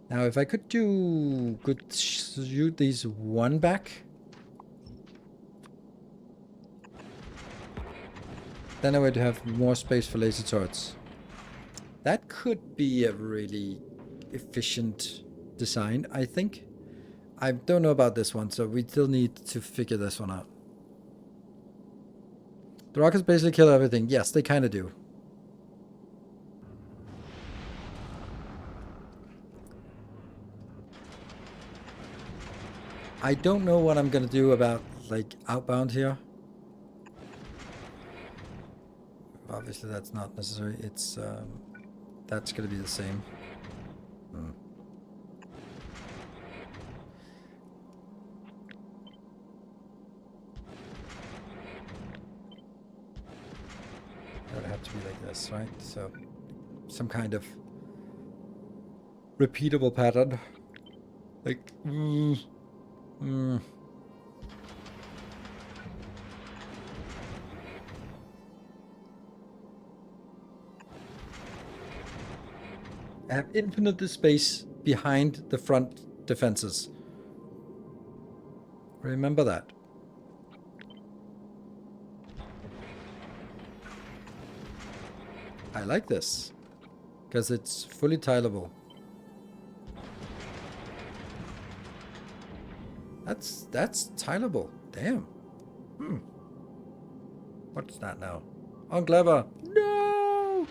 Now, if I could shoot these one back, then I would have more space for laser turrets. That could be a really efficient design, I think. I don't know about this one, so we still need to figure this one out. The rockets basically kill everything. Yes, they kind of do. I don't know what I'm gonna do about, like, outbound here. Obviously that's not necessary. It's, that's gonna be the same. That would have to be like this, right? So, some kind of repeatable pattern. Like, I have infinite space behind the front defenses. Remember that. I like this, because it's fully tileable. That's tileable. Damn. What's that now? Unclever. No!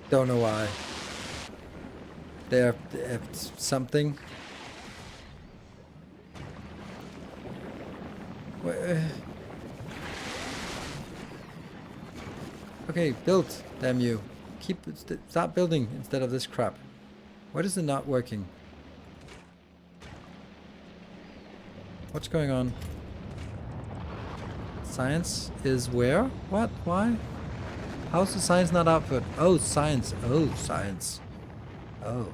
Don't know why. They have something. Okay, build, damn you. Stop building instead of this crap. What is it not working? What's going on? Science is where? What? Why? How's the science not output? Oh, science. Oh, science. Oh.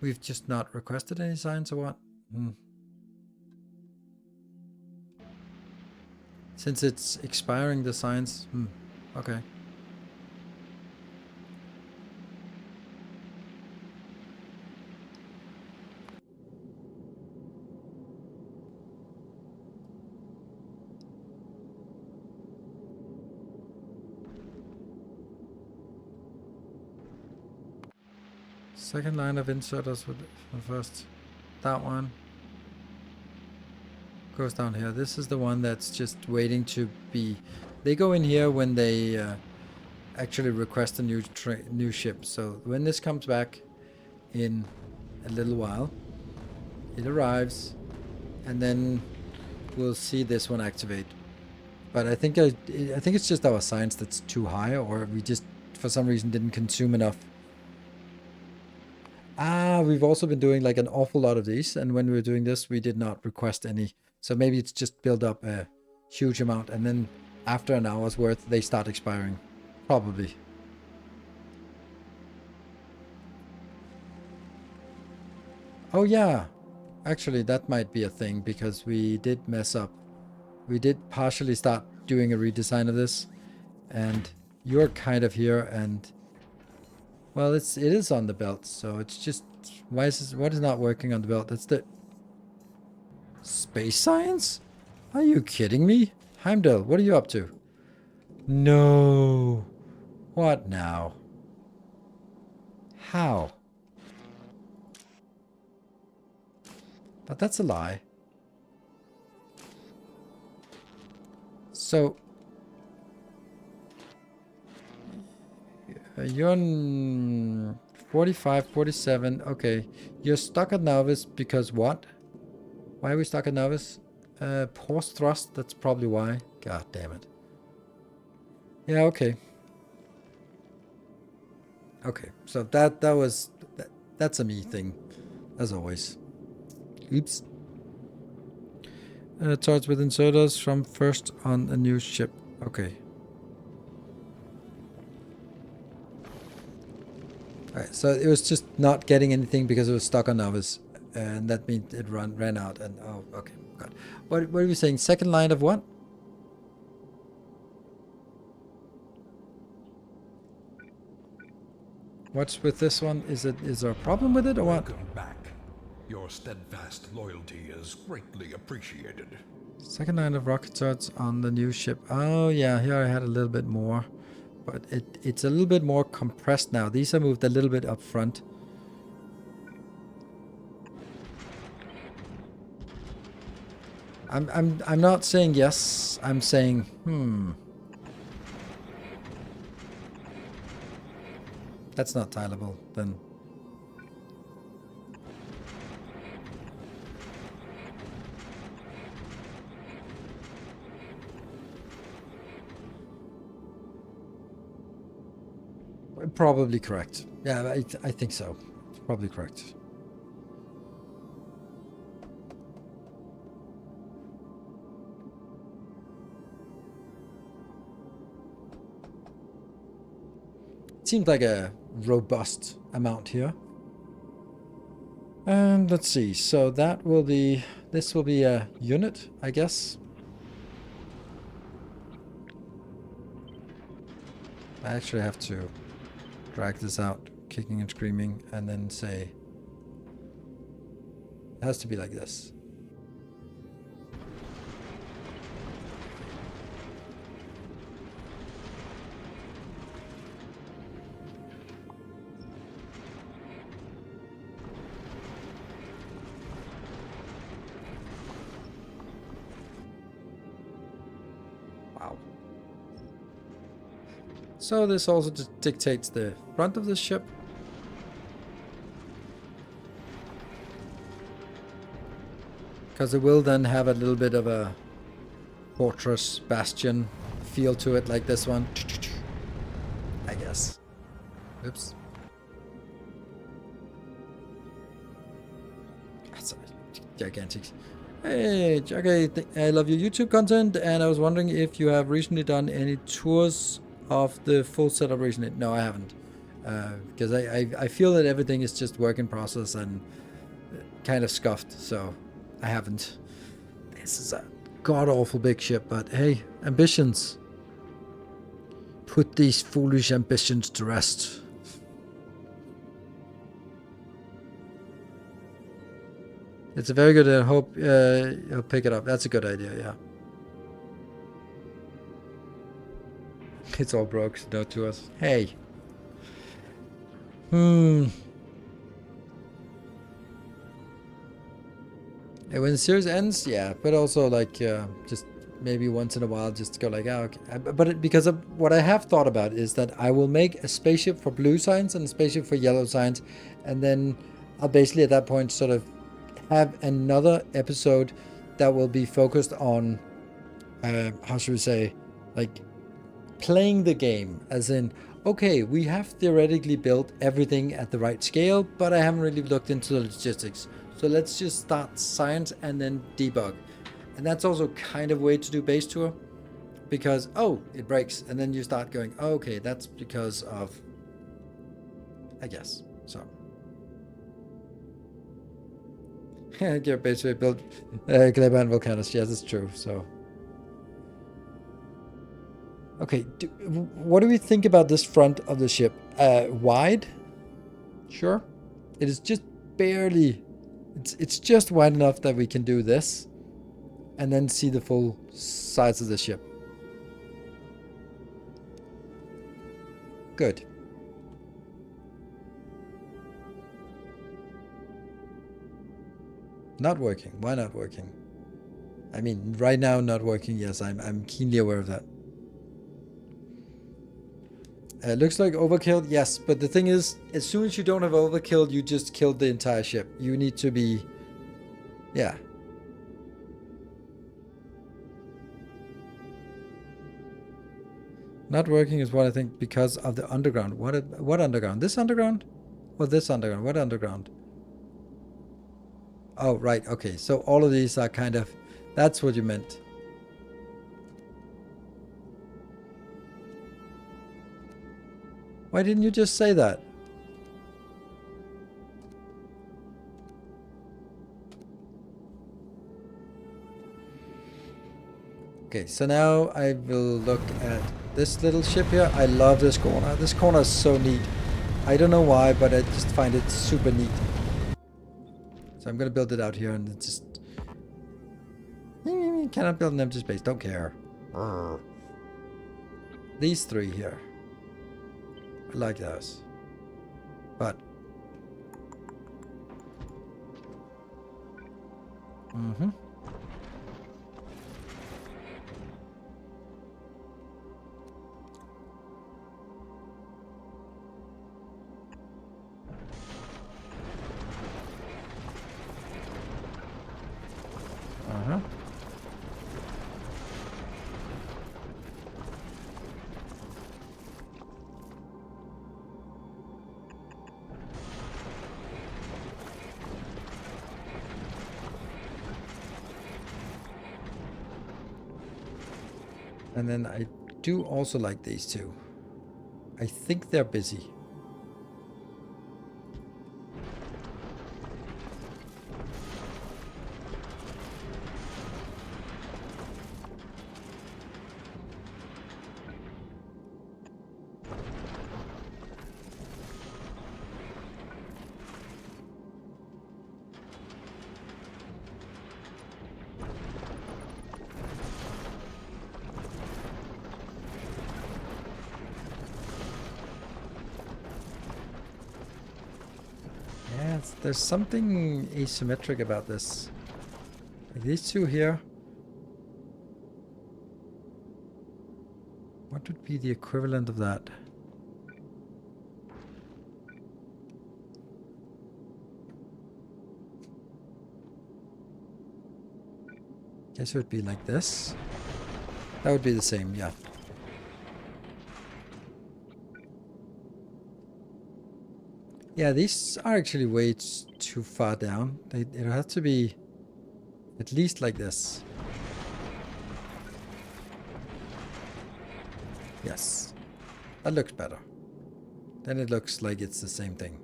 We've just not requested any science or what? Since it's expiring the science. Okay. Second line of inserters with the first. That one goes down here. This is the one that's just waiting to be. They go in here when they actually request a new ship. So when this comes back in a little while, it arrives, and then we'll see this one activate. But I think it's just our science that's too high, or we just for some reason didn't consume enough. We've also been doing like an awful lot of these, and when we were doing this, we did not request any. So maybe it's just build up a huge amount, and then after an hour's worth, they start expiring. Probably. Oh yeah, actually that might be a thing, because we did mess up. We did partially start doing a redesign of this, and you're kind of here, and well, it is on the belt, so it's just what is not working on the belt? That's the space science? Are you kidding me? Heimdall, what are you up to? No. What now? How? But that's a lie. So you're on 45, 47. Okay. You're stuck at novice because what? Why are we stuck at novice? Pause thrust. That's probably why. God damn it. Yeah, okay. Okay. So that's a me thing, as always. Oops. Charge with inserters from first on a new ship. Okay. Alright, so it was just not getting anything because it was stuck on novice. And that means it ran out, and oh, okay, God. What are we saying? Second line of what? What's with this one? Is there a problem with it or what? Welcome back. Your steadfast loyalty is greatly appreciated. Second line of rocket turrets on the new ship. Oh yeah, here I had a little bit more. But it's a little bit more compressed now. These are moved a little bit up front. I'm not saying yes. I'm saying That's not tileable then. Probably correct. Yeah, I think so. It's probably correct. Seems like a robust amount here. And let's see, so that will be, this will be a unit, I guess. I actually have to drag this out, kicking and screaming, and then say, it has to be like this. Wow. So this also dictates the front of the ship. Because it will then have a little bit of a fortress bastion feel to it, like this one. I guess. Oops. That's gigantic. Hey, okay, I love your YouTube content, and I was wondering if you have recently done any tours of the full setup recently. No, I haven't. Because I feel that everything is just work in process and kind of scuffed, so I haven't. This is a god-awful big ship, but hey, ambitions. Put these foolish ambitions to rest. It's a very good, I hope you'll pick it up. That's a good idea, yeah. It's all broke, no to us. Hey. And when the series ends, yeah, but also like just maybe once in a while just go like, oh, okay. But because of what I have thought about is that I will make a spaceship for blue signs and a spaceship for yellow signs, and then I'll basically at that point sort of have another episode that will be focused on how should we say, like playing the game, as in, okay, we have theoretically built everything at the right scale, but I haven't really looked into the logistics. So let's just start science and then debug. And that's also kind of a way to do base tour, because, oh, it breaks. And then you start going, oh, okay, that's because of, I guess, so. Get basically built Kleber and Volcanus. Yes, it's true, so. Okay, what do we think about this front of the ship? Wide? Sure. It is just barely... It's just wide enough that we can do this. And then see the full size of the ship. Good. Not working. Why not working? I mean, right now not working. Yes, I'm keenly aware of that. Looks like overkill, yes, but the thing is, as soon as you don't have overkill, you just killed the entire ship. You need to be... Yeah. Not working is what I think because of the underground. What underground? This underground? Or this underground? What underground? Oh, right, okay. So all of these are kind of... That's what you meant. Why didn't you just say that? Okay, so now I will look at this little ship here. I love this corner. This corner is so neat. I don't know why, but I just find it super neat. So I'm gonna build it out here and it's just... Cannot build an empty space, don't care. These three here. I like those. But... And then I do also like these two. I think they're busy. Yeah, there's something asymmetric about this. Like these two here. What would be the equivalent of that? Guess it would be like this. That would be the same, yeah. Yeah, these are actually way too far down. It has to be at least like this. Yes. That looks better. Then it looks like it's the same thing.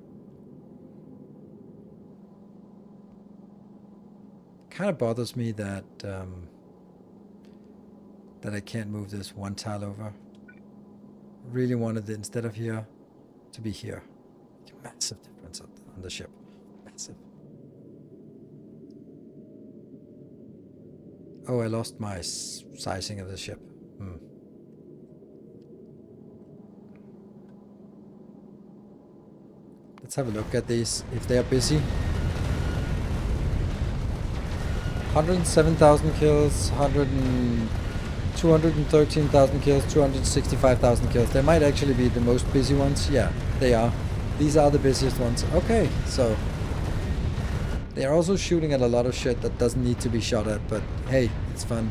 Kind of bothers me that that I can't move this one tile over. Really wanted it, instead of here, to be here. Massive difference on the ship. Massive. Oh, I lost my sizing of the ship. Let's have a look at these, if they are busy. 107,000 kills, 213,000 kills, 265,000 kills. They might actually be the most busy ones. Yeah, they are. These are the busiest ones. Okay, so they are also shooting at a lot of shit that doesn't need to be shot at, but hey, it's fun.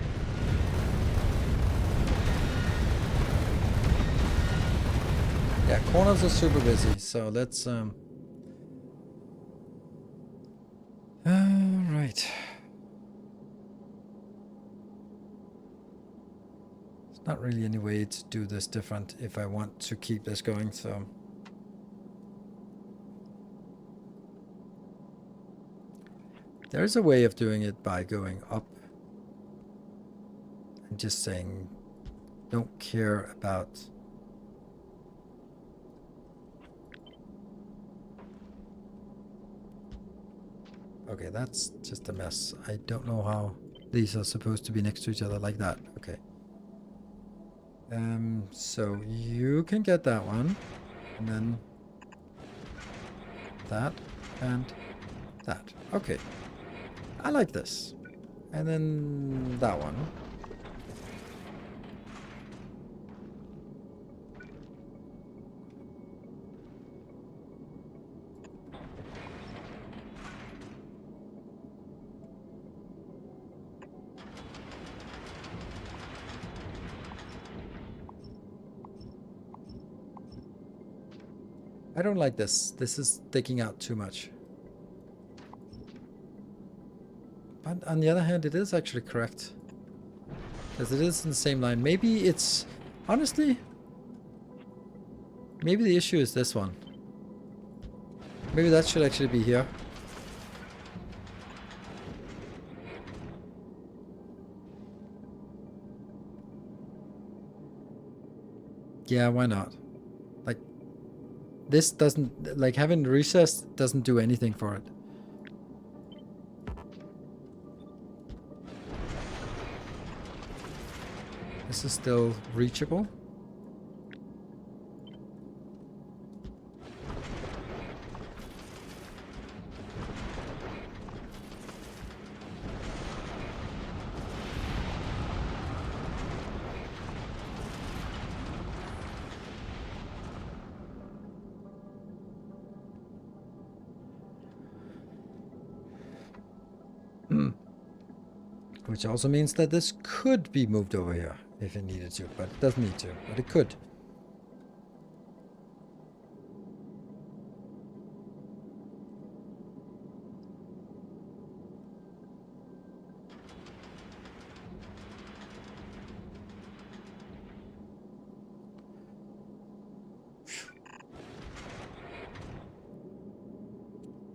Yeah, corners are super busy, so let's right. There's not really any way to do this different if I want to keep this going, so there is a way of doing it by going up and just saying don't care about okay, that's just a mess. I don't know how these are supposed to be next to each other like that. Okay. So you can get that one, and then that, and that. Okay. I like this. And then that one. I don't like this. This is sticking out too much. But on the other hand, it is actually correct. Because it is in the same line. Maybe it's... Honestly... Maybe the issue is this one. Maybe that should actually be here. Yeah, why not? Like... This doesn't... Like, having recess doesn't do anything for it. This is still reachable. Which also means that this could be moved over here if it needed to, but it doesn't need to, but it could.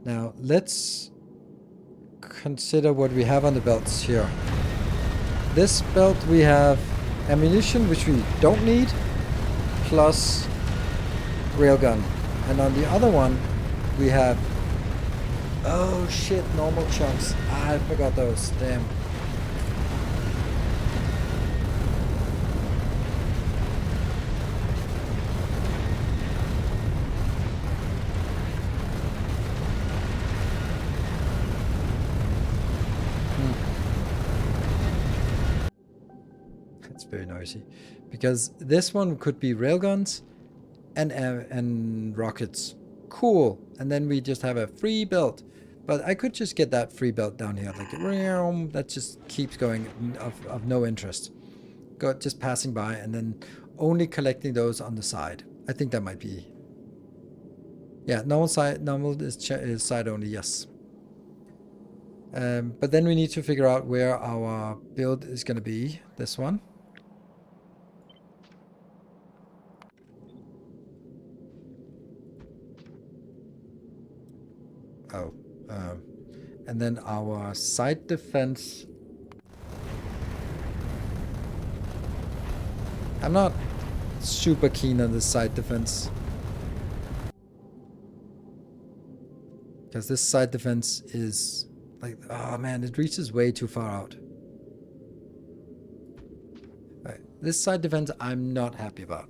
Now, let's consider what we have on the belts here. This belt we have ammunition, which we don't need, plus railgun. And on the other one, we have... Oh shit, normal chunks. I forgot those, damn. It's very noisy. Because this one could be railguns and rockets. Cool. And then we just have a free belt. But I could just get that free belt down here. Like, that just keeps going of no interest. Just passing by and then only collecting those on the side. I think that might be... Yeah, normal is side only, yes. But then we need to figure out where our build is going to be. This one. Oh. And then our side defense. I'm not super keen on this side defense. Because this side defense is like, oh man, it reaches way too far out. Right. This side defense I'm not happy about.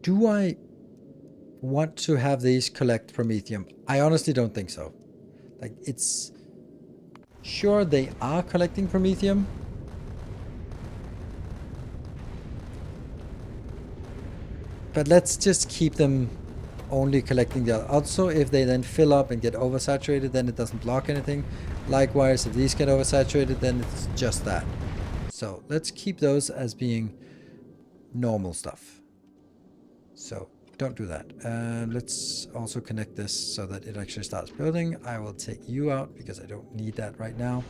Do I want to have these collect Promethium? I honestly don't think so. Like, it's... Sure, they are collecting Promethium. But let's just keep them only collecting the... Also, if they then fill up and get oversaturated, then it doesn't block anything. Likewise, if these get oversaturated, then it's just that. So, let's keep those as being normal stuff. So, don't do that. Let's also connect this so that it actually starts building. I will take you out because I don't need that right now.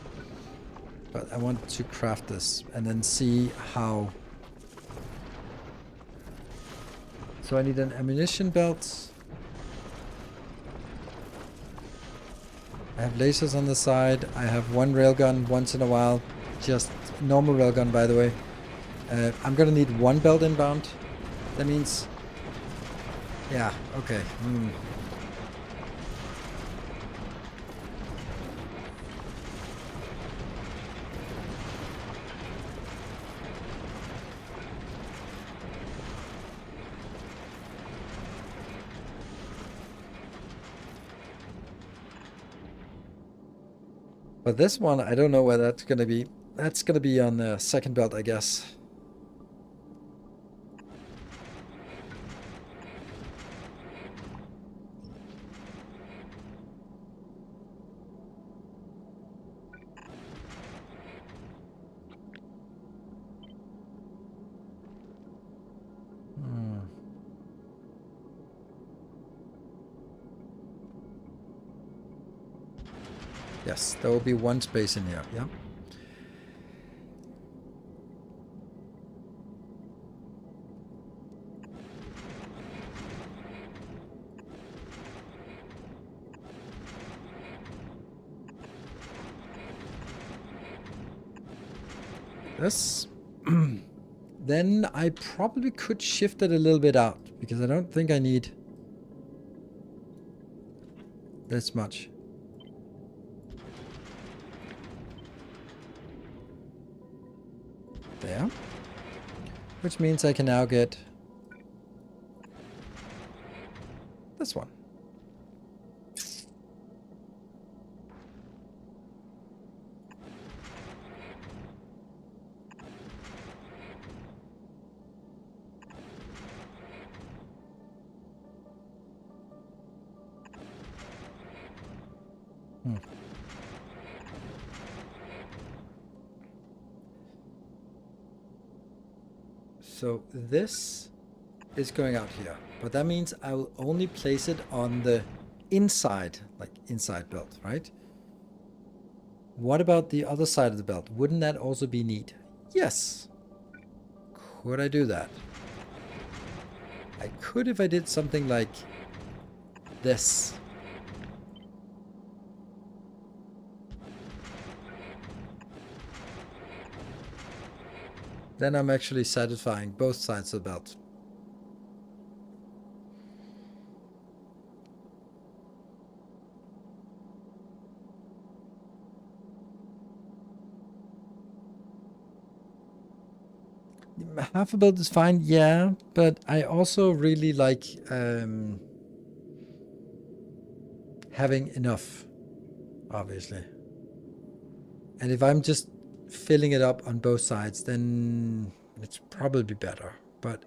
But I want to craft this and then see how... So I need an ammunition belt. I have lasers on the side. I have one railgun once in a while. Just normal railgun, by the way. I'm gonna need one belt inbound. That means... Yeah, okay. But this one, I don't know where that's gonna be. That's gonna be on the second belt, I guess. Yes, there will be one space in here, yeah. This. Then I probably could shift it a little bit out, because I don't think I need this much. There. Which means I can now get this one. So this is going out here, but that means I will only place it on the inside, like inside belt, right? What about the other side of the belt? Wouldn't that also be neat? Yes. Could I do that? I could if I did something like this. Then I'm actually satisfying both sides of the belt. Half a belt is fine, yeah, but I also really like having enough, obviously. And if I'm just filling it up on both sides, then it's probably better. But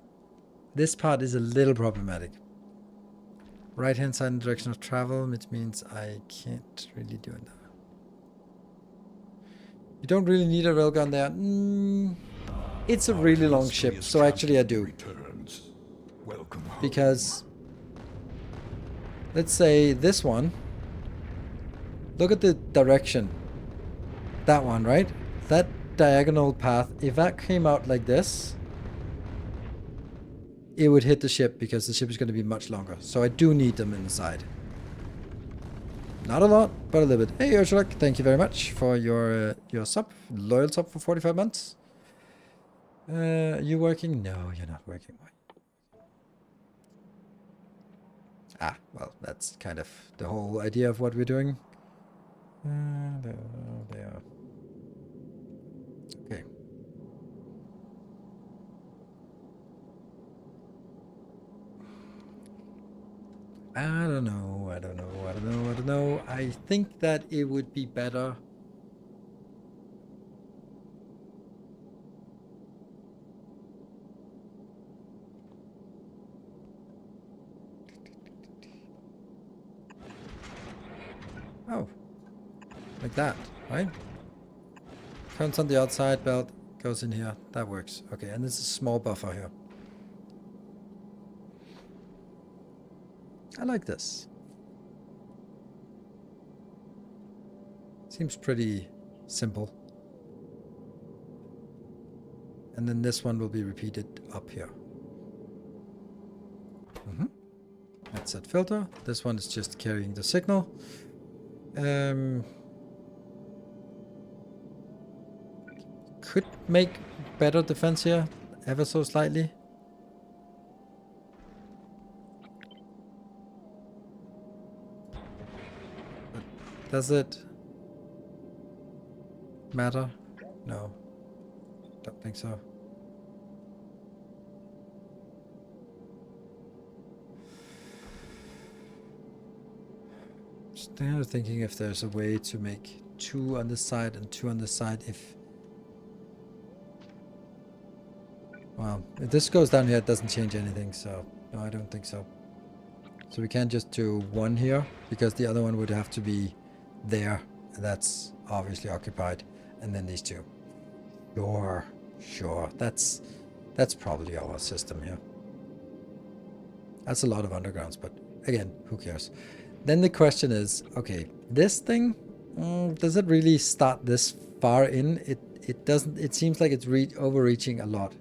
this part is a little problematic. Right hand side in the direction of travel, which means I can't really do it. You don't really need a railgun there. It's a really long ship, so actually I do. Welcome home. Because, let's say this one. Look at the direction. That one, right? That diagonal path, if that came out like this, it would hit the ship because the ship is going to be much longer. So I do need them in the side. Not a lot, but a little bit. Hey, Ursulak, thank you very much for your sub. Loyal sub for 45 months. You working? No, you're not working. Ah, well, that's kind of the whole idea of what we're doing. There. Okay. I don't know. I think that it would be better. Oh, like that, right? Comes on the outside, belt goes in here. That works. Okay, and there's a small buffer here. I like this. Seems pretty simple. And then this one will be repeated up here. That's that filter. This one is just carrying the signal. Could make better defense here, ever so slightly. But does it matter? No, don't think so. Still thinking if there's a way to make 2 on this side and 2 on this side if... Well, if this goes down here, it doesn't change anything, so... No, I don't think so. So we can't just do 1 here, because the other one would have to be there. And that's obviously occupied. And then these 2. Sure. That's probably our system here. That's a lot of undergrounds, but again, who cares? Then the question is, okay, this thing, does it really start this far in? It doesn't. It seems like it's overreaching a lot.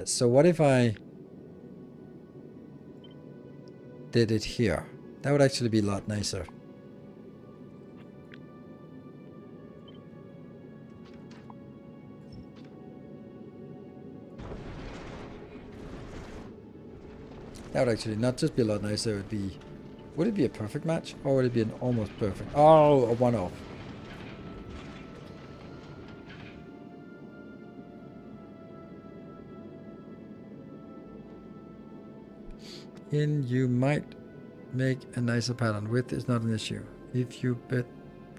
So what if I did it here? That would actually be a lot nicer. That would actually not just be a lot nicer, it would be... Would it be a perfect match? Or would it be an almost perfect? Oh, a one-off. You might make a nicer pattern. Width is not an issue. If you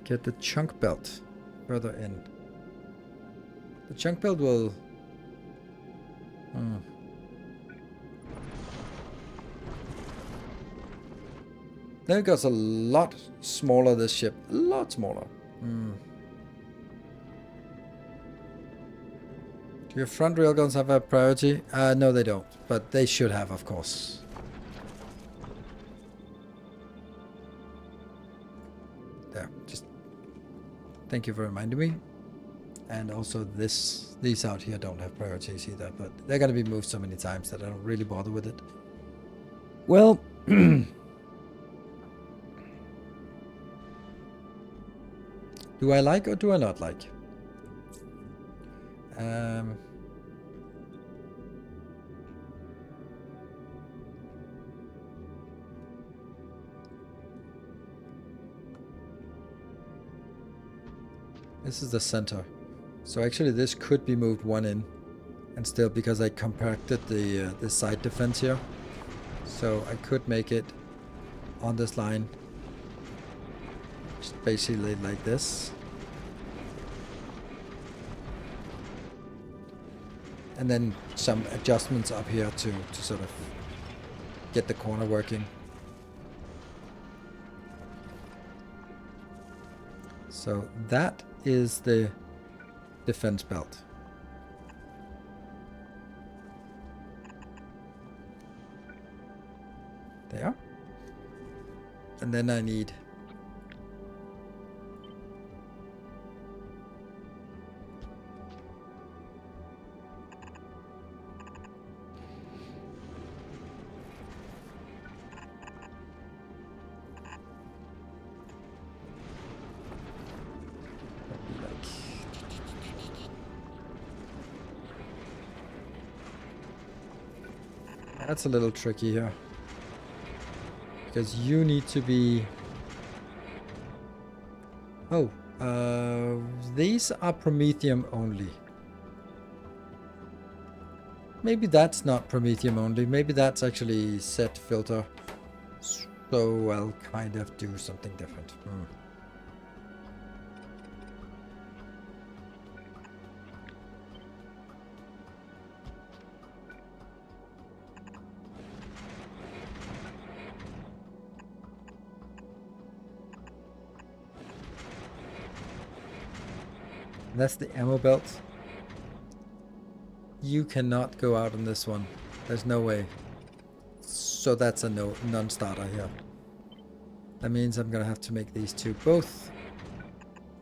get the chunk belt further in. The chunk belt will... Then it goes a lot smaller, this ship. A lot smaller. Do your front railguns have a priority? No, they don't. But they should have, of course. There. Just... Thank you for reminding me. And also these out here don't have priorities either, but they're gonna be moved so many times that I don't really bother with it. Well, do I like or do I not like? This is the center. So actually this could be moved one in and still, because I compacted the side defense here. So I could make it on this line just basically like this. And then some adjustments up here to sort of get the corner working. So that is the defense belt. There. And then I need that's a little tricky here. Because you need to be... Oh, these are Promethium only. Maybe that's not Promethium only. Maybe that's actually set filter. So I'll kind of do something different. That's the ammo belt. You cannot go out on this one. There's no way. So that's a non-starter here. That means I'm gonna have to make these two both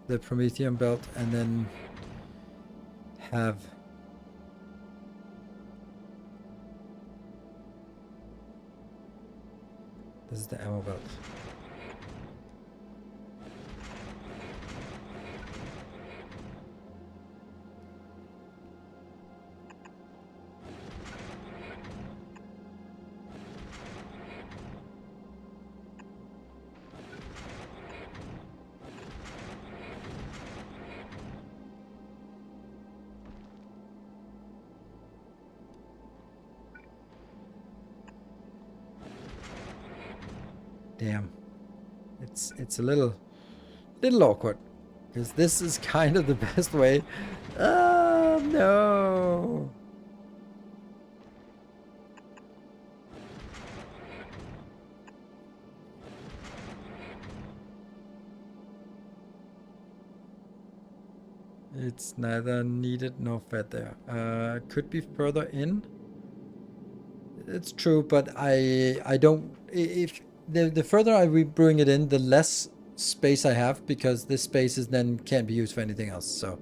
the Promethium belt and then have this is the ammo belt. Damn. It's a little awkward. Because this is kind of the best way. Oh no. It's neither needed nor fed there. Could be further in. It's true, but I don't... If the further I bring it in, the less space I have, because this space is then can't be used for anything else. So,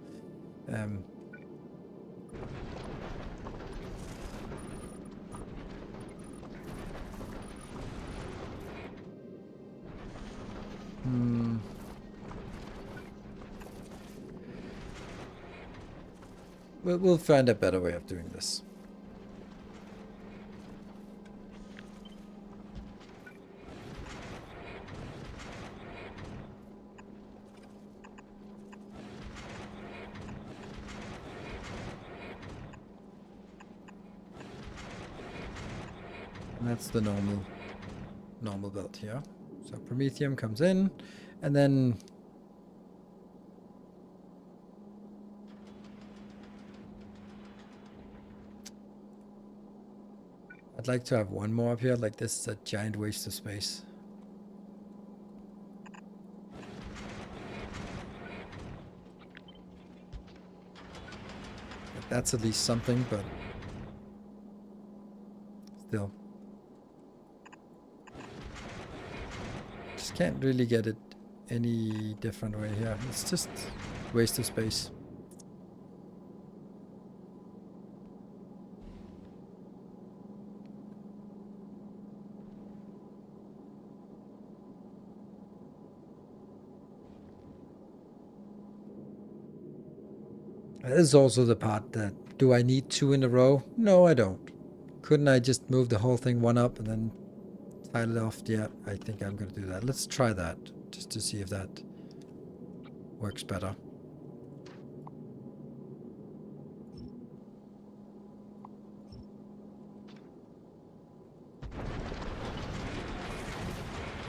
we'll find a better way of doing this. And that's the normal belt here. So Promethium comes in, and then I'd like to have one more up here. Like, this is a giant waste of space. That's at least something, but still. Just can't really get it any different way here. It's just waste of space. This is also the part that, do I need 2 in a row? No, I don't. Couldn't I just move the whole thing 1 up and then tile it off? Yeah, I think I'm going to do that. Let's try that, just to see if that works better.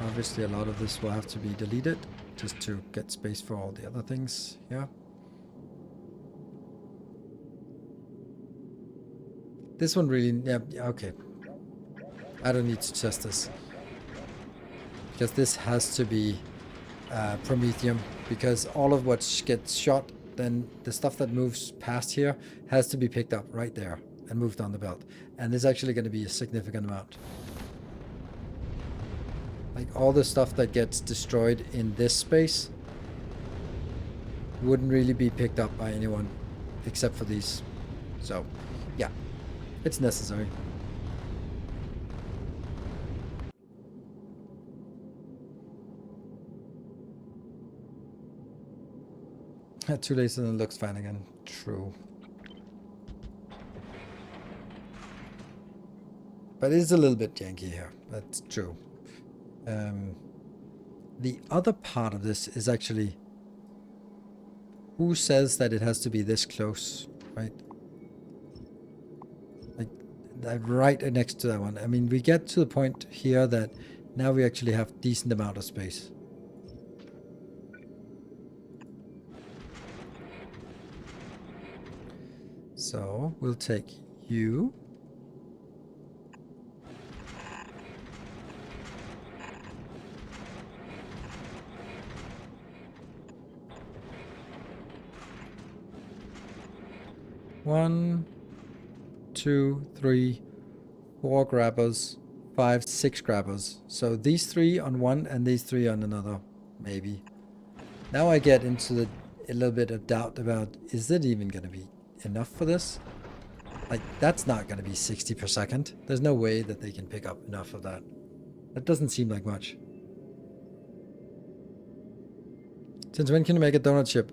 Obviously, a lot of this will have to be deleted, just to get space for all the other things here. This one really, yeah, okay. I don't need to test this. Because this has to be Prometheum. Because all of what gets shot, then the stuff that moves past here has to be picked up right there and moved on the belt. And there's actually going to be a significant amount. Like all the stuff that gets destroyed in this space wouldn't really be picked up by anyone except for these. So, yeah, it's necessary. Too lazy and it looks fine again. True. But it is a little bit janky here. That's true. The other part of this is actually, who says that it has to be this close, right? Like right next to that one. I mean, we get to the point here that now we actually have decent amount of space. So we'll take you. One, 2, 3, 4 grabbers, 5, 6 grabbers. So these 3 on one and these 3 on another, maybe. Now I get into a little bit of doubt about, is it even going to be enough for this? Like, that's not going to be 60 per second. There's no way that they can pick up enough of that. That doesn't seem like much. Since when can you make a donut ship?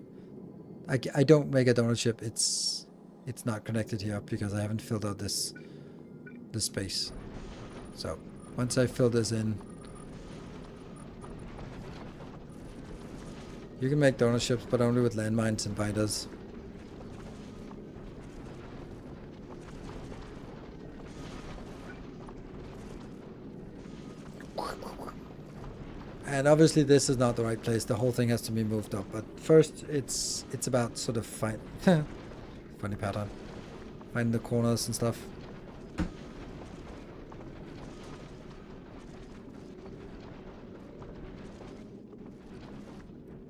I don't make a donut ship. It's not connected here because I haven't filled out this space. So once I fill this in, you can make donut ships, but only with landmines and biters. And obviously this is not the right place. The whole thing has to be moved up. But first it's about sort of funny pattern. Find the corners and stuff.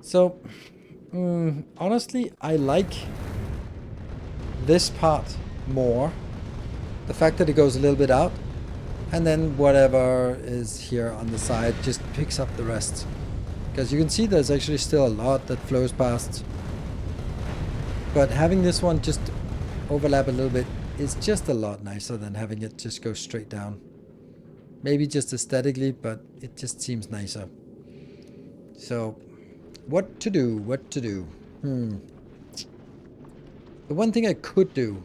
So honestly, I like this part more. The fact that it goes a little bit out, and then whatever is here on the side just picks up the rest. Because you can see there's actually still a lot that flows past. But having this one just overlap a little bit is just a lot nicer than having it just go straight down. Maybe just aesthetically, but it just seems nicer. So, what to do? The one thing I could do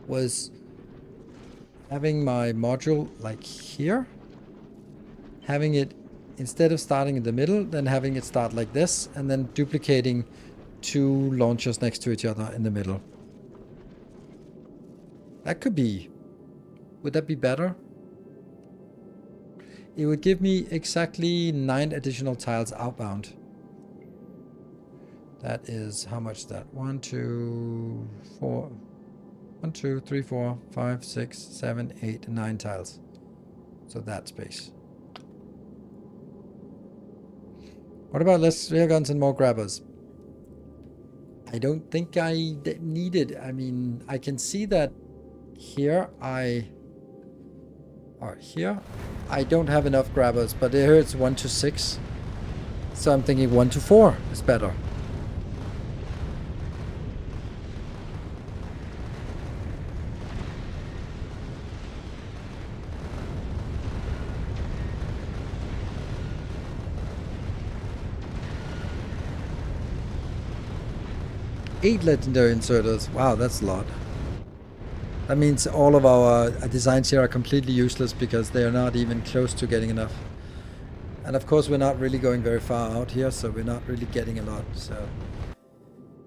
was having my module like here, having it, instead of starting in the middle, then having it start like this, and then duplicating 2 launchers next to each other in the middle. That could be, would that be better? It would give me exactly 9 additional tiles outbound. That is, how much is that? 1, 2, 4, 1, 2, 3, 4, 5, 6, 7, 8, 9 tiles. So that space. What about less rear guns and more grabbers? I don't think I need it. I mean, I can see that here I don't have enough grabbers, but here it's 1 to 6. So I'm thinking 1 to 4 is better. 8 legendary inserters. Wow, that's a lot. That means all of our designs here are completely useless because they are not even close to getting enough. And of course we're not really going very far out here, so we're not really getting a lot. So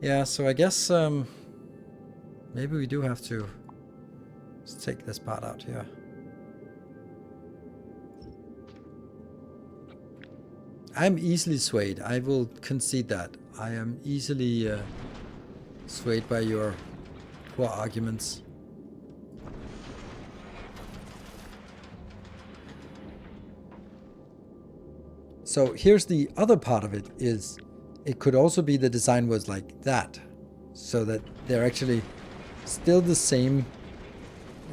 yeah, so I guess maybe we do have to take this part out here. I'm easily swayed. I will concede that. I am easily swayed by your poor arguments. So here's the other part of it, is it could also be the design was like that, so that they're actually still the same.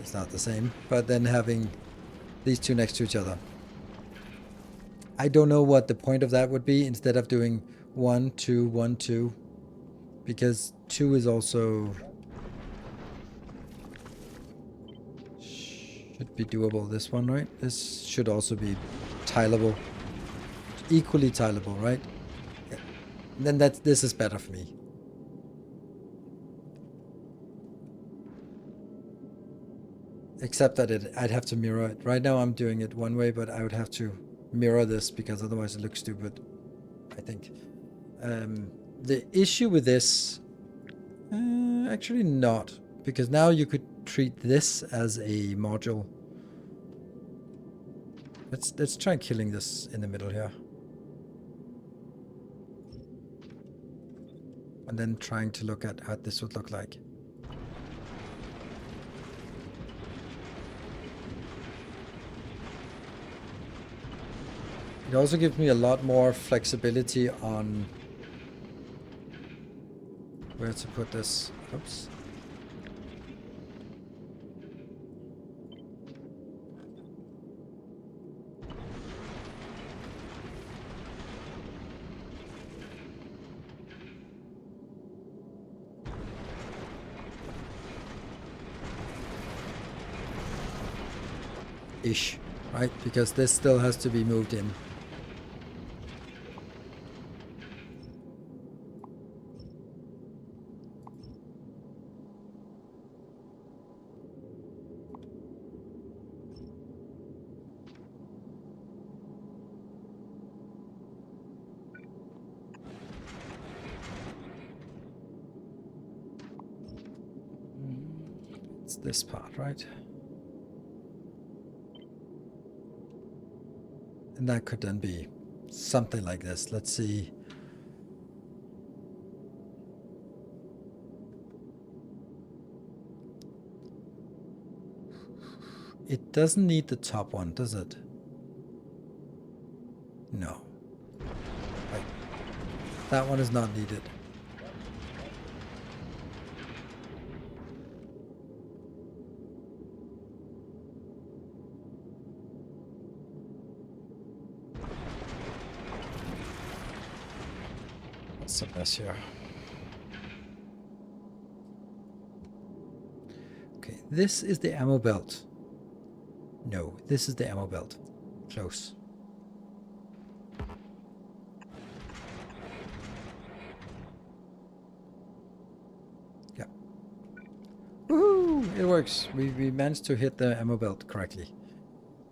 It's not the same, but then having these two next to each other. I don't know what the point of that would be, instead of doing 1, 2, 1, 2, because 2 is also should be doable. This one, right? This should also be tileable. Equally tileable, right? Yeah. Then this is better for me. Except that I'd have to mirror it. Right now I'm doing it one way, but I would have to mirror this because otherwise it looks stupid, I think. The issue with this, actually not, because now you could treat this as a module. Let's try killing this in the middle here. And then trying to look at how this would look like. It also gives me a lot more flexibility on where to put this. Oops. Ish, right? Because this still has to be moved in. It's this part, right? And that could then be something like this. Let's see. It doesn't need the top one, does it? No. Right. That one is not needed. What's a mess here? Okay, this is the ammo belt. No, this is the ammo belt. Close. Yeah. Woohoo! It works. We managed to hit the ammo belt correctly.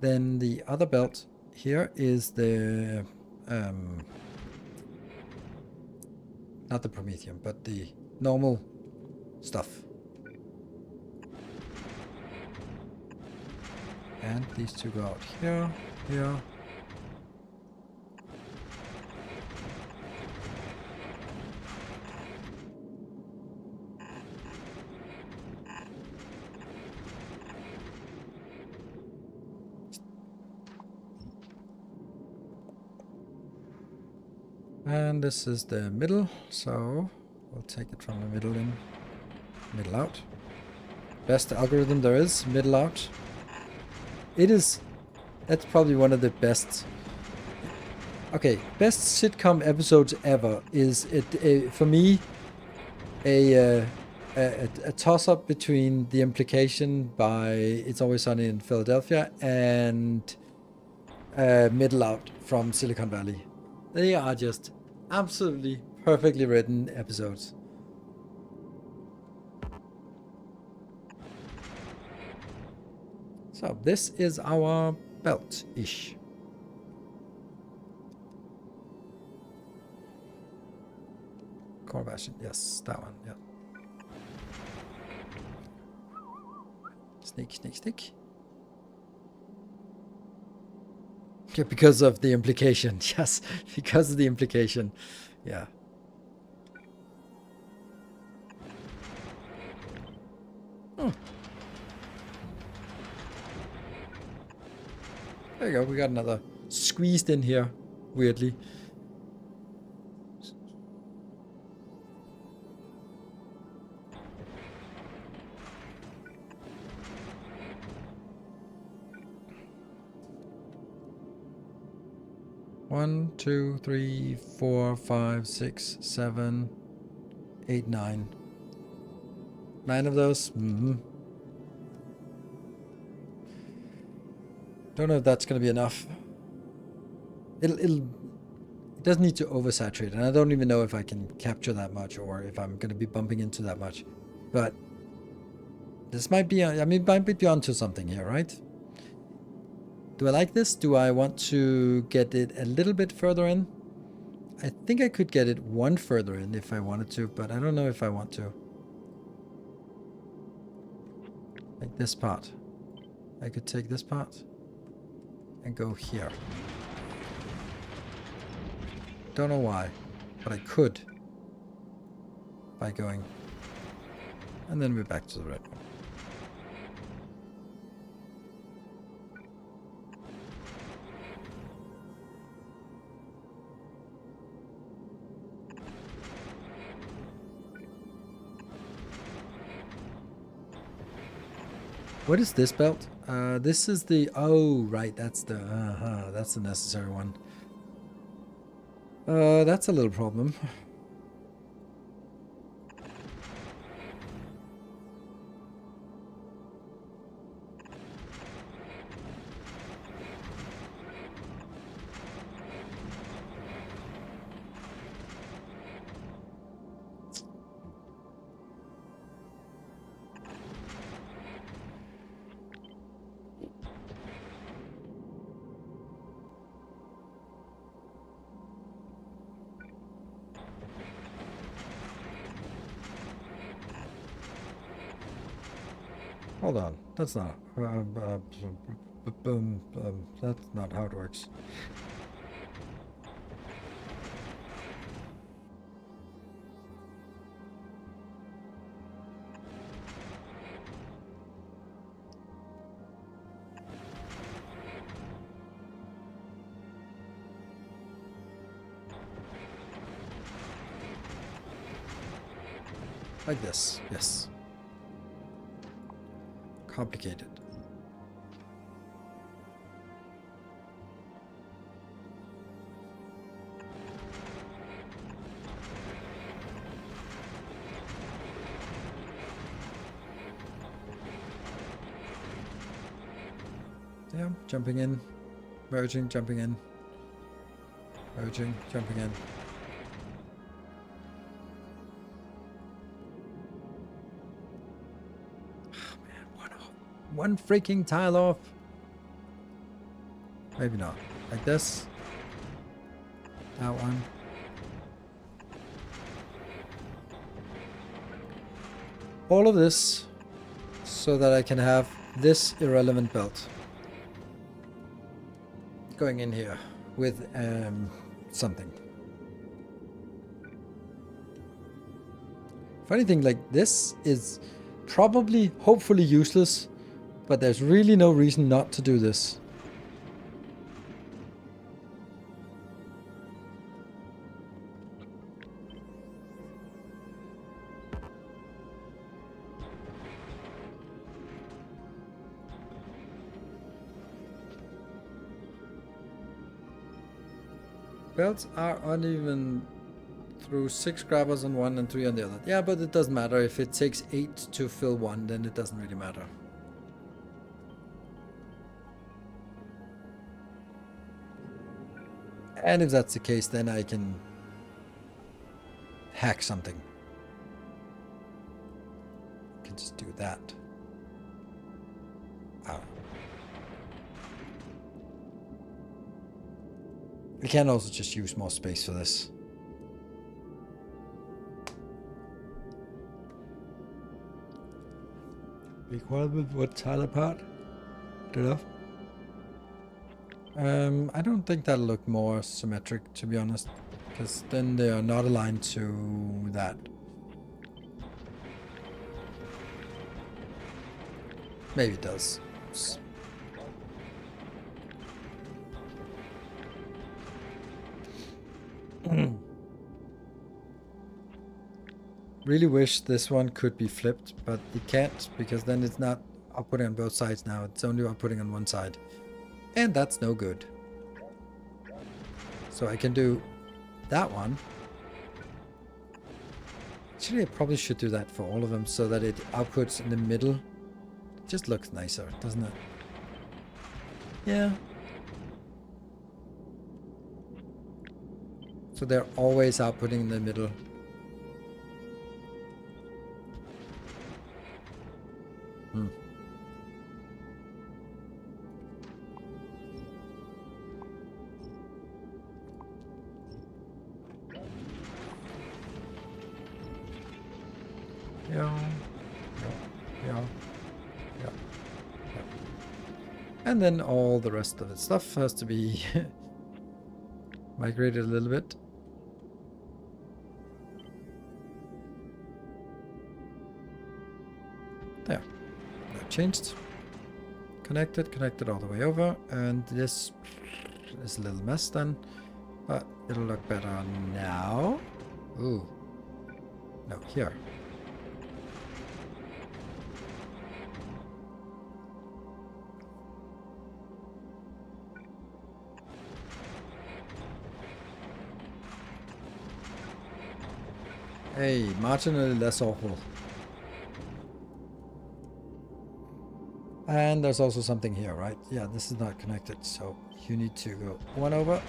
Then the other belt here is the not the Prometheum, but the normal stuff. And these two go out here, here. And this is the middle, so we'll take it from the middle in, middle out. Best algorithm there is, middle out. It is, that's probably one of the best, okay, best sitcom episodes ever is, for me, a toss-up between the implication by It's Always Sunny in Philadelphia and Middle Out from Silicon Valley. They are just absolutely perfectly written episodes. So this is our belt-ish. Core version, yes, that one, yeah. Sneak, sneak, sneak. Yeah, because of the implication. Yes, because of the implication. Yeah. Hmm. There you go. We got another squeezed in here, weirdly. One, two, three, 4, 5, 6, 7, 8, 9. 9 of those. Don't know if that's going to be enough. It doesn't need to oversaturate, and I don't even know if I can capture that much or if I'm going to be bumping into that much. But this might be, I mean, might be onto something here, right? Do I like this? Do I want to get it a little bit further in? I think I could get it one further in if I wanted to, but I don't know if I want to. Like this part. I could take this part and go here. Don't know why, but I could by going. And then we're back to the red one. What is this belt? This is the, oh, right, that's the necessary one. That's a little problem. Hold on, that's not. That's not how it works. Like this, yes. Complicated. Yeah, jumping in, merging, jumping in, merging, jumping in. One freaking tile off. Maybe not. Like this. That one. All of this so that I can have this irrelevant belt going in here with something. Funny thing, like this is probably, hopefully useless, but there's really no reason not to do this. Belts are uneven through 6 grabbers on one and 3 on the other. Yeah, but it doesn't matter. If it takes 8 to fill one, then it doesn't really matter. And if that's the case, then I can hack something. I can just do that. Ah. We can also just use more space for this. Requirement one tile apart. Enough. I don't think that'll look more symmetric, to be honest, because then they are not aligned to that. Maybe it does. Really wish this one could be flipped, but it can't, because then it's not outputting on both sides now. It's only outputting on one side. And that's no good. So I can do that one. Actually, I probably should do that for all of them so that it outputs in the middle. It just looks nicer, doesn't it? Yeah. So they're always outputting in the middle. Yeah. And then all the rest of the stuff has to be migrated a little bit. There. That changed. Connected all the way over. And this is a little mess then. But it'll look better now. Ooh. No, here. Hey, marginally less awful. And there's also something here, right? Yeah, this is not connected, so you need to go one over.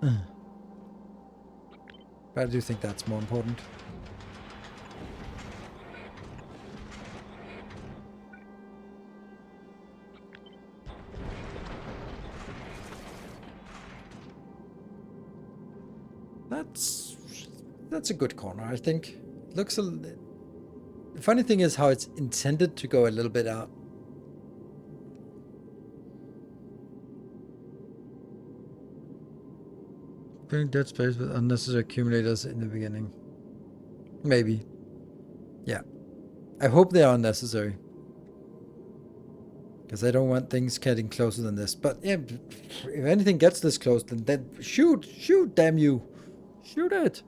But I do think that's more important. That's a good corner, I think. Looks the funny thing is how it's intended to go a little bit out. Filling dead space with unnecessary accumulators in the beginning. Maybe. Yeah. I hope they are unnecessary. Because I don't want things getting closer than this. But yeah, if anything gets this close, then shoot! Shoot, damn you! Shoot it!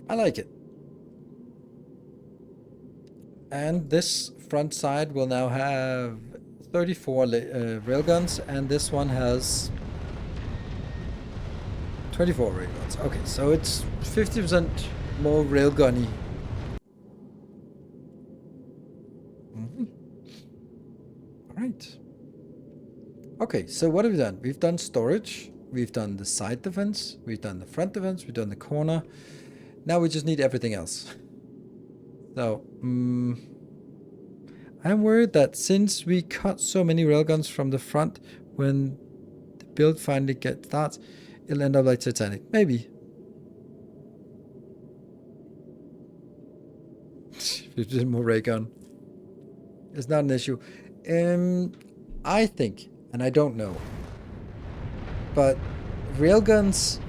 I like it. And this front side will now have 34 railguns, and this one has 24 railguns. Okay, so it's 50% more railgunny. Alright. Okay, so what have we done? We've done storage, we've done the side defense, we've done the front defense, we've done the corner. Now we just need everything else. So, I'm worried that since we cut so many railguns from the front, when the build finally starts, it'll end up like Titanic. Maybe. 50 more ray gun. It's not an issue. I think, and I don't know, but railguns,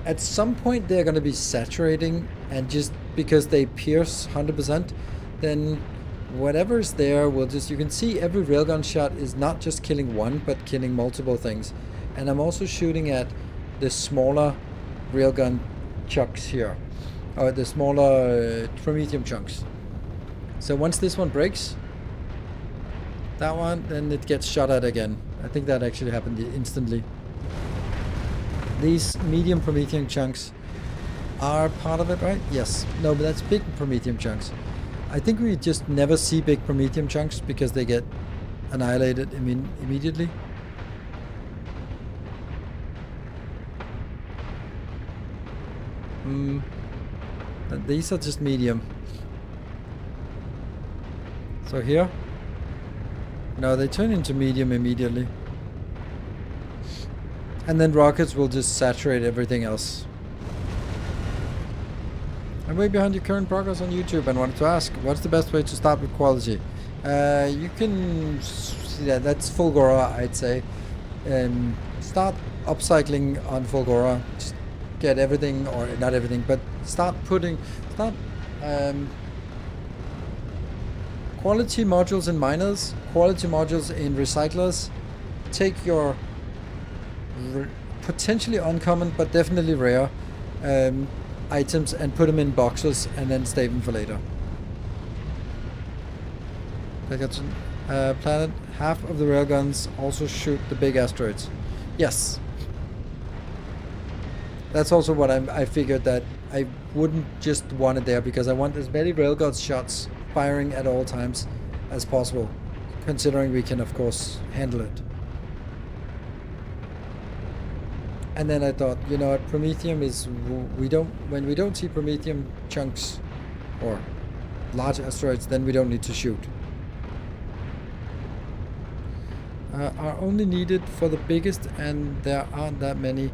at some point they're going to be saturating, and just because they pierce 100%, then whatever's there will just, you can see every railgun shot is not just killing one, but killing multiple things. And I'm also shooting at the smaller railgun chunks here, or the smaller promethium chunks. So once this one breaks, that one, then it gets shot at again. I think that actually happened instantly. These medium promethium chunks are part of it, right? Yes. No, but that's big promethium chunks. I think we just never see big promethium chunks because they get annihilated immediately. These are just medium. So here? No, they turn into medium immediately. And then rockets will just saturate everything else. I'm way behind your current progress on YouTube and wanted to ask, what's the best way to start with quality? You can see that's Fulgora, I'd say. Start upcycling on Fulgora. Just get everything, or not everything, but start quality modules in miners, quality modules in recyclers. Take your potentially uncommon, but definitely rare items and put them in boxes and then save them for later. Planet, half of the railguns also shoot the big asteroids. Yes. That's also what I figured, that I wouldn't just want it there because I want as many railgun shots firing at all times as possible, considering we can of course handle it. And then I thought, you know what, Promethium is, when we don't see Promethium chunks or large asteroids, then we don't need to shoot. Are only needed for the biggest, and there aren't that many.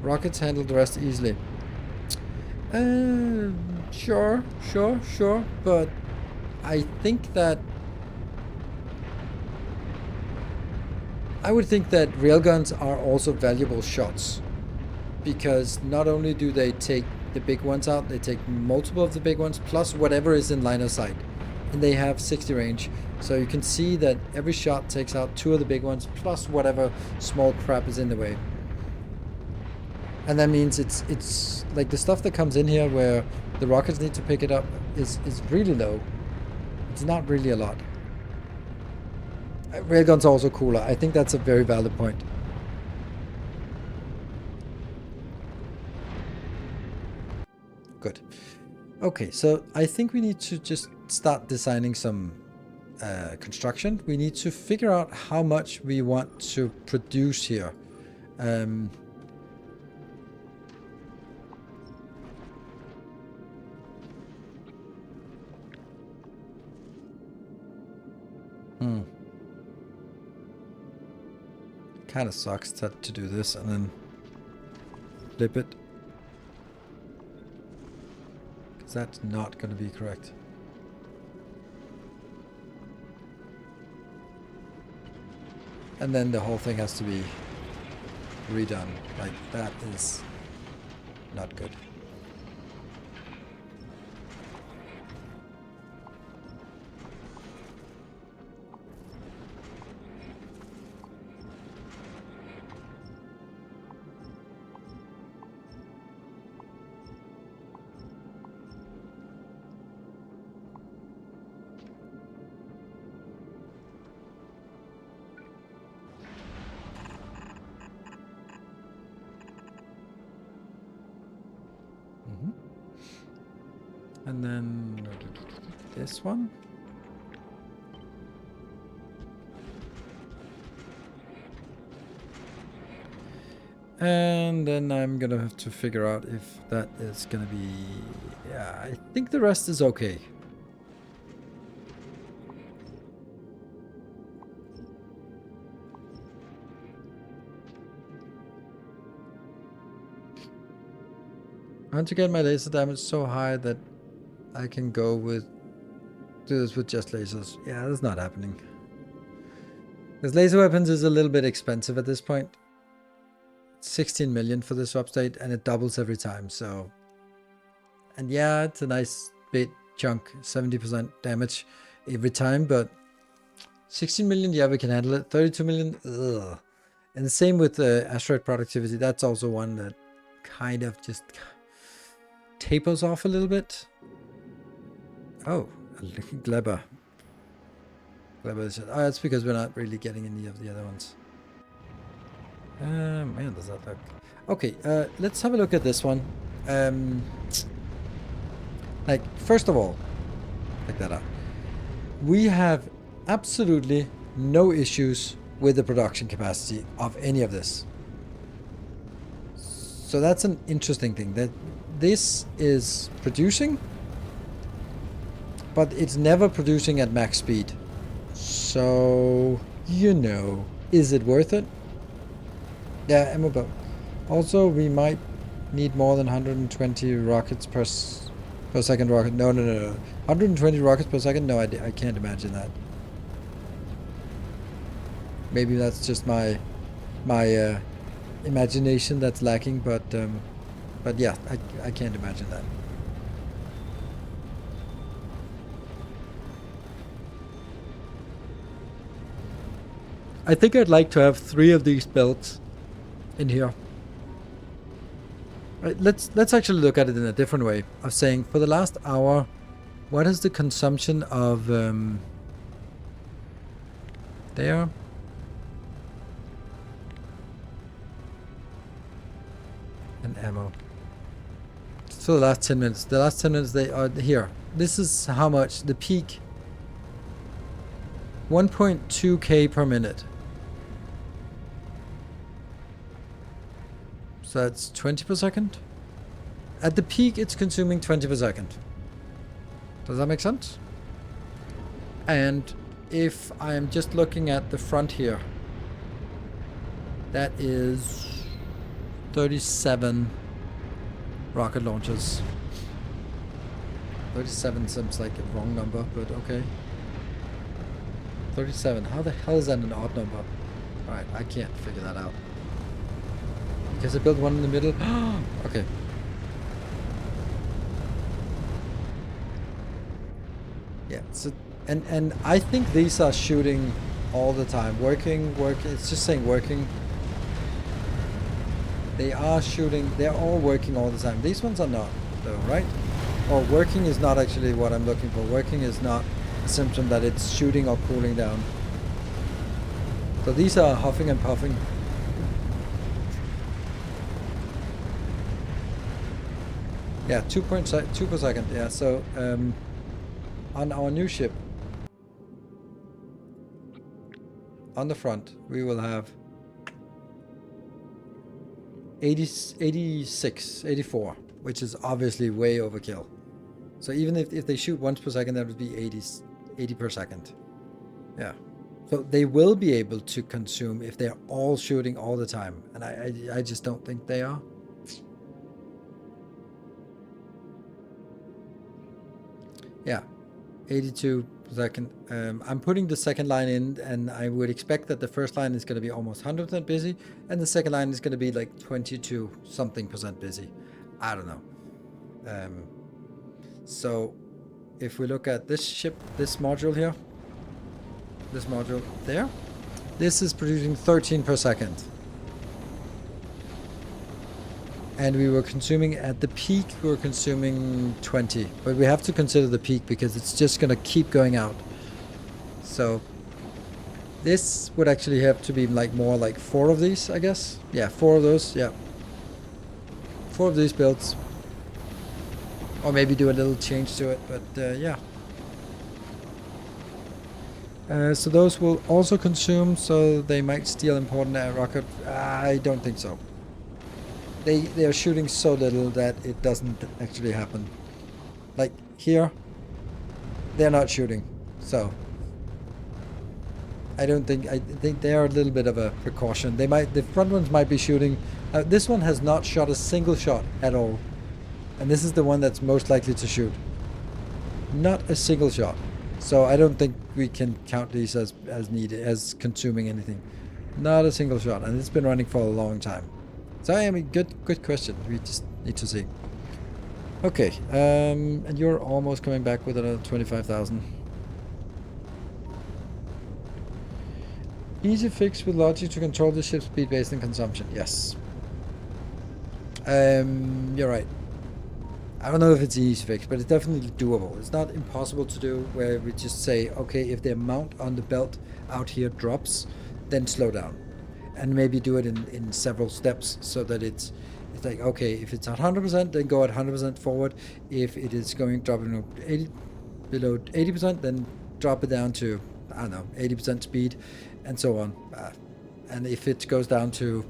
Rockets handle the rest easily. Sure, but I think that I would think that railguns are also valuable shots, because not only do they take the big ones out, they take multiple of the big ones plus whatever is in line of sight, and they have 60 range, so you can see that every shot takes out 2 of the big ones plus whatever small crap is in the way. And that means it's like the stuff that comes in here where the rockets need to pick it up is really low. It's not really a lot. Railguns are also cooler. I think that's a very valid point. Good. Okay, so I think we need to just start designing some construction. We need to figure out how much we want to produce here. Kind of sucks to do this and then flip it, because that's not going to be correct. And then the whole thing has to be redone. Like, that is not good. And then this one. And then I'm gonna have to figure out if that is gonna be... Yeah, I think the rest is okay. I want to get my laser damage so high that I can do this with just lasers. Yeah, that's not happening. Because laser weapons is a little bit expensive at this point. 16 million for this update, and it doubles every time, so... And yeah, it's a nice big chunk, 70% damage every time, but 16 million, yeah, we can handle it. 32 million, ugh. And the same with the asteroid productivity. That's also one that kind of just tapers off a little bit. Oh, Gleber. Gleber is... Oh, that's because we're not really getting any of the other ones. Man, does that look... Okay, let's have a look at this one. Like, first of all, check that out. We have absolutely no issues with the production capacity of any of this. So that's an interesting thing. That this is producing, but it's never producing at max speed. So, you know, is it worth it? Yeah, ammo belt. Also, we might need more than 120 rockets per second rocket. No. 120 rockets per second? No, I can't imagine that. Maybe that's just my imagination that's lacking, but yeah, I can't imagine that. I think I'd like to have 3 of these belts in here. Right, let's actually look at it in a different way of saying, for the last hour, what is the consumption of there? And ammo. So the last 10 minutes. The last 10 minutes they are here. This is how much the peak. 1.2k per minute. So that's 20 per second. At the peak, it's consuming 20 per second. Does that make sense? And if I'm just looking at the front here, that is 37 rocket launchers. 37 seems like a wrong number, but okay. 37. How the hell is that an odd number? Alright, I can't figure that out. Because I built one in the middle. Okay. Yeah, so and I think these are shooting all the time. Working. It's just saying working. They are shooting. They're all working all the time. These ones are not, though, right? Or working is not actually what I'm looking for. Working is not a symptom that it's shooting or cooling down. So these are huffing and puffing. Yeah, 2.2 per second. Yeah, so on our new ship, on the front, we will have 84, which is obviously way overkill. So even if they shoot once per second, that would be 80 per second. Yeah. So they will be able to consume if they're all shooting all the time. And I just don't think they are. Yeah, 82 per second. I'm putting the second line in, and I would expect that the first line is going to be almost 100% busy, and the second line is going to be like 22 something percent busy. I don't know. So if we look at this ship, this module here, this module there, this is producing 13 per second. And we were consuming, at the peak, we were consuming 20. But we have to consider the peak because it's just going to keep going out. So this would actually have to be like more like 4 of these, I guess. Yeah, 4 of those, yeah. 4 of these builds. Or maybe do a little change to it, but yeah. So those will also consume, so they might steal important rocket. I don't think so. They are shooting so little that it doesn't actually happen. Like here, they're not shooting, so I think they are a little bit of a precaution. The front ones might be shooting. This one has not shot a single shot at all, and this is the one that's most likely to shoot. Not a single shot. So I don't think we can count these as consuming anything. Not a single shot, and it's been running for a long time. So I mean, good question. We just need to see. Okay, and you're almost coming back with another 25,000. Easy fix with logic to control the ship's speed based on consumption. Yes. You're right. I don't know if it's an easy fix, but it's definitely doable. It's not impossible to do, where we just say, okay, if the amount on the belt out here drops, then slow down. And maybe do it in several steps so that it's like, okay, if it's at 100%, then go at 100% forward. If it is dropping below 80%, then drop it down to, I don't know, 80% speed, and so on. And if it goes down to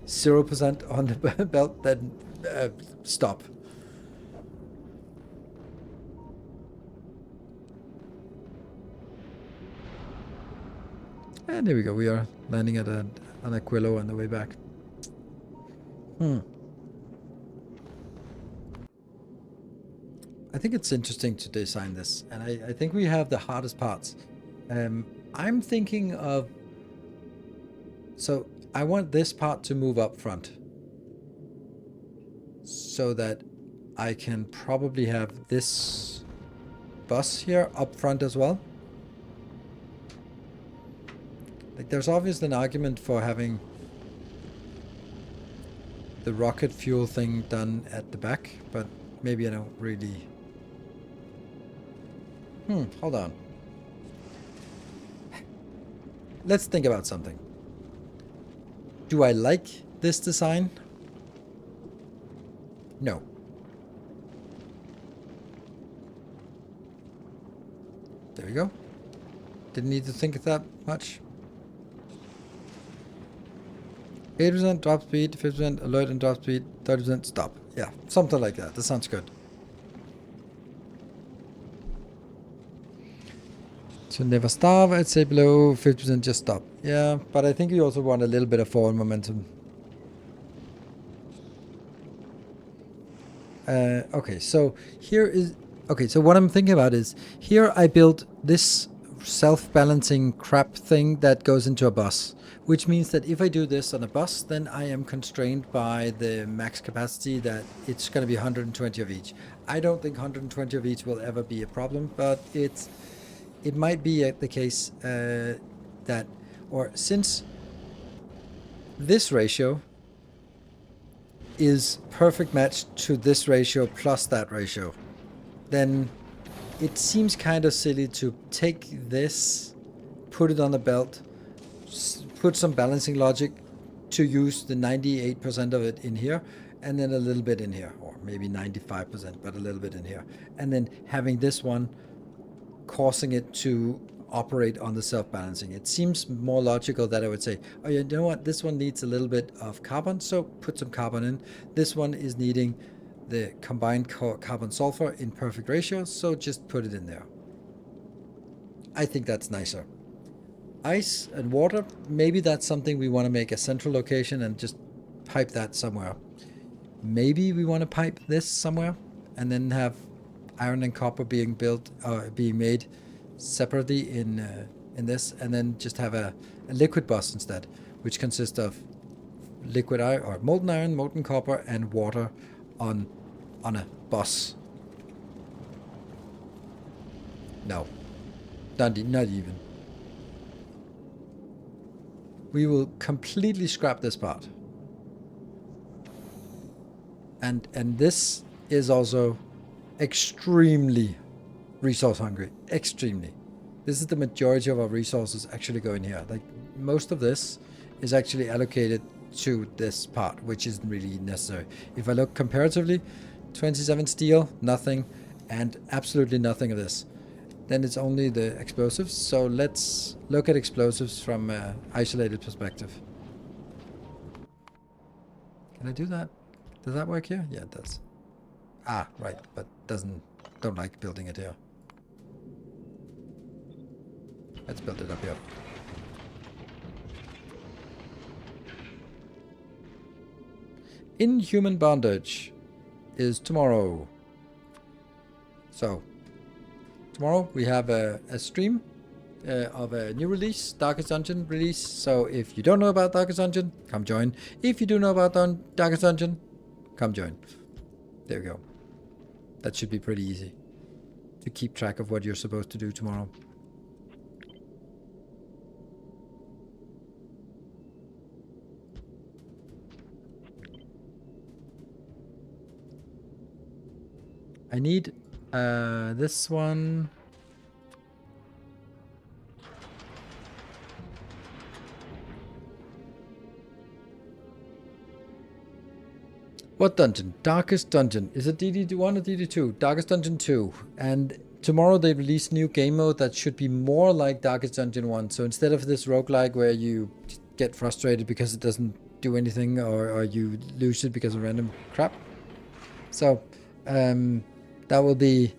0% on the belt, then stop. And there we go. We are landing at an Aquilo on the way back. I think it's interesting to design this, and I think we have the hardest parts. I'm thinking of... So I want this part to move up front, so that I can probably have this bus here up front as well. Like, there's obviously an argument for having the rocket fuel thing done at the back, but maybe I don't really... hold on. Let's think about something. Do I like this design? No. There we go. Didn't need to think of that much. 80% drop speed, 50% alert and drop speed, 30% stop. Yeah, something like that. That sounds good. So never starve, I'd say below 50% just stop. Yeah, but I think you also want a little bit of forward momentum. Okay, so here is... Okay, so what I'm thinking about is, here I built this self-balancing crap thing that goes into a bus, which means that if I do this on a bus, then I am constrained by the max capacity that it's going to be 120 of each. I don't think 120 of each will ever be a problem, but it might be the case that, or since this ratio is perfect match to this ratio plus that ratio, then it seems kind of silly to take this, put it on the belt, put some balancing logic to use the 98% of it in here, and then a little bit in here, or maybe 95%, but a little bit in here. And then having this one causing it to operate on the self-balancing. It seems more logical that I would say, oh, you know what, this one needs a little bit of carbon, so put some carbon in. This one is needing the combined carbon-sulfur in perfect ratio, so just put it in there. I think that's nicer. Ice and water, maybe that's something we want to make a central location and just pipe that somewhere. Maybe we want to pipe this somewhere and then have iron and copper being built, being made separately in this, and then just have a liquid bus instead, which consists of liquid iron or molten iron, molten copper, and water on a bus. No, not even. We will completely scrap this part. And this is also extremely resource hungry. Extremely. This is the majority of our resources actually going here. Like, most of this is actually allocated to this part, which isn't really necessary. If I look comparatively, 27 steel, nothing, and absolutely nothing of this. Then it's only the explosives. So let's look at explosives from an isolated perspective. Can I do that? Does that work here? Yeah, it does. Ah, right, but don't like building it here. Let's build it up here. Inhuman Bondage is tomorrow. So, tomorrow we have a stream of a new release, Darkest Dungeon release. So if you don't know about Darkest Dungeon, come join. If you do know about Darkest Dungeon, come join. There we go. That should be pretty easy to keep track of what you're supposed to do tomorrow. I need this one. What dungeon? Darkest Dungeon. Is it DD1 or DD2? Darkest Dungeon 2. And tomorrow they release new game mode that should be more like Darkest Dungeon 1. So instead of this roguelike where you get frustrated because it doesn't do anything, or you lose it because of random crap, So that will be...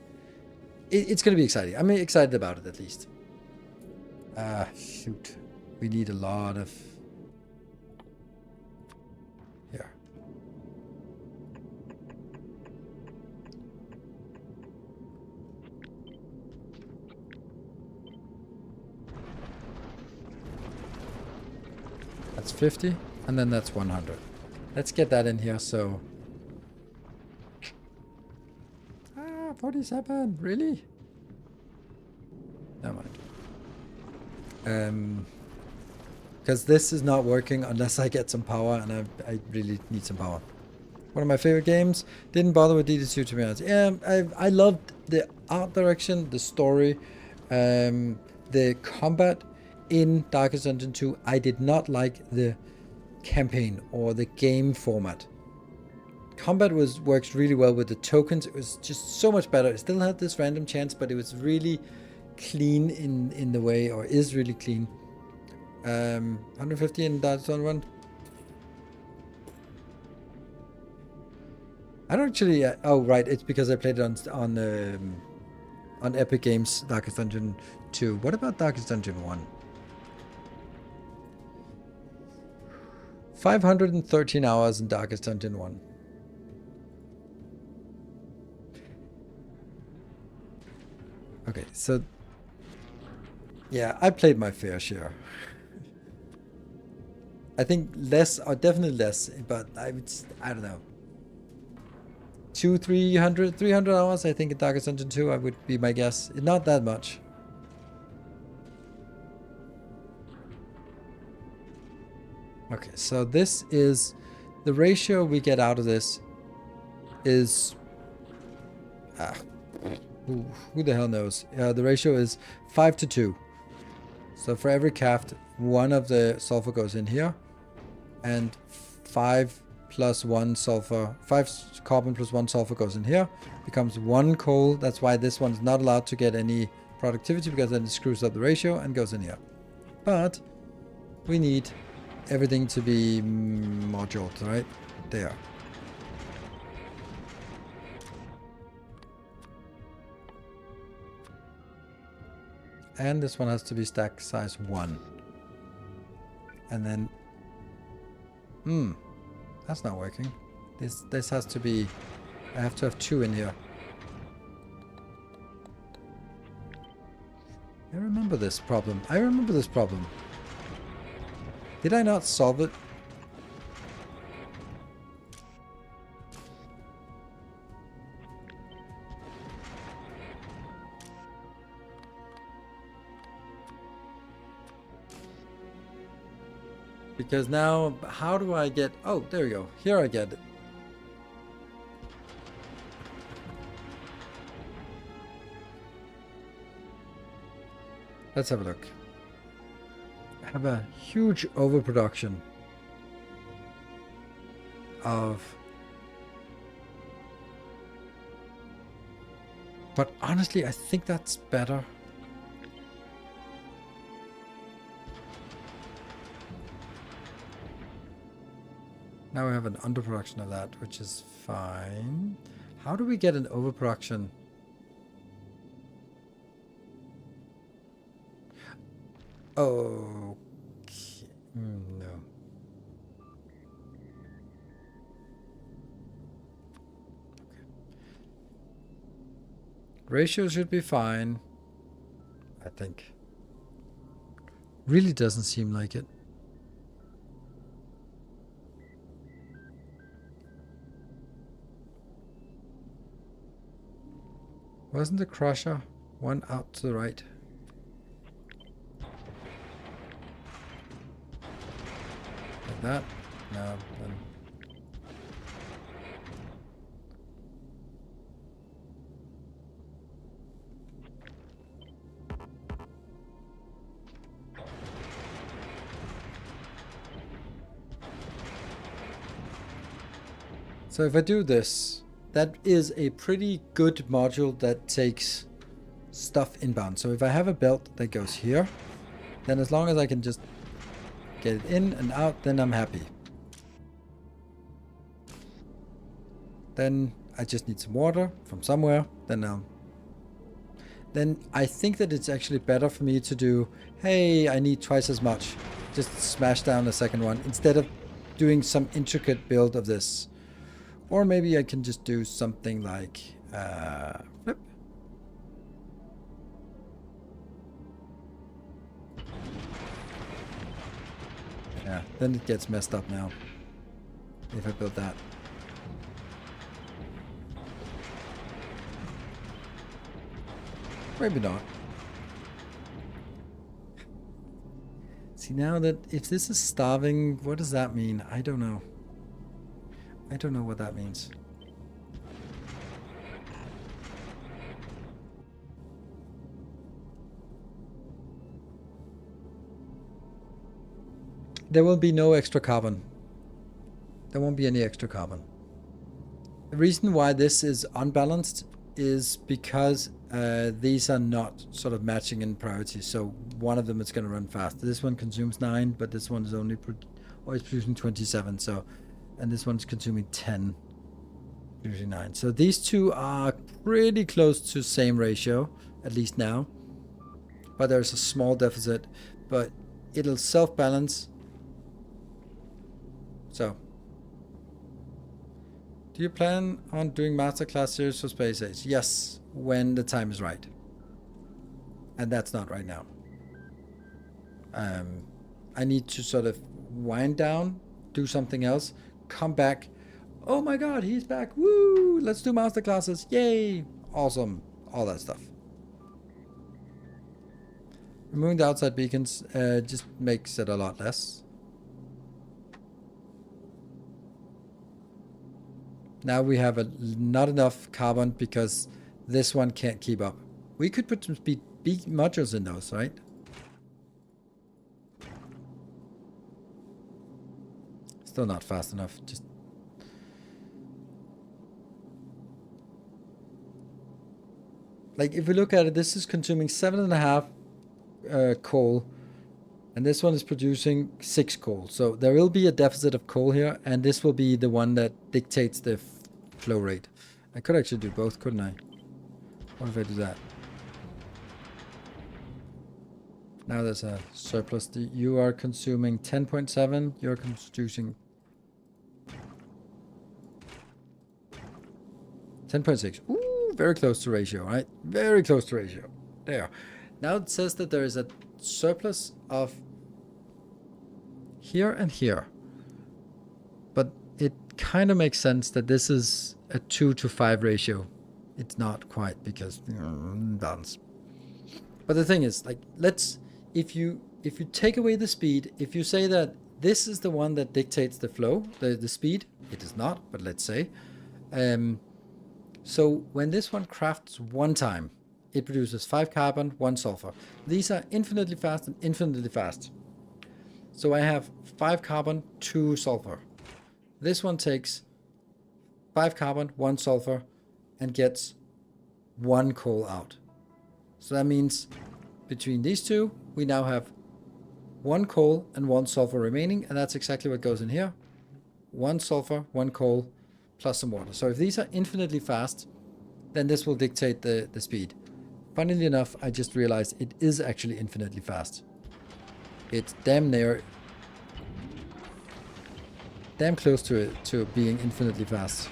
It's going to be exciting. I'm excited about it, at least. Shoot. We need a lot of... Here. That's 50, and then that's 100. Let's get that in here, so... 47, really? Never mind. Because this is not working unless I get some power, and I really need some power. One of my favorite games. Didn't bother with DD2, to be honest. Yeah, I loved the art direction, the story, the combat in Darkest Dungeon 2. I did not like the campaign or the game format. Combat works really well with the tokens. It was just so much better. It still had this random chance, but it was really clean in the way, or is really clean. 150 in Darkest Dungeon 1. I don't actually... oh, right. It's because I played it on Epic Games, Darkest Dungeon 2. What about Darkest Dungeon 1? 513 hours in Darkest Dungeon 1. Okay, so... yeah, I played my fair share. I think less, or definitely less, but I don't know. 300 hours, I think, in Darkest Dungeon 2, I would be my guess. Not that much. Okay, so this is... the ratio we get out of this is... who the hell knows? The ratio is 5 to 2. So for every craft, one of the sulfur goes in here, and 5 plus 1 sulfur, 5 carbon plus 1 sulfur goes in here, becomes 1 coal. That's why this one's not allowed to get any productivity, because then it screws up the ratio and goes in here. But we need everything to be moduled, right? There. And this one has to be stack size 1. And then... that's not working. This has to be... I have to have 2 in here. I remember this problem. Did I not solve it? Because now, how do I get... oh, there we go. Here I get it. Let's have a look. I have a huge overproduction of... but honestly, I think that's better. Now we have an underproduction of that, which is fine. How do we get an overproduction? Okay. No. Okay. Ratio should be fine, I think. Really doesn't seem like it. Wasn't the crusher one out to the right? Like that? No, then. So if I do this, that is a pretty good module that takes stuff inbound. So if I have a belt that goes here, then as long as I can just get it in and out, then I'm happy. Then I just need some water from somewhere. Then I think that it's actually better for me to do, hey, I need twice as much. Just smash down the second one instead of doing some intricate build of this. Or maybe I can just do something like flip. Yeah, then it gets messed up now if I build that. Maybe not. See, now that if this is starving, what does that mean? I don't know. I don't know what that means. There will be no extra carbon. There won't be any extra carbon. The reason why this is unbalanced is because these are not sort of matching in priority. So one of them is going to run fast. This one consumes 9, but this one is only it's producing 27. So, and this one's consuming 10, producing 9. So these two are pretty close to same ratio, at least now. But there's a small deficit, but it'll self-balance. So, do you plan on doing masterclass series for Space Age? Yes, when the time is right. And that's not right now. I need to sort of wind down, do something else, come back. Oh my god, he's back. Woo! Let's do masterclasses. Yay! Awesome. All that stuff. Removing the outside beacons just makes it a lot less. Now we have not enough carbon because this one can't keep up. We could put some speed modules in those, right? Still not fast enough. Just like if we look at it, this is consuming 7.5 coal, and this one is producing 6 coal. So there will be a deficit of coal here, and this will be the one that dictates the flow rate. I could actually do both, couldn't I? What if I do that? Now there's a surplus. You are consuming 10.7. You're producing 10.6. Ooh, very close to ratio, right? Very close to ratio. There. Now it says that there is a surplus of here and here. But it kind of makes sense that this is a 2-to-5 ratio. It's not quite because balance. But the thing is, like, if you take away the speed, if you say that this is the one that dictates the flow, the speed, it is not, but let's say. So when this one crafts one time, it produces 5 carbon, 1 sulfur. These are infinitely fast and infinitely fast. So I have 5 carbon, 2 sulfur. This one takes 5 carbon, 1 sulfur, and gets 1 coal out. So that means between these two, we now have 1 coal and 1 sulfur remaining, and that's exactly what goes in here. 1 sulfur, 1 coal, plus some water. So if these are infinitely fast, then this will dictate the speed. Funnily enough, I just realized it is actually infinitely fast. It's damn close to being infinitely fast.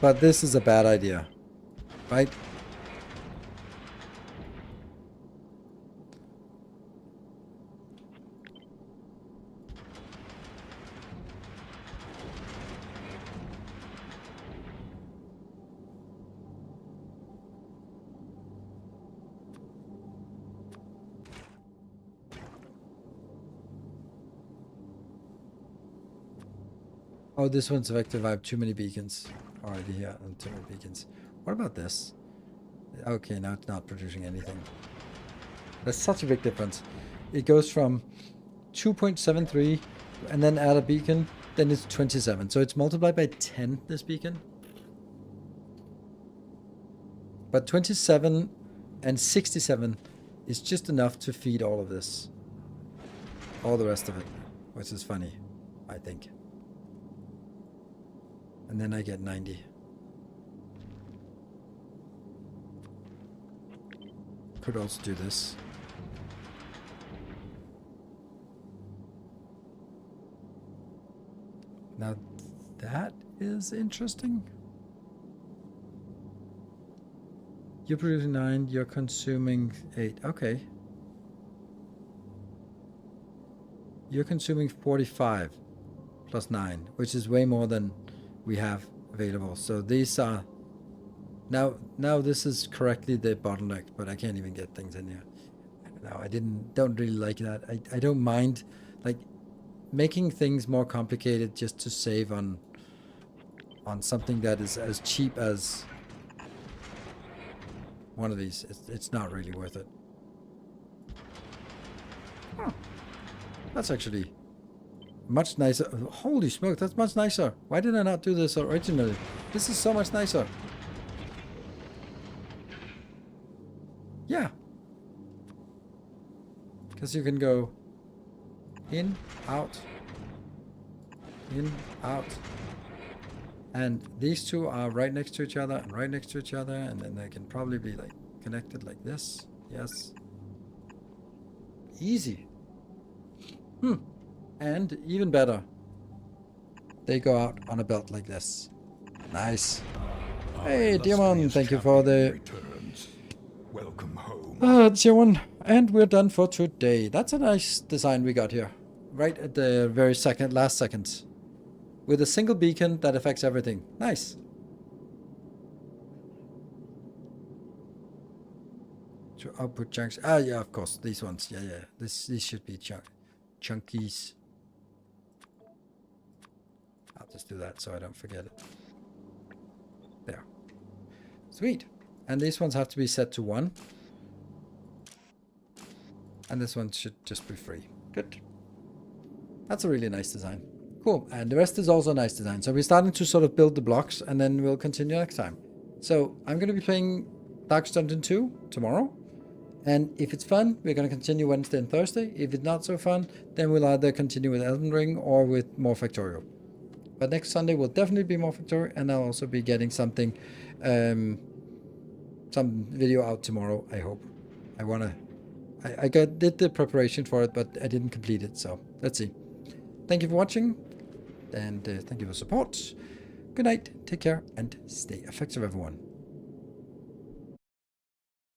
But this is a bad idea, right? Oh, this one's effective. I have too many beacons already here and too many beacons. What about this? Okay, now it's not producing anything. That's such a big difference. It goes from 2.73 and then add a beacon, then it's 27. So it's multiplied by 10, this beacon. But 27 and 67 is just enough to feed all of this. All the rest of it. Which is funny, I think. And then I get 90. Could also do this. Now that is interesting. You're producing 9, you're consuming 8. Okay. You're consuming 45 plus 9, which is way more than we have available. So these are... Now this is correctly the bottleneck, but I can't even get things in here. No, don't really like that. I don't mind, like, making things more complicated just to save on something that is as cheap as one of these. It's not really worth it. Huh. That's actually much nicer. Holy smoke, that's much nicer. Why did I not do this originally? This is so much nicer. Yeah. Because you can go in, out, and these two are right next to each other and right next to each other, and then they can probably be like connected like this. Yes. Easy. And even better, they go out on a belt like this. Nice. Hey, Demon, thank you for the... Welcome home. Demon, and we're done for today. That's a nice design we got here. Right at the very last second. With a single beacon that affects everything. Nice. To output chunks. Ah, yeah, of course. These ones. Yeah. These should be chunkies. I'll just do that so I don't forget it. There. Sweet. And these ones have to be set to 1. And this one should just be free. Good. That's a really nice design. Cool. And the rest is also a nice design. So we're starting to sort of build the blocks, and then we'll continue next time. So I'm going to be playing Darkest Dungeon 2 tomorrow. And if it's fun, we're going to continue Wednesday and Thursday. If it's not so fun, then we'll either continue with Elden Ring or with more Factorio. But next Sunday will definitely be more Factorio, and I'll also be getting something, some video out tomorrow, I hope. I did the preparation for it, but I didn't complete it, so let's see. Thank you for watching, and thank you for support. Good night, take care, and stay effective, everyone.